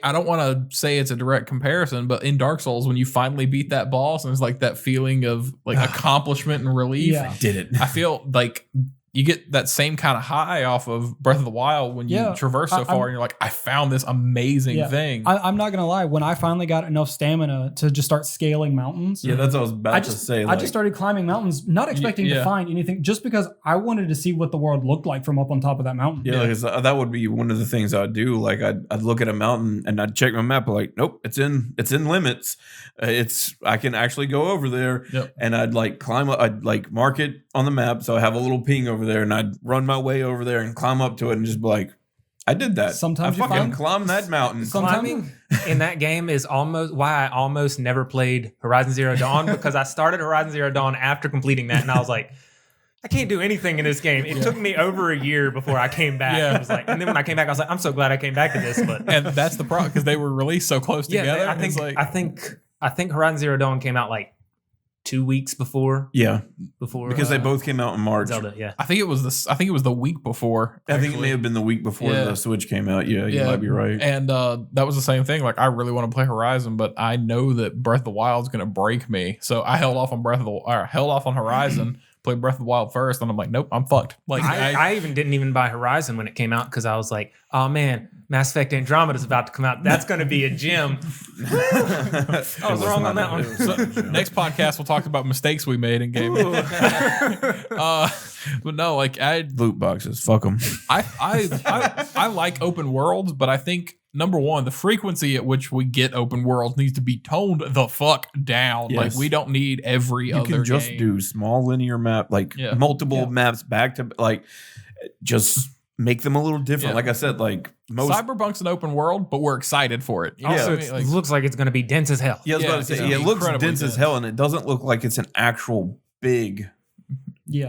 I don't want to say it's a direct comparison, but in Dark Souls, when you finally beat that boss and it's like that feeling of like accomplishment and relief, Yeah. Did it. I feel like you get that same kind of high off of Breath of the Wild when you traverse so far and you're like, I found this amazing thing. I'm not gonna lie. When I finally got enough stamina to just start scaling mountains, that's what I was about to say. I just started climbing mountains, not expecting to find anything, just because I wanted to see what the world looked like from up on top of that mountain. Yeah, because that would be one of the things I'd do. Like I'd look at a mountain and I'd check my map. Like, nope, it's in limits. I can actually go over there, and I'd like climb up. I'd like mark it on the map, so I have a little ping over there, and I'd run my way over there and climb up to it, and just be like, I did that. Sometimes I fucking climbed that mountain. Climbing in that game is almost why I almost never played Horizon Zero Dawn, because I started Horizon Zero Dawn after completing that, and I was like, I can't do anything in this game. It took me over a year before I came back. Yeah. I was like, and then when I came back, I was like, I'm so glad I came back to this. But And that's the problem, because they were released so close together. I think Horizon Zero Dawn came out like 2 weeks before. Yeah, before because they both came out in March. Zelda. Yeah, I think it was the week before. I think it may have been the week before the Switch came out. Yeah, you might be right. And that was the same thing. Like, I really want to play Horizon, but I know that Breath of the Wild is going to break me, so I held off on Horizon. Played Breath of the Wild first, and I'm like, nope, I'm fucked. Like, I didn't even buy Horizon when it came out, because I was like, oh man, Mass Effect Andromeda is about to come out. That's going to be a gem. I was wrong on that one. So, next podcast, we'll talk about mistakes we made in gaming. But no, like, loot boxes, fuck them. I like open worlds, but I think, number one, the frequency at which we get open worlds needs to be toned the fuck down. Yes. Like, we don't need every other game. You can just do small linear map, like multiple maps back to, like, just make them a little different. Like I said, like Cyberpunk's an open world, but we're excited for it. Also, it looks like it's going to be dense as hell. Yeah, I was about to say, it looks dense as hell, and it doesn't look like it's an actual big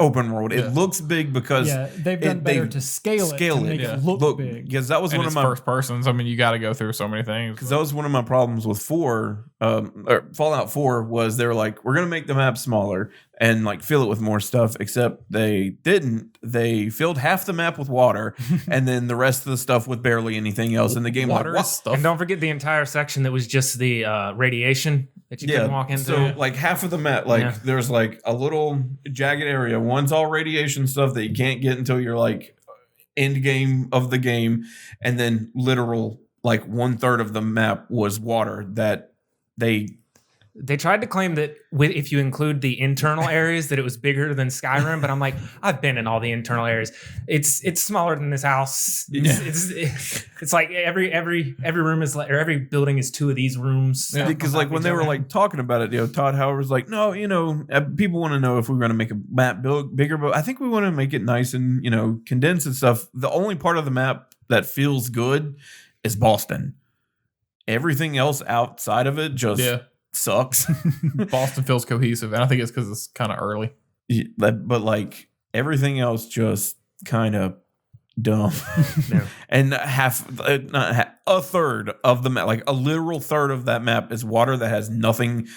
open world. It looks big because they've done better to scale it to make it look big. Because that was one of my first persons. I mean, you got to go through so many things. Because that was one of my problems with Fallout 4 was they were like, we're gonna make the map smaller and like fill it with more stuff. Except they didn't. They filled half the map with water, and then the rest of the stuff with barely anything else in the game. Water stuff. And don't forget the entire section that was just the radiation that you couldn't walk into. So like half of the map, like there's like a little jagged area. One's all radiation stuff that you can't get until you're like end game of the game, and then literal like 1/3 of the map was water that they tried to claim that if you include the internal areas that it was bigger than Skyrim, but I'm like, I've been in all the internal areas. It's smaller than this house. It's like every room is like, or every building is 2 of these rooms. Yeah, because like when they were like talking about it, Todd Howard was like, no, people want to know if we're going to make a map bigger, but I think we want to make it nice and condensed and stuff. The only part of the map that feels good is Boston. Everything else outside of it just sucks. Boston feels cohesive, and I think it's because it's kind of early. But like everything else just kind of dumb. And a third of the map, like a literal third of that map is water that has nothing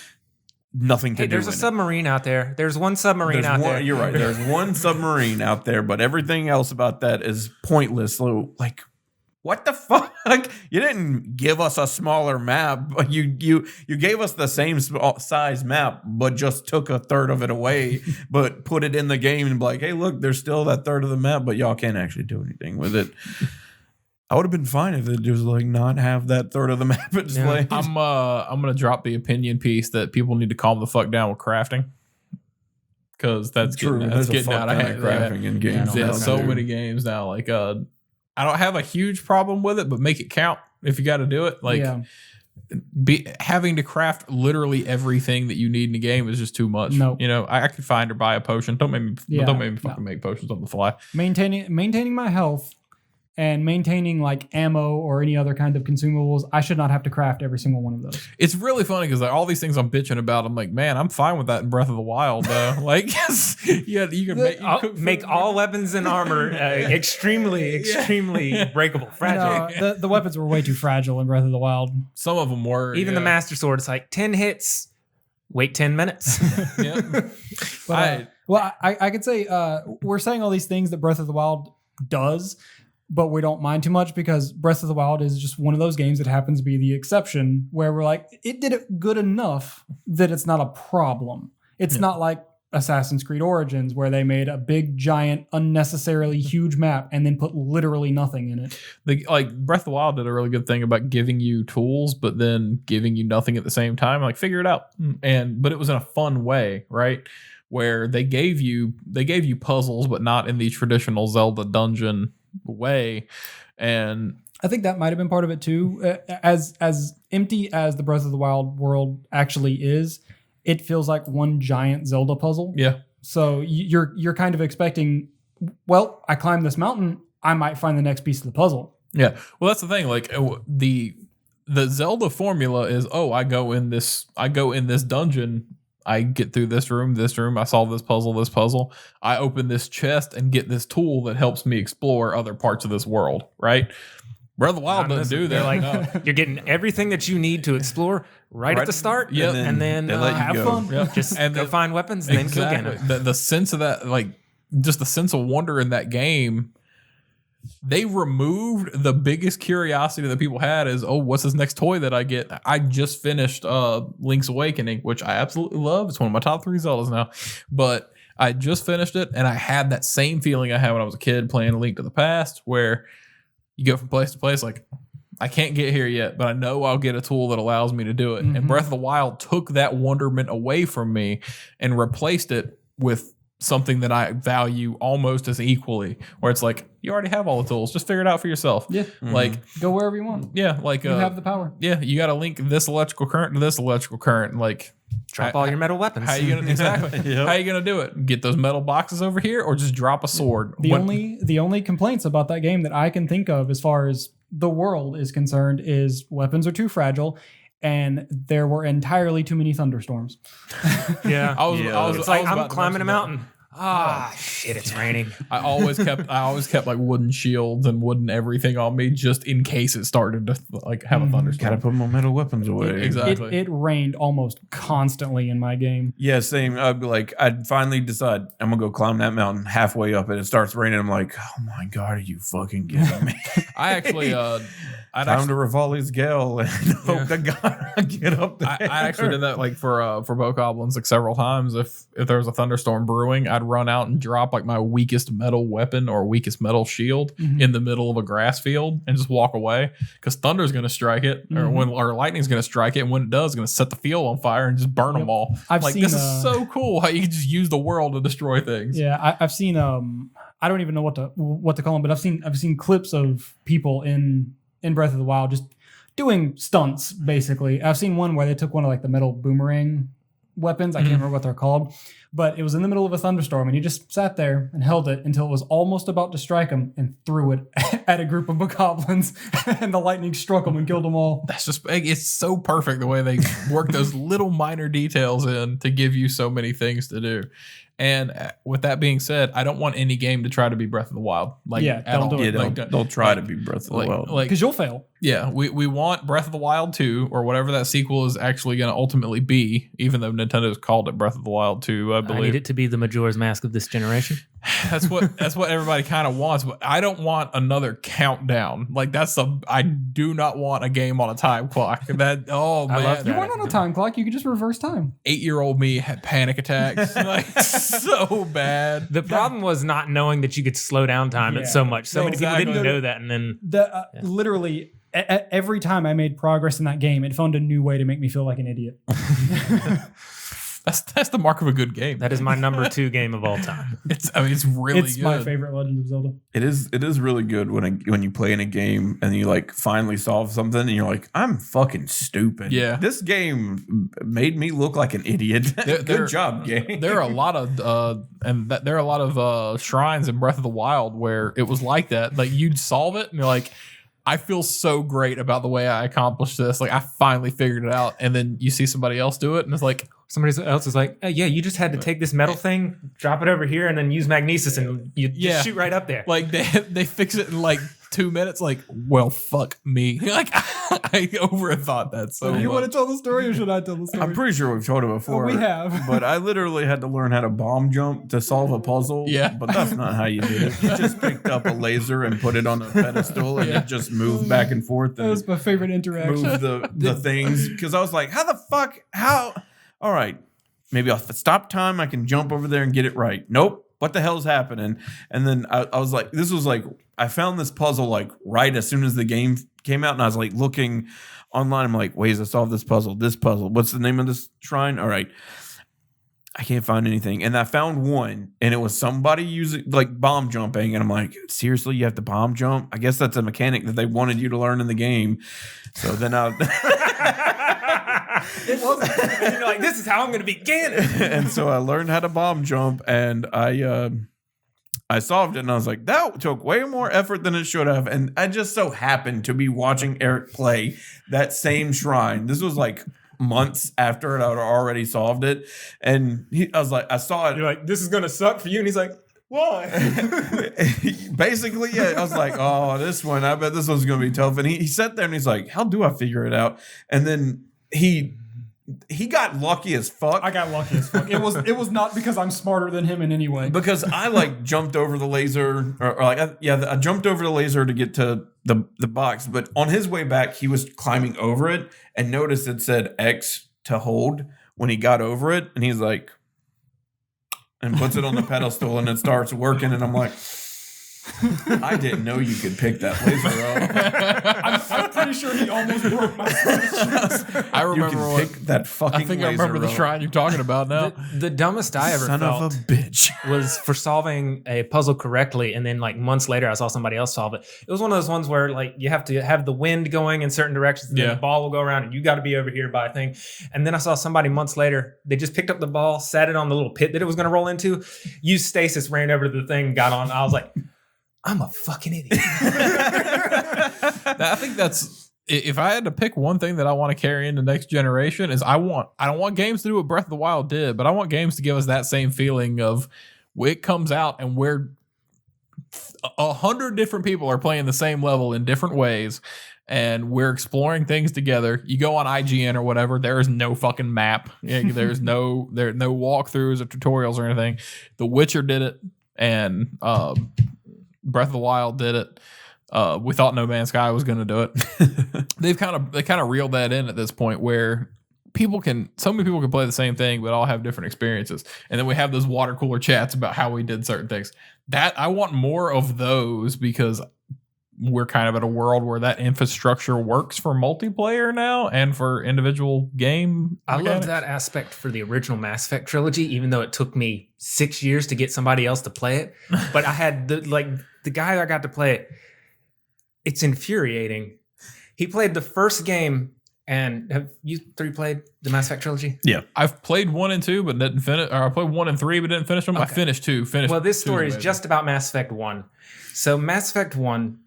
to do. There's a submarine out there. There's one submarine out there. You're right. There's one submarine out there, but everything else about that is pointless. So like, what the fuck? You didn't give us a smaller map. You gave us the same size map, but just took a third of it away, but put it in the game and be like, hey, look, there's still that third of the map, but y'all can't actually do anything with it. I would have been fine if it just like not have that third of the map displayed. I'm gonna drop the opinion piece that people need to calm the fuck down with crafting. Because that's true. That's getting out of hand. Crafting in games. So many games now. Like I don't have a huge problem with it, but make it count if you got to do it. Like having to craft literally everything that you need in a game is just too much. No, I could find or buy a potion. Don't make me fucking make potions on the fly. Maintaining my health and maintaining like ammo or any other kind of consumables, I should not have to craft every single one of those. It's really funny because like all these things I'm bitching about, I'm like, man, I'm fine with that in Breath of the Wild. You can make all weapons and armor extremely breakable, fragile. The weapons were way too fragile in Breath of the Wild. Some of them were. Even the Master Sword, it's like 10 hits, wait 10 minutes. But, I could say we're saying all these things that Breath of the Wild does, but we don't mind too much because Breath of the Wild is just one of those games that happens to be the exception where we're like, it did it good enough that it's not a problem. It's not like Assassin's Creed Origins, where they made a big, giant, unnecessarily huge map and then put literally nothing in it. Like Breath of the Wild did a really good thing about giving you tools, but then giving you nothing at the same time. Like figure it out, but it was in a fun way, right? Where they gave you puzzles, but not in the traditional Zelda dungeon way. And I think that might have been part of it too. As empty as the Breath of the Wild world actually is, it feels like one giant Zelda puzzle. Yeah. So you're kind of expecting, well, I climb this mountain, I might find the next piece of the puzzle. Yeah. Well, that's the thing. Like the Zelda formula is, I go in this dungeon, I get through this room, I solve this puzzle, I open this chest and get this tool that helps me explore other parts of this world, right? Breath of the Wild doesn't do that. Like, you're getting everything that you need to explore right at the start, and then have fun. Yep. Just and go find weapons and then kill again. The sense of that, like just the sense of wonder in that game, they removed the biggest curiosity that people had is, what's this next toy that I get? I just finished Link's Awakening, which I absolutely love. It's one of my top 3 Zeldas now. But I just finished it, and I had that same feeling I had when I was a kid playing A Link to the Past, where you go from place to place, like, I can't get here yet, but I know I'll get a tool that allows me to do it. Mm-hmm. And Breath of the Wild took that wonderment away from me and replaced it with something that I value almost as equally, where it's like, you already have all the tools, just figure it out for yourself. Yeah. Mm-hmm. Like, go wherever you want. Yeah. Like, you have the power. Yeah. You got to link this electrical current to this electrical current. Like, drop all your metal weapons. How you gonna exactly? Yep. How you gonna do it? Get those metal boxes over here, or just drop a sword? The only complaints about that game that I can think of, as far as the world is concerned, is weapons are too fragile, and there were entirely too many thunderstorms. Yeah, I'm climbing a mountain. Shit, it's raining. I always kept like wooden shields and wooden everything on me, just in case it started to like have a thunderstorm. Gotta put my metal weapons away. Exactly. It rained almost constantly in my game. Yeah, same. I'd finally decide I'm gonna go climb that mountain. Halfway up, and it starts raining. I'm like, oh my god, are you fucking kidding me? I actually, time to Rivali's Gale and hope to God I get up there. I actually did that like for Bokoblins like several times. If there was a thunderstorm brewing, I'd run out and drop like my weakest metal weapon or weakest metal shield in the middle of a grass field and just walk away, because thunder's going to strike it, or lightning's going to strike it, and when it does, it's going to set the field on fire and just burn them all. I've seen, this is so cool how you can just use the world to destroy things. Yeah, I've seen I don't even know what to call them, but I've seen clips of people in Breath of the Wild just doing stunts. Basically, I've seen one where they took one of like the metal boomerang weapons. I can't remember what they're called, but it was in the middle of a thunderstorm, and he just sat there and held it until it was almost about to strike him, and threw it at a group of bokoblins, and the lightning struck them and killed them all. That's just, it's so perfect the way they work those little minor details in to give you so many things to do. And with that being said, I don't want any game to try to be Breath of the Wild. Don't do it. Don't try to be Breath of the Wild. Because you'll fail. Yeah, we want Breath of the Wild 2, or whatever that sequel is actually going to ultimately be, even though Nintendo's called it Breath of the Wild 2, I believe. I need it to be the Majora's Mask of this generation. That's what everybody kind of wants, but I don't want another countdown. Like I do not want a game on a time clock. Man, you weren't on a time clock. You could just reverse time. 8-year-old me had panic attacks, like so bad. The problem was not knowing that you could slow down time it so much. So many people didn't know that, and then literally every time I made progress in that game, it found a new way to make me feel like an idiot. That's the mark of a good game. That is my number 2 game of all time. It's really good. My favorite Legend of Zelda. It is really good when you play in a game and you like finally solve something and you're like, I'm fucking stupid. Yeah. This game made me look like an idiot. Good job, game. There are a lot of shrines in Breath of the Wild where it was like that. Like you'd solve it and you're like, I feel so great about the way I accomplished this. Like I finally figured it out. And then you see somebody else do it and it's like, somebody else is like, yeah, you just had to take this metal thing, drop it over here, and then use magnesis, and you just shoot right up there. Like they fix it in like 2 minutes. Like, well, fuck me. Like I overthought that so much. You want to tell the story, or should I tell the story? I'm pretty sure we've told it before. We have, but I literally had to learn how to bomb jump to solve a puzzle. Yeah, but that's not how you did it. You just picked up a laser and put it on a pedestal, and it just moved back and forth. And that was my favorite interaction. Move the things, because I was like, how the fuck? How? All right, maybe off the stop time, I can jump over there and get it right. Nope. What the hell's happening? And then I was like, this was like, I found this puzzle like right as soon as the game came out, and I was like looking online. I'm like, ways to solve this puzzle. What's the name of this shrine? All right. I can't find anything. And I found one, and it was somebody using like bomb jumping. And I'm like, seriously, you have to bomb jump? I guess that's a mechanic that they wanted you to learn in the game. So then It wasn't. And you're like, this is how I'm going to begin. And so I learned how to bomb jump, and I solved it, and I was like, that took way more effort than it should have. And I just so happened to be watching Eric play that same shrine. This was like months after I'd already solved it. And I was like, I saw it. You're like, this is going to suck for you. And he's like, why? Basically, yeah. I was like, oh, this one, I bet this one's going to be tough. And he sat there and he's like, how do I figure it out? And then he got lucky as fuck. I got lucky as fuck. It was not because I'm smarter than him in any way. Because I like jumped over the laser, I jumped over the laser to get to the box. But on his way back, he was climbing over it and noticed it said X to hold when he got over it. And he's like, and puts it on the pedestal and it starts working. And I'm like, I didn't know you could pick that laser up. I'm pretty sure he almost broke my switch. I remember you can pick that fucking I think laser I remember the up. shrine you're talking about now. The dumbest I ever Son felt of a bitch. was for solving a puzzle correctly, and then like months later I saw somebody else solve it. It was one of those ones where like you have to have the wind going in certain directions, and then Yeah. the ball will go around and you got to be over here by a thing. And then I saw somebody months later, they just picked up the ball, sat it on the little pit that it was going to roll into, used stasis, ran over to the thing, got on. I was like, I'm a fucking idiot. I think that's, if I had to pick one thing that I want to carry into next generation, is I don't want games to do what Breath of the Wild did, but I want games to give us that same feeling of it comes out and we're 100 different people are playing the same level in different ways, and we're exploring things together. You go on IGN or whatever, there is no fucking map. There's no walkthroughs or tutorials or anything. The Witcher did it, and Breath of the Wild did it. We thought No Man's Sky was going to do it. They kind of reeled that in at this point where so many people can play the same thing, but all have different experiences. And then we have those water cooler chats about how we did certain things. That I want more of those, because we're kind of at a world where that infrastructure works for multiplayer now and for individial game I mechanics. love that aspect for the original Mass Effect trilogy, even though it took me 6 years to get somebody else to play it. But I had the guy I got to play it. It's infuriating. He played the first game, and have you three played the Mass Effect trilogy? Yeah. I've played 1 and 2, but didn't finish. Or I played 1 and 3, but didn't finish them. I Okay. finished 2. Well, this story is amazing. just about Mass Effect 1. So Mass Effect 1,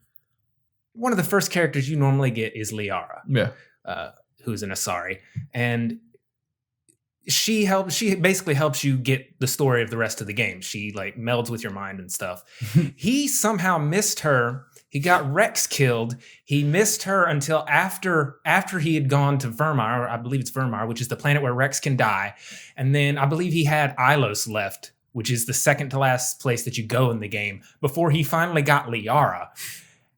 one of the first characters you normally get is Liara. Yeah. Who's an Asari, and she basically helps you get the story of the rest of the game. She like melds with your mind and stuff. He somehow missed her. He got Rex killed. He missed her until after he had gone to Vermar. I believe it's Vermar, which is the planet where Rex can die. And then I believe he had Ilos left, which is the second to last place that you go in the game, before he finally got Liara.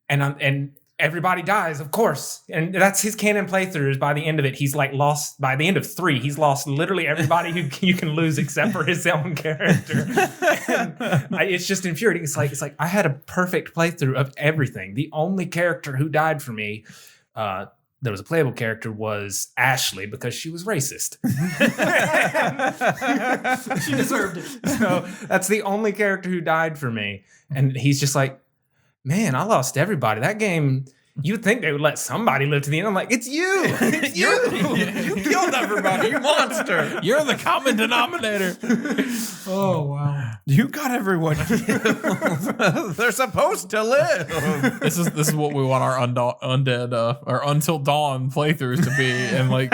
And everybody dies, of course. And that's his canon playthroughs. By the end of it, he's like lost. By the end of 3, he's lost literally everybody who you can lose except for his own character. It's just infuriating. It's like I had a perfect playthrough of everything. The only character who died for me, that was a playable character, was Ashley, because she was racist. She deserved it. So that's the only character who died for me. And he's just like, man, I lost everybody. That game, you'd think they would let somebody live to the end. I'm like, it's you. It's you. You killed everybody, you monster. You're the common denominator. Oh wow. You got everyone killed. They're supposed to live. This is what we want our undead or Until Dawn playthroughs to be, and like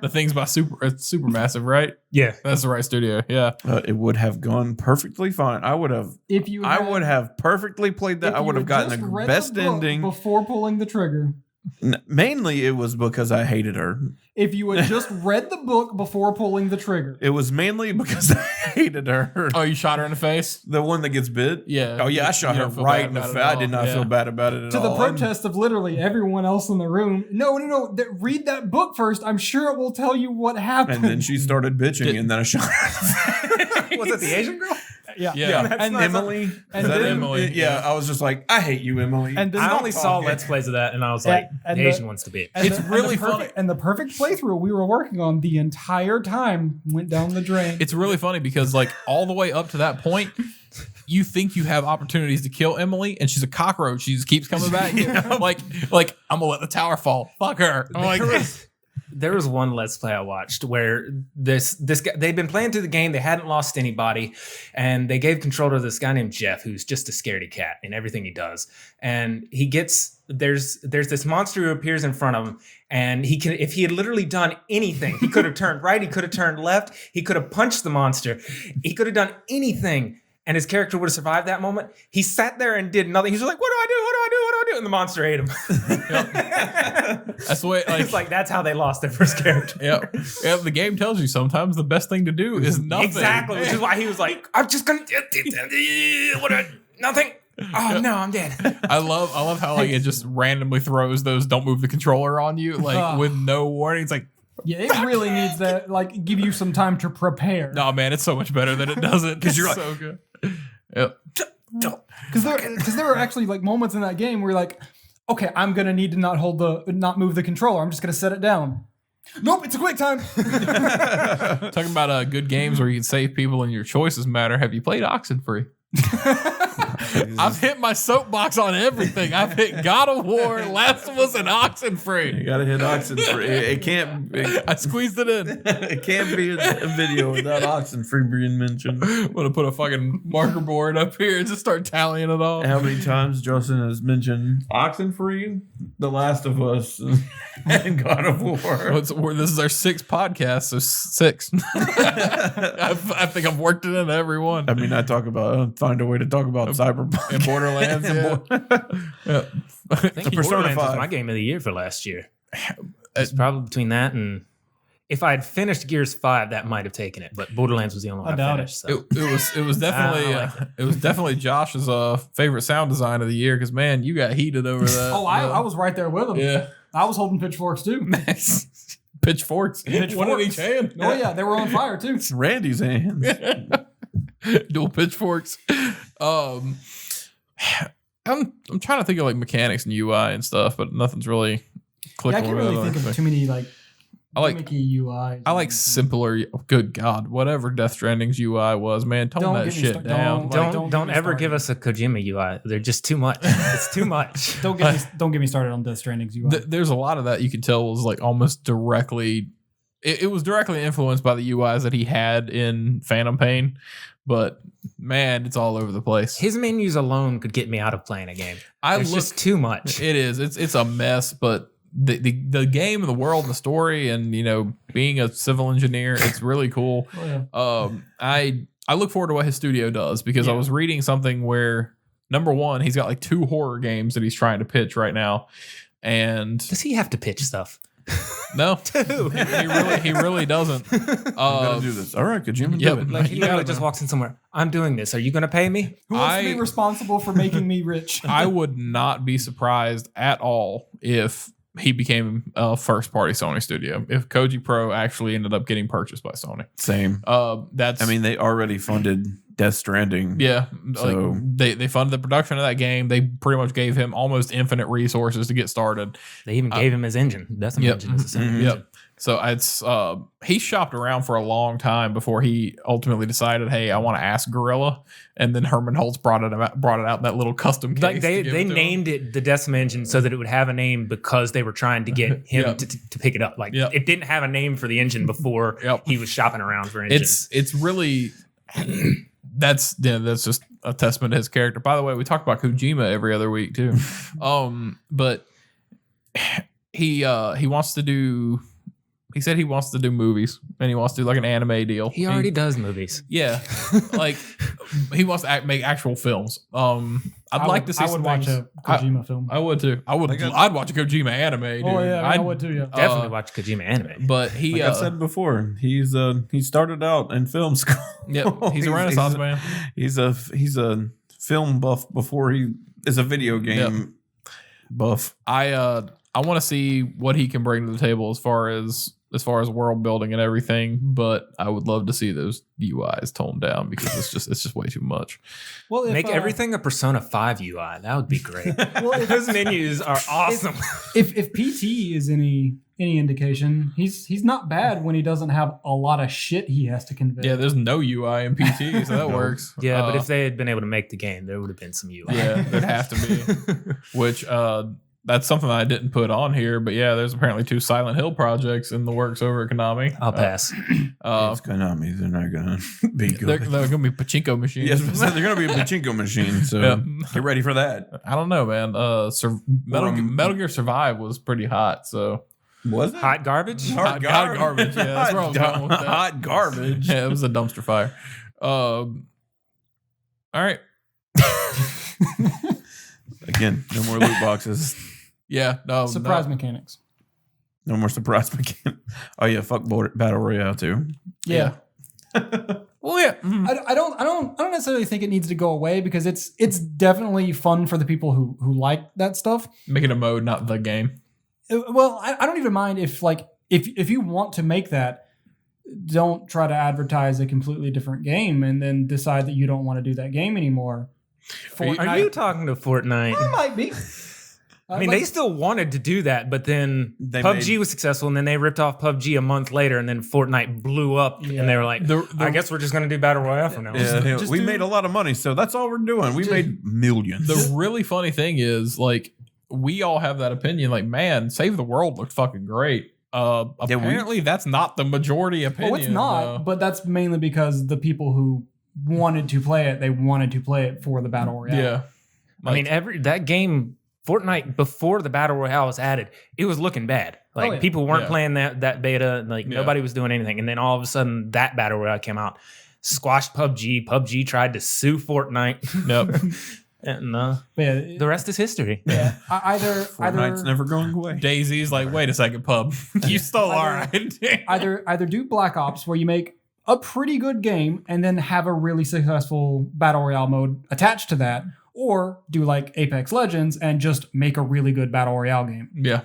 the things by Supermassive, right? Yeah. That's the right studio. Yeah. It would have gone perfectly fine. I would have perfectly played that. I would have gotten the best ending. before pulling the trigger. Mainly, it was because I hated her. If you had just read the book before pulling the trigger. It was mainly because I hated her. Oh, you shot her in the face? The one that gets bit? Yeah. Oh, yeah, I shot her right in the face. I did not feel bad about it at all. To the protest of literally everyone else in the room. No. Read that book first. I'm sure it will tell you what happened. And then she started bitching, and then I shot her. Was it the Asian girl? Yeah. And Emily. And then Emily. Yeah, I was just like, I hate you, Emily. And then I only saw talking. Let's Plays of that, and I was like, And the the- Asian one's to beat. And It's really funny. And the perfect playthrough we were working on the entire time went down the drain. It's really funny because like all the way up to that point, you think you have opportunities to kill Emily, and she's a cockroach. She just keeps coming back. like I'm gonna let the tower fall. Fuck her. I'm like, There was one Let's Play I watched where this guy, they'd been playing through the game, they hadn't lost anybody, and they gave control to this guy named Jeff, who's just a scaredy cat in everything he does. And he gets there's this monster who appears in front of him, and he can, if he had literally done anything, he could have turned right, he could have turned left, he could have punched the monster, he could have done anything, and his character would have survived that moment. He sat there and did nothing. He was like, "What do I do? What do I do? What do I do?" And the monster ate him. that's the way. Like, It's like that's how they lost their first character. yeah. The game tells you sometimes the best thing to do is nothing. Exactly, which is why he was like, "I'm just gonna nothing." Oh no, I'm dead. I love how like it just randomly throws those "don't move the controller" on you like with no warning. It's like, Yeah, it really needs to like give you some time to prepare. no, man, it's so much better than it doesn't. Because you're so good. Yep. Because there are actually like moments in that game where you're like, okay, I'm gonna need to not move the controller. I'm just gonna set it down. Nope, it's a quick time. Talking about good games where you can save people and your choices matter. Have you played Oxenfree? I've hit my soapbox on everything. I've hit God of War, Last of Us, and Oxenfree. You gotta hit Oxenfree. It can't. I squeezed it in. It can't be a video without Oxenfree being mentioned. I'm gonna put a fucking marker board up here and just start tallying it all. How many times Justin has mentioned Oxenfree, The Last of Us, and God of War? This is our 6th podcast, so 6. I think I've worked it into every one. I mean, I talk about find a way to talk about Cyberpunk And Borderlands. Yeah. I think Persona Borderlands was 5. my game of the year for last year. It's probably between that and if I had finished Gears 5, that might have taken it. But Borderlands was the only one I doubt finished. So. It was definitely I like it was definitely Josh's favorite sound design of the year because man, you got heated over that. I was right there with him. Yeah. I was holding pitchforks too. Pitchforks. One in each hand. Oh yeah, they were on fire too. It's Randy's hands. Dual pitchforks. I'm trying to think of like mechanics and UI and stuff, but nothing's really Yeah, I clicking. can't really think of too many like I like gimmicky UI. I like simpler. Good God, whatever Death Stranding's UI was, man, tone Don't that get me shit sta- down. don't- Like, don't Don't get me ever started. give us a Kojima UI. They're just too much. It's too much. Don't get me started on Death Stranding's UI. there's a lot of that you can tell was like almost directly. It was directly influenced by the UIs that he had in Phantom Pain, but man, it's all over the place. His menus alone could get me out of playing a game. It's just too much. It is. It's a mess, but the game and the world and the story and being a civil engineer, it's really cool. Oh, yeah. I look forward to what his studio does because I was reading something where number one, he's got like 2 horror games that he's trying to pitch right now, and Does he have to pitch stuff? no, he really doesn't. I'm gonna do this. All right, Kojima, Yep. do it. Like he literally just walks in somewhere. I'm doing this. Are you going to pay me? Who wants to I- be responsible for making me rich? I would not be surprised at all if he became a first party Sony studio. If Koji Pro actually ended up getting purchased by Sony. Same. That's I mean, they already funded Death Stranding. yeah. So- like they funded the production of that game. They pretty much gave him almost infinite resources to get started. They even gave him his engine. That's an engine. Is the same engine. Yep. So it's he shopped around for a long time before he ultimately decided, hey, I want to ask Gorilla, and then Herman Holtz brought it out in that little custom case. Like to they give it to him. named it the Decim engine so that it would have a name because they were trying to get him Yep. to pick it up. Like Yep. it didn't have a name for the engine before Yep. he was shopping around for engines. It's really that's just a testament to his character. By the way, we talk about Kojima every other week too. But he wants to do He said he wants to do movies and he wants to do like an anime deal. He already does movies. Yeah, like he wants to make actual films. I'd like to see. I would watch a Kojima film. I would too. I'd watch a Kojima anime. Dude. Oh yeah, I would too. Yeah. Definitely watch Kojima anime. But he, Like I've said before, he started out in film school. Yep, he's a Renaissance man. He's a film buff before he is a video game buff. I want to see what he can bring to the table as far as world building and everything, but I would love to see those UIs toned down because it's just way too much. Well, Make everything a Persona 5 UI. That would be great. Well, those menus are awesome. If PT is any indication, he's not bad when he doesn't have a lot of shit he has to convey. Yeah, there's no UI in PT, so that works. Yeah, but if they had been able to make the game, there would have been some UI. Yeah, there'd have to be. Which that's something I didn't put on here, but yeah, there's apparently 2 Silent Hill projects in the works over at Konami. I'll pass. It's Konami. They're not going to be good. They're going to be pachinko machines. Yes, they're going to be a pachinko machine, so get ready for that. I don't know, man. Metal Gear Survive was pretty hot, so. Was it? Hot garbage? Hot garbage, yeah. That's where I was going with that. Hot garbage. Yeah, it was a dumpster fire. All right. Again, no more loot boxes. Yeah, no. Surprise mechanics. No more surprise mechanics. Oh yeah, fuck Battle Royale too. Yeah. Well, yeah. I don't necessarily think it needs to go away because it's definitely fun for the people who like that stuff. Make it a mode, not the game. Well, I don't even mind if you want to make that, don't try to advertise a completely different game and then decide that you don't want to do that game anymore. Are you talking to Fortnite? I might be. I mean, they still wanted to do that, but then PUBG was successful, and then they ripped off PUBG a month later, and then Fortnite blew up, and they were like, I guess we're just going to do Battle Royale from now. Yeah, we made a lot of money, so that's all we're doing. We made millions. The really funny thing is, like, we all have that opinion, like, man, Save the World looked fucking great. Apparently, that's not the majority opinion. Oh, it's not, but that's mainly because the people who wanted to play it, they wanted to play it for the Battle Royale. Yeah. Like, I mean, that game... Fortnite, before the Battle Royale was added, it was looking bad. Like, people weren't playing that beta. Like, nobody was doing anything. And then all of a sudden, that Battle Royale came out. Squashed PUBG. PUBG tried to sue Fortnite. Nope. And the rest is history. Yeah. Fortnite's never going away. Daisy's like, wait a second, pub. You stole our idea. Either do Black Ops, where you make a pretty good game and then have a really successful Battle Royale mode attached to that, or do like Apex Legends and just make a really good Battle Royale game. Yeah.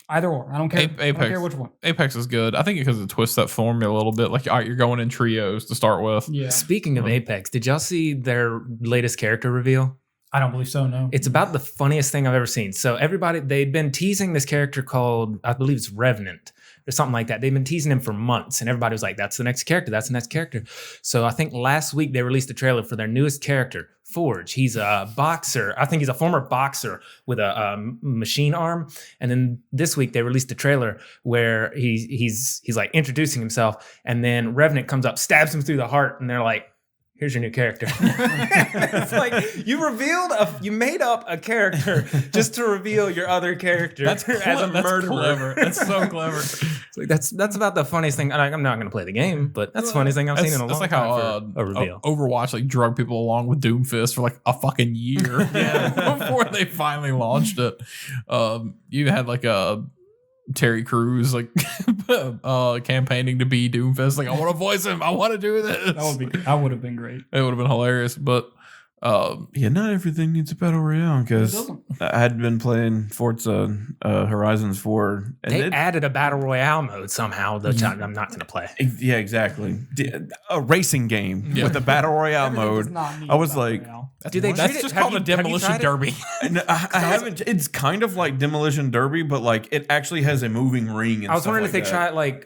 Either or. I don't care. Apex, I don't care which one. Apex is good. I think because it twists that formula a little bit. Like, all right, you're going in trios to start with. Yeah. Speaking of Apex, did y'all see their latest character reveal? I don't believe so, no. It's about the funniest thing I've ever seen. So they've been teasing this character called, I believe it's Revenant or something like that. They've been teasing him for months, and everybody was like, that's the next character. That's the next character. So I think last week they released a trailer for their newest character, Forge. He's a boxer. I think he's a former boxer with a machine arm. And then this week they released a trailer where he's like introducing himself, and then Revenant comes up, stabs him through the heart, and they're like, here's your new character. It's like you made up a character just to reveal your other character as a murderer. Clever. That's so clever. It's like, that's about the funniest thing. I'm not going to play the game, but that's the funniest thing I've seen in a long like time how for a reveal. Overwatch like drug people along with Doomfist for like a fucking year before they finally launched it. You had like a Terry Crews like campaigning to be Doomfist. Like, I want to voice him. I want to do this. That would have been great. It would have been hilarious, but not everything needs a battle royale, because I had been playing Forza Horizons 4. And they added a battle royale mode somehow, which I'm not going to play. Yeah, exactly. A racing game with a battle royale mode. I was like, that's just called a demolition derby. I haven't. It's kind of like demolition derby, but like it actually has a moving ring. And I was wondering if they tried like.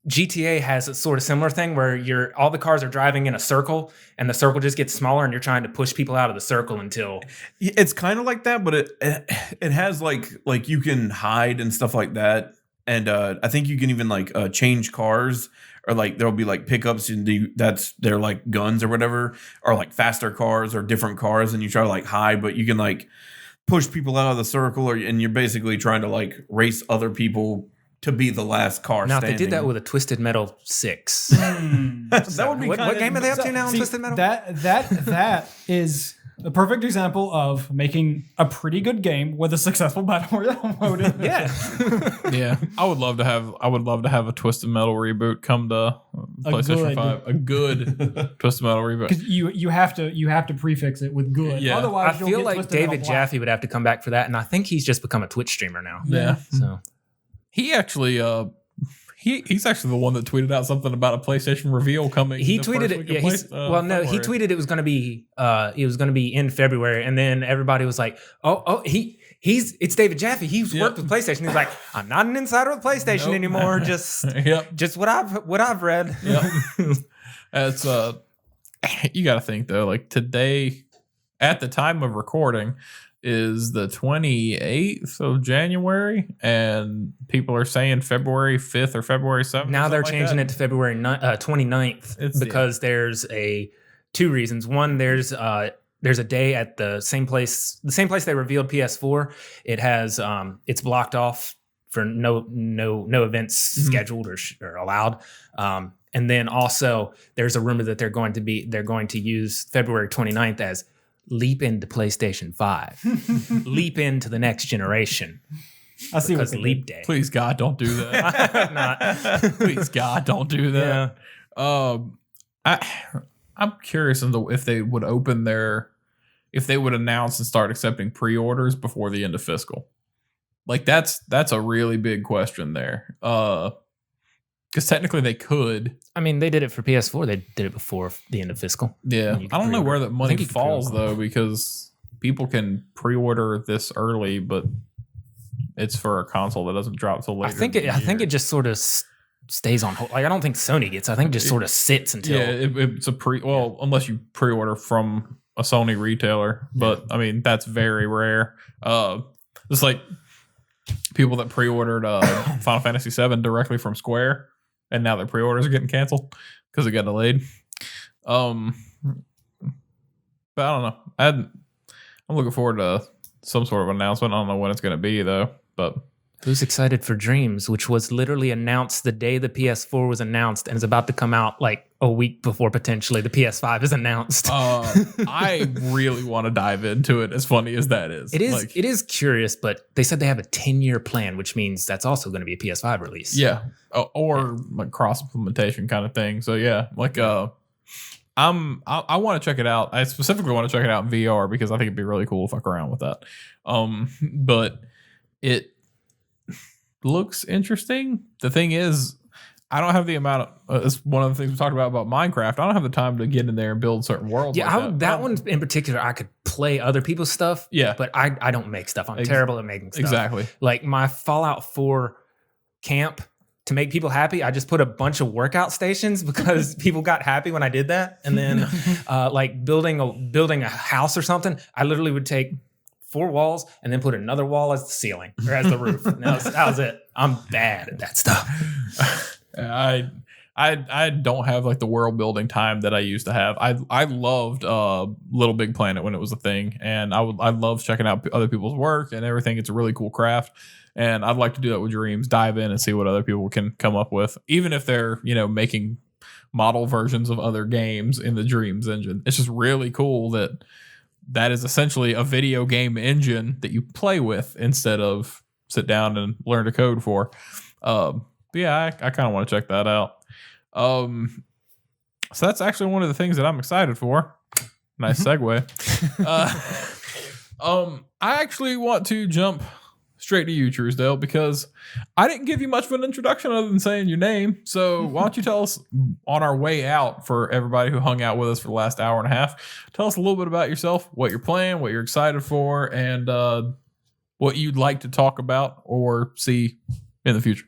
GTA has a sort of similar thing where all the cars are driving in a circle, and the circle just gets smaller, and you're trying to push people out of the circle until it's kind of like that, but it has like you can hide and stuff like that, and I think you can even like change cars, or like there'll be like pickups and they're like guns or whatever, or like faster cars or different cars, and you try to like hide, but you can like push people out of the circle, and you're basically trying to like race other people to be the last car Now, if standing. they did that with a Twisted Metal 6. that would be What game are they up to now in Twisted Metal? That is the perfect example of making a pretty good game with a successful battle royale mode. Yeah. Yeah, I would love to have a Twisted Metal reboot come to PlayStation 5. A good Twisted Metal reboot. Because you have to prefix it with good. Yeah. Otherwise, I you'll feel get like Twisted Metal David Black. Jaffe would have to come back for that, and I think he's just become a Twitch streamer now. Yeah. So He actually he's actually the one that tweeted out something about a PlayStation reveal coming. he the tweeted first it. week Yeah, of he February. tweeted it was going to be in February, and then everybody was like, it's David Jaffe. He's worked with PlayStation. He's like, I'm not an insider with PlayStation anymore. Just what I've read. Yep. It's you got to think though, like today, at the time of recording, is the 28th of January, and people are saying February 5th or February 7th. Now they're changing it to February 29th because there's two reasons. One, there's a day at the same place they revealed PS4. It has it's blocked off for no events scheduled or allowed. And then also there's a rumor that they're going to use February 29th as leap into PlayStation 5. Leap into the next generation. I see because what leap day. Please God, don't do that. Please God, don't do that. Yeah. I'm curious if they would announce and start accepting pre-orders before the end of fiscal. Like that's a really big question there. Because technically they could. I mean, they did it for PS4. They did it before the end of fiscal. Yeah. I don't know where that money falls though, because people can pre-order this early, but it's for a console that doesn't drop till later. I think it just sort of stays on hold. Like I don't think Sony gets. I think it just sort of sits until. Yeah, it's a unless you pre-order from a Sony retailer, but I mean that's very rare. It's like people that pre-ordered Final Fantasy VII directly from Square, and now their pre-orders are getting canceled because it got delayed. But I don't know. I'm looking forward to some sort of announcement. I don't know when it's going to be though, but. Who's excited for Dreams, which was literally announced the day the PS4 was announced and is about to come out like a week before potentially the PS5 is announced. I really want to dive into it, as funny as that is. It is curious, but they said they have a 10-year plan, which means that's also going to be a PS5 release. Yeah. Or like cross-implementation kind of thing. So yeah, like I want to check it out. I specifically want to check it out in VR because I think it'd be really cool to fuck around with that. But it looks interesting. The thing is, I don't have the amount of it's one of the things we talked about Minecraft. I don't have the time to get in there and build certain worlds. Yeah, like that one in particular, I could play other people's stuff. Yeah, but I don't make stuff. I'm terrible at making stuff. Exactly. Like my Fallout 4 camp, to make people happy, I just put a bunch of workout stations because people got happy when I did that. And then like building a house or something, I literally would take 4 walls and then put another wall as the ceiling or as the roof. And that was it. I'm bad at that stuff. I don't have like the world building time that I used to have. I loved Little Big Planet when it was a thing, and I love checking out other people's work and everything. It's a really cool craft, and I'd like to do that with Dreams. Dive in and see what other people can come up with, even if they're making model versions of other games in the Dreams engine. It's just really cool that is essentially a video game engine that you play with instead of sit down and learn to code for. But yeah, I kind of want to check that out. So that's actually one of the things that I'm excited for. Nice segue. I actually want to jump straight to you, Truesdale, because I didn't give you much of an introduction other than saying your name. So why don't you tell us on our way out, for everybody who hung out with us for the last hour and a half, tell us a little bit about yourself, what you're playing, what you're excited for, and what you'd like to talk about or see in the future.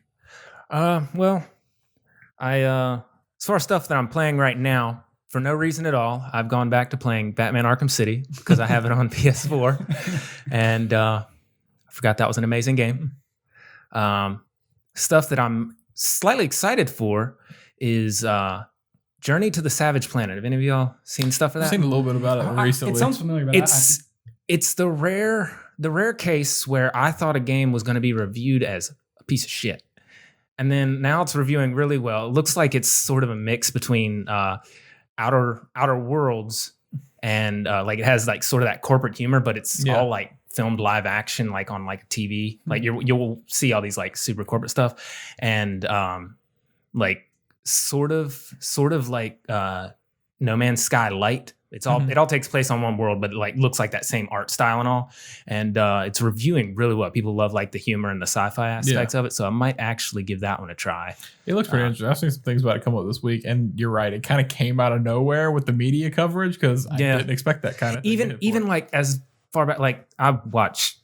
Well, as far as stuff that I'm playing right now, for no reason at all, I've gone back to playing Batman Arkham City because I have it on PS4, and I forgot that was an amazing game. Stuff that I'm slightly excited for is Journey to the Savage Planet. Have any of y'all seen stuff of that? I've seen a little bit about it recently. It sounds familiar. But it's the rare case where I thought a game was going to be reviewed as a piece of shit. And then now it's reviewing really well. It looks like it's sort of a mix between Outer Worlds and like it has like sort of that corporate humor, but it's all like filmed live action, like on like TV. Like you'll see all these like super corporate stuff, and like sort of like No Man's Sky light. It's all it all takes place on one world, but it like looks like that same art style and all. And it's reviewing really well. People love like the humor and the sci-fi aspects of it. So I might actually give that one a try. It looks pretty interesting. I've seen some things about it come up this week, and you're right. It kind of came out of nowhere with the media coverage because I didn't expect that kind of thing. Even like as far back, like I watch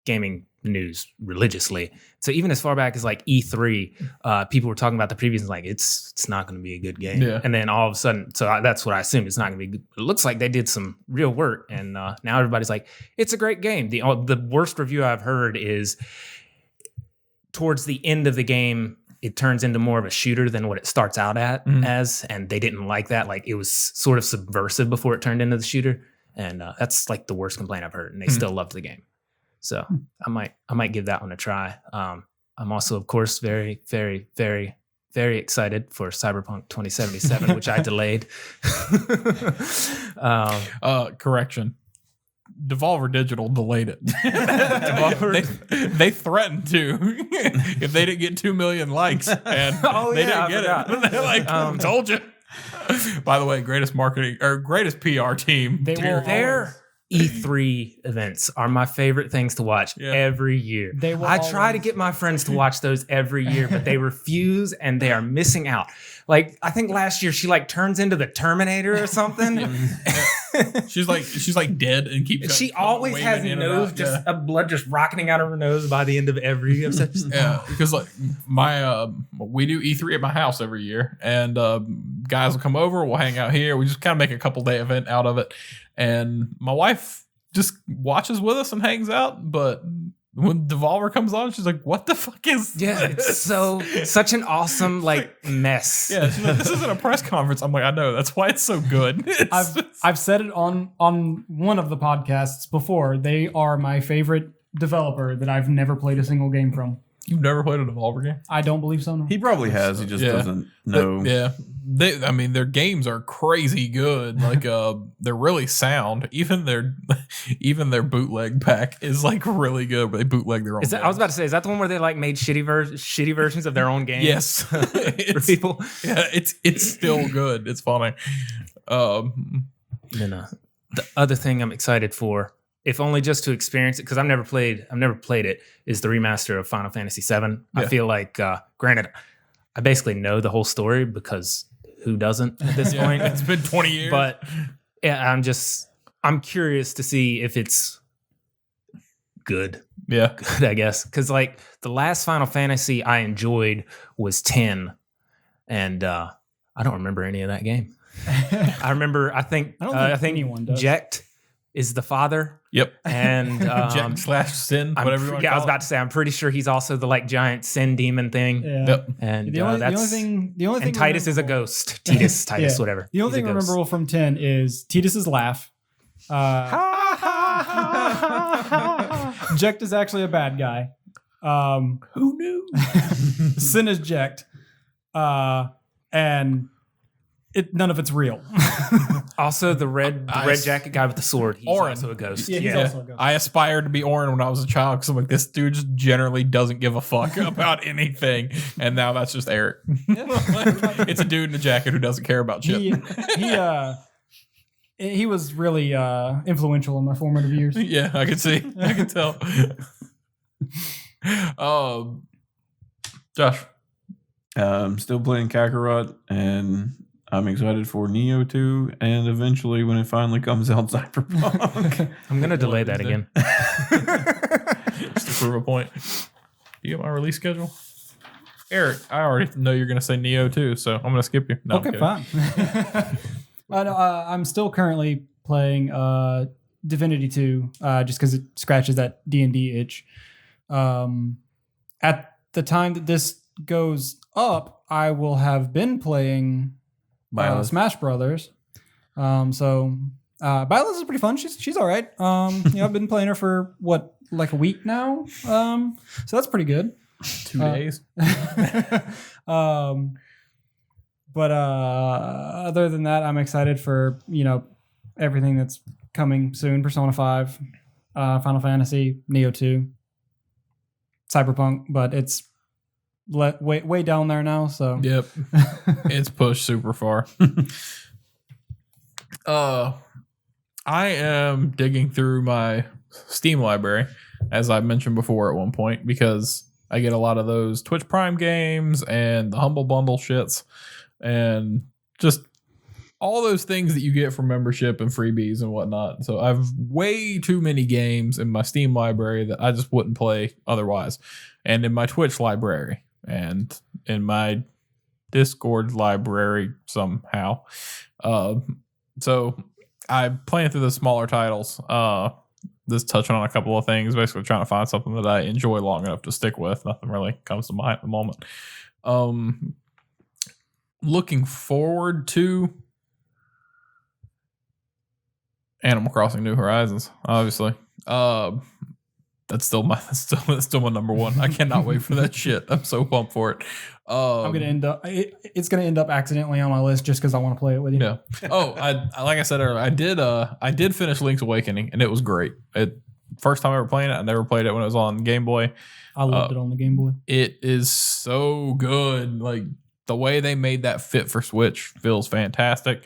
gaming news religiously. So even as far back as like E3, people were talking about the previews and like it's not going to be a good game. Yeah. And then all of a sudden, so that's what I assumed, it's not going to be good. It looks like they did some real work, and now everybody's like, it's a great game. The worst review I've heard is towards the end of the game, it turns into more of a shooter than what it starts out at as, and they didn't like that. Like it was sort of subversive before it turned into the shooter, and that's like the worst complaint I've heard, and they still loved the game. So I might give that one a try. I'm also, of course, very, very, very, very excited for Cyberpunk 2077, which I delayed. Correction. Devolver Digital delayed it. They threatened to if they didn't get 2 million likes, and they didn't get it. They're like, told you. By the way, greatest marketing or greatest PR team. Their E3 events are my favorite things to watch every year. I try to get my friends to watch those every year, but they refuse, and they are missing out. Like I think last year she like turns into the Terminator or something. she's like dead and keeps. She always has nose blood just rocketing out of her nose by the end of every episode. Yeah, because like we do E3 at my house every year, and guys will come over. We'll hang out here. We just kind of make a couple day event out of it, and my wife just watches with us and hangs out, but. When Devolver comes on, she's like, "What the fuck is this?" It's such an awesome like mess. Yeah, she's like, "This isn't a press conference." I'm like, "I know. That's why it's so good." I've said it on one of the podcasts before. They are my favorite developer that I've never played a single game from. You've never played a Devolver game? I don't believe so. No. He probably has. He just doesn't know. Their games are crazy good. Like, they're really sound. Even their bootleg pack is like really good. But they bootleg their own. I was about to say, is that the one where they like made shitty versions of their own games? Yes, for people. Yeah, it's still good. It's funny. Then the other thing I'm excited for, if only just to experience it, because I've never played it, is the remaster of Final Fantasy VII. I feel like, granted, I basically know the whole story because who doesn't at this point? It's been 20 years. But yeah, I'm curious to see if it's good. Yeah. Good, I guess. Because like the last Final Fantasy I enjoyed was 10, and I don't remember any of that game. I think anyone does. Jecht is the father. Yep. And Jecht/Sin, whatever you want to call it. I was about to say, I'm pretty sure he's also the like giant sin demon thing. Yeah. Yep. And the only thing and Titus is a ghost. Titus, whatever. The only thing memorable from 10 is Titus's laugh. Jecht is actually a bad guy. Who knew? Sin is Jecht. And none of it's real. Also, the red jacket guy with the sword. He's also a ghost. Yeah, he's also a ghost. I aspired to be Orin when I was a child because I'm like, this dude just generally doesn't give a fuck about anything. And now that's just Eric. It's a dude in a jacket who doesn't care about shit. He was really influential in my formative years. Yeah, I can see. I can tell. Josh. I'm still playing Kakarot, and I'm excited for Neo 2, and eventually when it finally comes out, Cyberpunk. I'm going to delay that again. Just to prove a point. Do you get my release schedule? Eric, I already know you're going to say Neo 2, so I'm going to skip you. No, okay, fine. I'm still currently playing Divinity 2, just because it scratches that D&D itch. At the time that this goes up, I will have been playing Smash Brothers. Byleth is pretty fun. She's all right. I've been playing her for like a week now. So that's pretty good. 2 days. But other than that, I'm excited for everything that's coming soon. Persona 5, Final Fantasy, Neo 2, Cyberpunk, but it's way down there now. So Yep, it's pushed super far. I am digging through my Steam library, as I mentioned before at one point, because I get a lot of those Twitch Prime games and the Humble Bundle shits and just all those things that you get from membership and freebies and whatnot. So I've way too many games in my Steam library that I just wouldn't play otherwise, and in my Twitch library and in my Discord library somehow. So I'm playing through the smaller titles, just touching on a couple of things, basically trying to find something that I enjoy long enough to stick with. Nothing really comes to mind at the moment. Looking forward to Animal Crossing New Horizons, obviously. That's still my number one. I cannot wait for that shit. I'm so pumped for it. I'm gonna end up. It's gonna end up accidentally on my list just because I want to play it with you. Yeah. Oh, like I said earlier, I did finish Link's Awakening, and it was great. First time ever playing it. I never played it when it was on Game Boy. I loved it on the Game Boy. It is so good. Like the way they made that fit for Switch feels fantastic.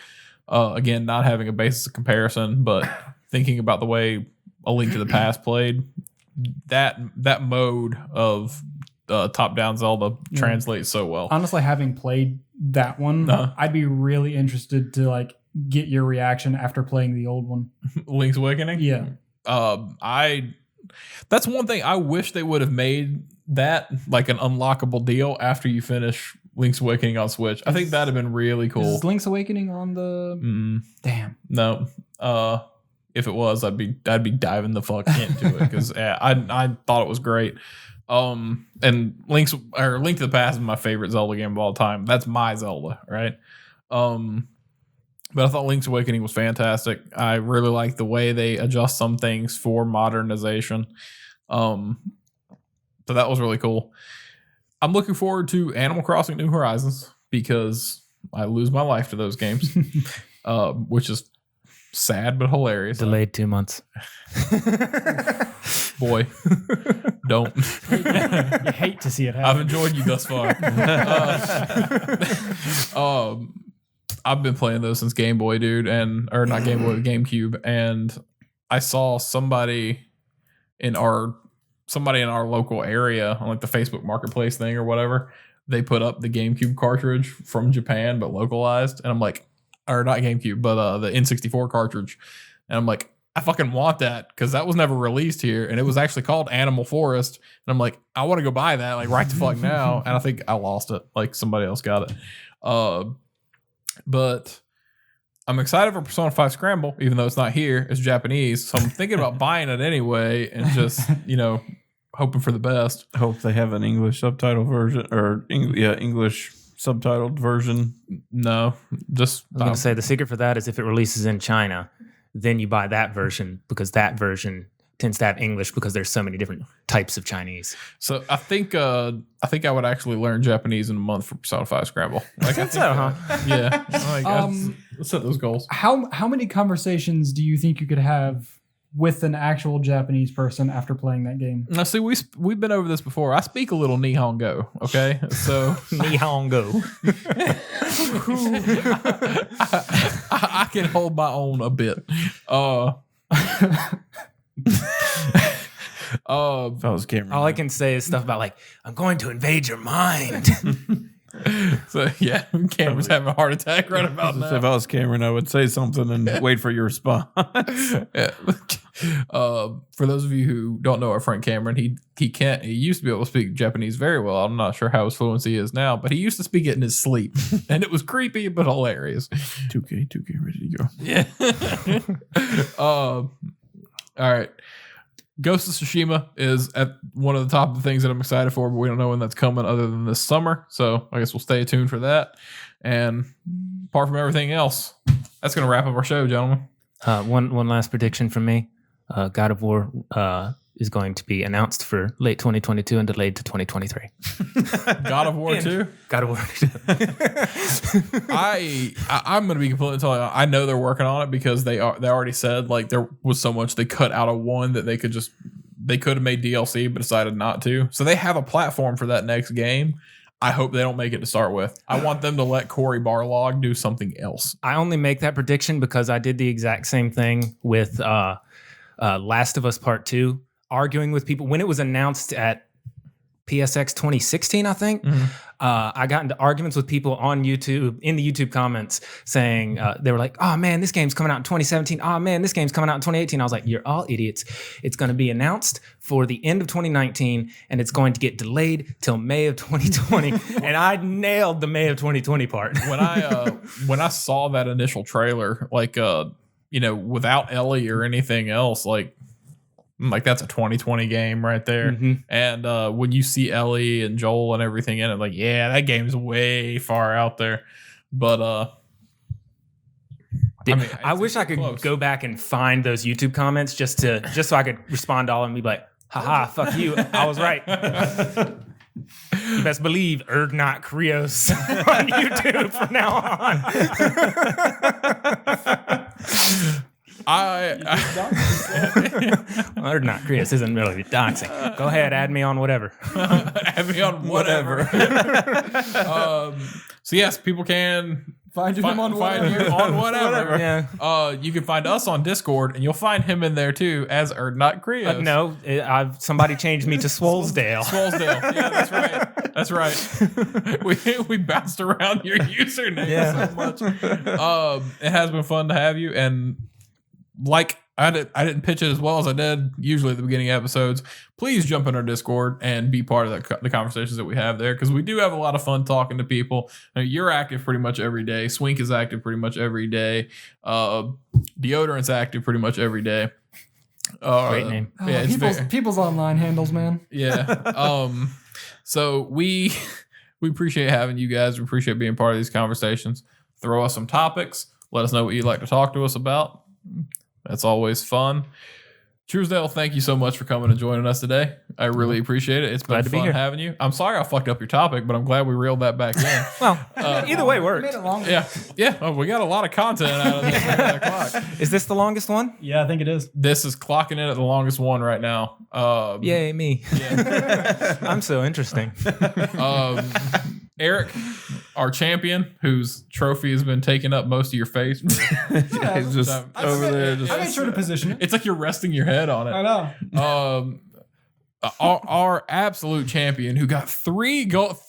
Again, not having a basis of comparison, but thinking about the way A Link to the Past played, that mode of top-down Zelda translates so well. Honestly, having played that one, I'd be really interested to get your reaction after playing the old one. Link's Awakening? Yeah. That's one thing I wish they would have made that like an unlockable deal after you finish Link's Awakening on Switch. I think that'd have been really cool. Is Link's Awakening on the Damn. No. If it was, I'd be diving the fuck into it because I thought it was great. And Link to the Past is my favorite Zelda game of all time. That's my Zelda, right? But I thought Link's Awakening was fantastic. I really like the way they adjust some things for modernization. So that was really cool. I'm looking forward to Animal Crossing New Horizons because I lose my life to those games, which is sad but hilarious. Delayed 2 months. Boy, don't. You hate to see it happen. I've enjoyed you thus far. I've been playing those since Game Boy, dude, or not Game Boy, GameCube, and I saw somebody in our local area on like the Facebook Marketplace thing or whatever. They put up the GameCube cartridge from Japan but localized, and I'm like, or not GameCube, but the N64 cartridge, and I'm like, I fucking want that because that was never released here, and it was actually called Animal Forest, and I'm like, I want to go buy that like right the fuck now, and I think I lost it, like somebody else got it. But I'm excited for Persona 5 Scramble, even though it's not here. It's Japanese, so I'm thinking about buying it anyway, and just hoping for the best. Hope they have an English subtitle version or English subtitled version. No, just I was going to say the secret for that is if it releases in China, then you buy that version because that version tends to have English because there's so many different types of Chinese. So I think I would actually learn Japanese in a month for Persona 5 Scramble. Like I think so, huh? Yeah. Let's set those goals. How many conversations do you think you could have with an actual Japanese person after playing that game? Now, see, we've been over this before. I speak a little Nihongo, okay? So Nihongo. I can hold my own a bit. If I was Cameron, All I can say is stuff about like, I'm going to invade your mind. So yeah, Cameron's having a heart attack right about now. if I was Cameron, I would say something and wait for your response. Yeah. For those of you who don't know our friend Cameron, he used to be able to speak Japanese very well. I'm not sure how his fluency is now, but he used to speak it in his sleep, and it was creepy but hilarious. 2K, ready to go. Yeah. All right. Ghost of Tsushima is at one of the top of the things that I'm excited for, but we don't know when that's coming other than this summer. So I guess we'll stay tuned for that. And apart from everything else, that's going to wrap up our show, gentlemen. One last prediction from me. God of War is going to be announced for late 2022 and delayed to 2023. God of War 2. God of War. I'm gonna be completely totally honest. I know they're working on it because they already said like there was so much they cut out of one that they could have made DLC but decided not to. So they have a platform for that next game. I hope they don't make it to start with. I want them to let Cory Barlog do something else. I only make that prediction because I did the exact same thing with Last of Us Part 2, arguing with people. When it was announced at PSX 2016, I think, I got into arguments with people on YouTube, in the YouTube comments, saying, they were like, oh man, this game's coming out in 2017. Oh man, this game's coming out in 2018. I was like, you're all idiots. It's going to be announced for the end of 2019, and it's going to get delayed till May of 2020. And I nailed the May of 2020 part. When I saw that initial trailer, like, without Ellie or anything else, like that's a 2020 game right there. Mm-hmm. And when you see Ellie and Joel and everything in it, like, yeah, that game's way far out there. But I wish I could go back and find those YouTube comments just so I could respond to all of them and be like, haha, fuck you. I was right. You best believe Erdnot Krios on YouTube from now on. Erdnot Krios isn't really doxing. Go ahead, add me on whatever. Add me on whatever. So yes, people can find you on whatever. Yeah. You can find us on Discord, and you'll find him in there too as Erdnot Krios. No, somebody changed me to Swollsdale. Swollsdale. Yeah, that's right. We bounced around your username so much. It has been fun to have you, and like I didn't pitch it as well as I did usually at the beginning of episodes. Please jump in our Discord and be part of the conversations that we have there, because we do have a lot of fun talking to people. You're active pretty much every day. Swink is active pretty much every day. Deodorant's active pretty much every day. Great name. Yeah, people's online handles, man. Yeah. So we appreciate having you guys. We appreciate being part of these conversations. Throw us some topics. Let us know what you'd like to talk to us about. That's always fun. Truesdale, thank you so much for coming and joining us today. I really appreciate it. It's been fun having you. I'm sorry I fucked up your topic, but I'm glad we reeled that back in. Well, either way worked. Made it longer. Yeah. Oh, we got a lot of content out of this clock. Is this the longest one? Yeah, I think it is. This is clocking in at the longest one right now. Yay, me. Yeah. I'm so interesting. Eric, our champion, whose trophy has been taking up most of your face. He's just over there. I made sure to position it. It's like you're resting your head on it. I know. Our absolute champion, who got three golds,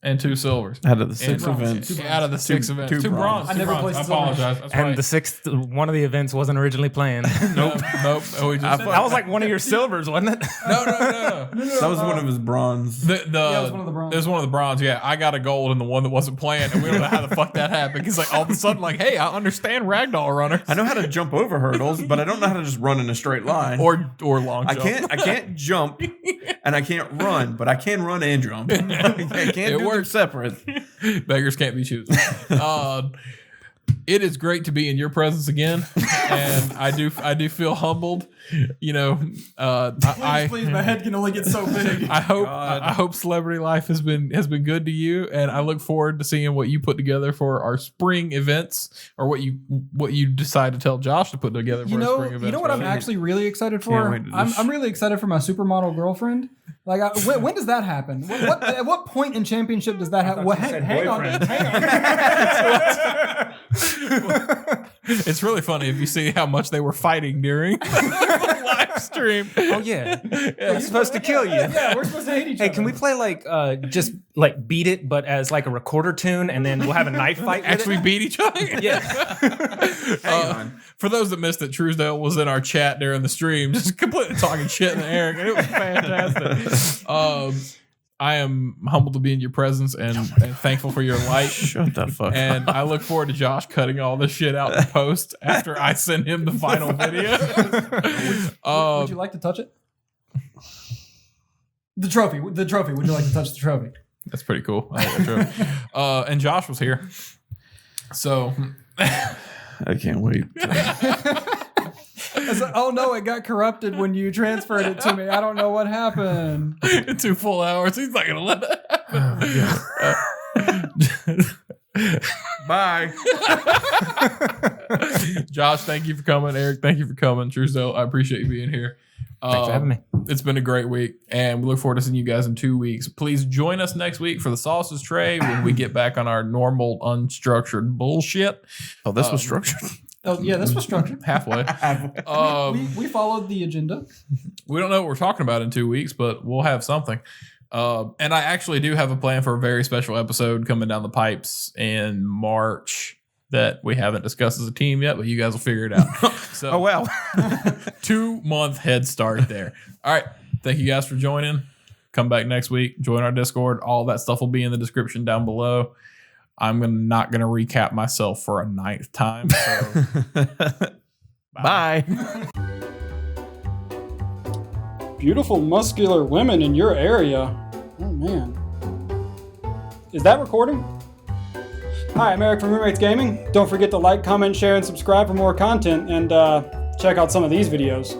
and 2 silvers out of the 6 events. Out of the 6 events, 2 bronze. I never placed I apologize. That's and right. the 6th one of the events wasn't originally planned. Nope. That was like one of your silvers, wasn't it? No. That was one of his bronze. it was one of the bronze. It was one of the bronze. Yeah, I got a gold in the one that wasn't planned, and we don't know how the fuck that happened. Because like all of a sudden, like, hey, I understand ragdoll runners. I know how to jump over hurdles, but I don't know how to just run in a straight line or long jump. I can't jump, and I can't run, but I can run and jump. I can't do them separate. Beggars can't be choosers. It is great to be in your presence again, and I do feel humbled. Please, my head can only get so big. I hope celebrity life has been good to you, and I look forward to seeing what you put together for our spring events, or what you decide to tell Josh to put together for our spring events. You know what I'm actually really excited for? I'm really excited for my supermodel girlfriend. Like, when does that happen? At what point in championship does that happen? Hang on. It's really funny if you see how much they were fighting during the live stream. Oh yeah, we're supposed to kill you. Yeah, we're supposed to hate each other. Hey, can we play like just like beat it, but as like a recorder tune, and then we'll have a knife fight? Actually, beat each other. Yeah. Hang on. For those that missed it, Truesdale was in our chat during the stream, just completely talking shit in the air, and it was fantastic. I am humbled to be in your presence and thankful for your light. Shut the fuck up. And I look forward to Josh cutting all this shit out in post after I send him the final video. Would you like to touch it? The trophy. Would you like to touch the trophy? That's pretty cool. I like that trophy. And Josh was here. So I can't wait. I said, oh no, it got corrupted when you transferred it to me. I don't know what happened. In 2 full hours. He's not gonna let that happen. Bye. Josh, thank you for coming. Eric, thank you for coming. Truesdale, I appreciate you being here. Thanks for having me. It's been a great week, and we look forward to seeing you guys in 2 weeks. Please join us next week for the sausage tray when we get back on our normal unstructured bullshit. Oh, this was structured. Oh yeah, this was structured. Halfway. We followed the agenda. We don't know what we're talking about in 2 weeks, but we'll have something. And I actually do have a plan for a very special episode coming down the pipes in March that we haven't discussed as a team yet, but you guys will figure it out. So, Oh, well. 2-month head start there. All right. Thank you guys for joining. Come back next week. Join our Discord. All that stuff will be in the description down below. I'm not going to recap myself for a 9th time. So Bye. Beautiful, muscular women in your area. Oh, man. Is that recording? Hi, I'm Eric from Roommates Gaming. Don't forget to like, comment, share, and subscribe for more content, and check out some of these videos.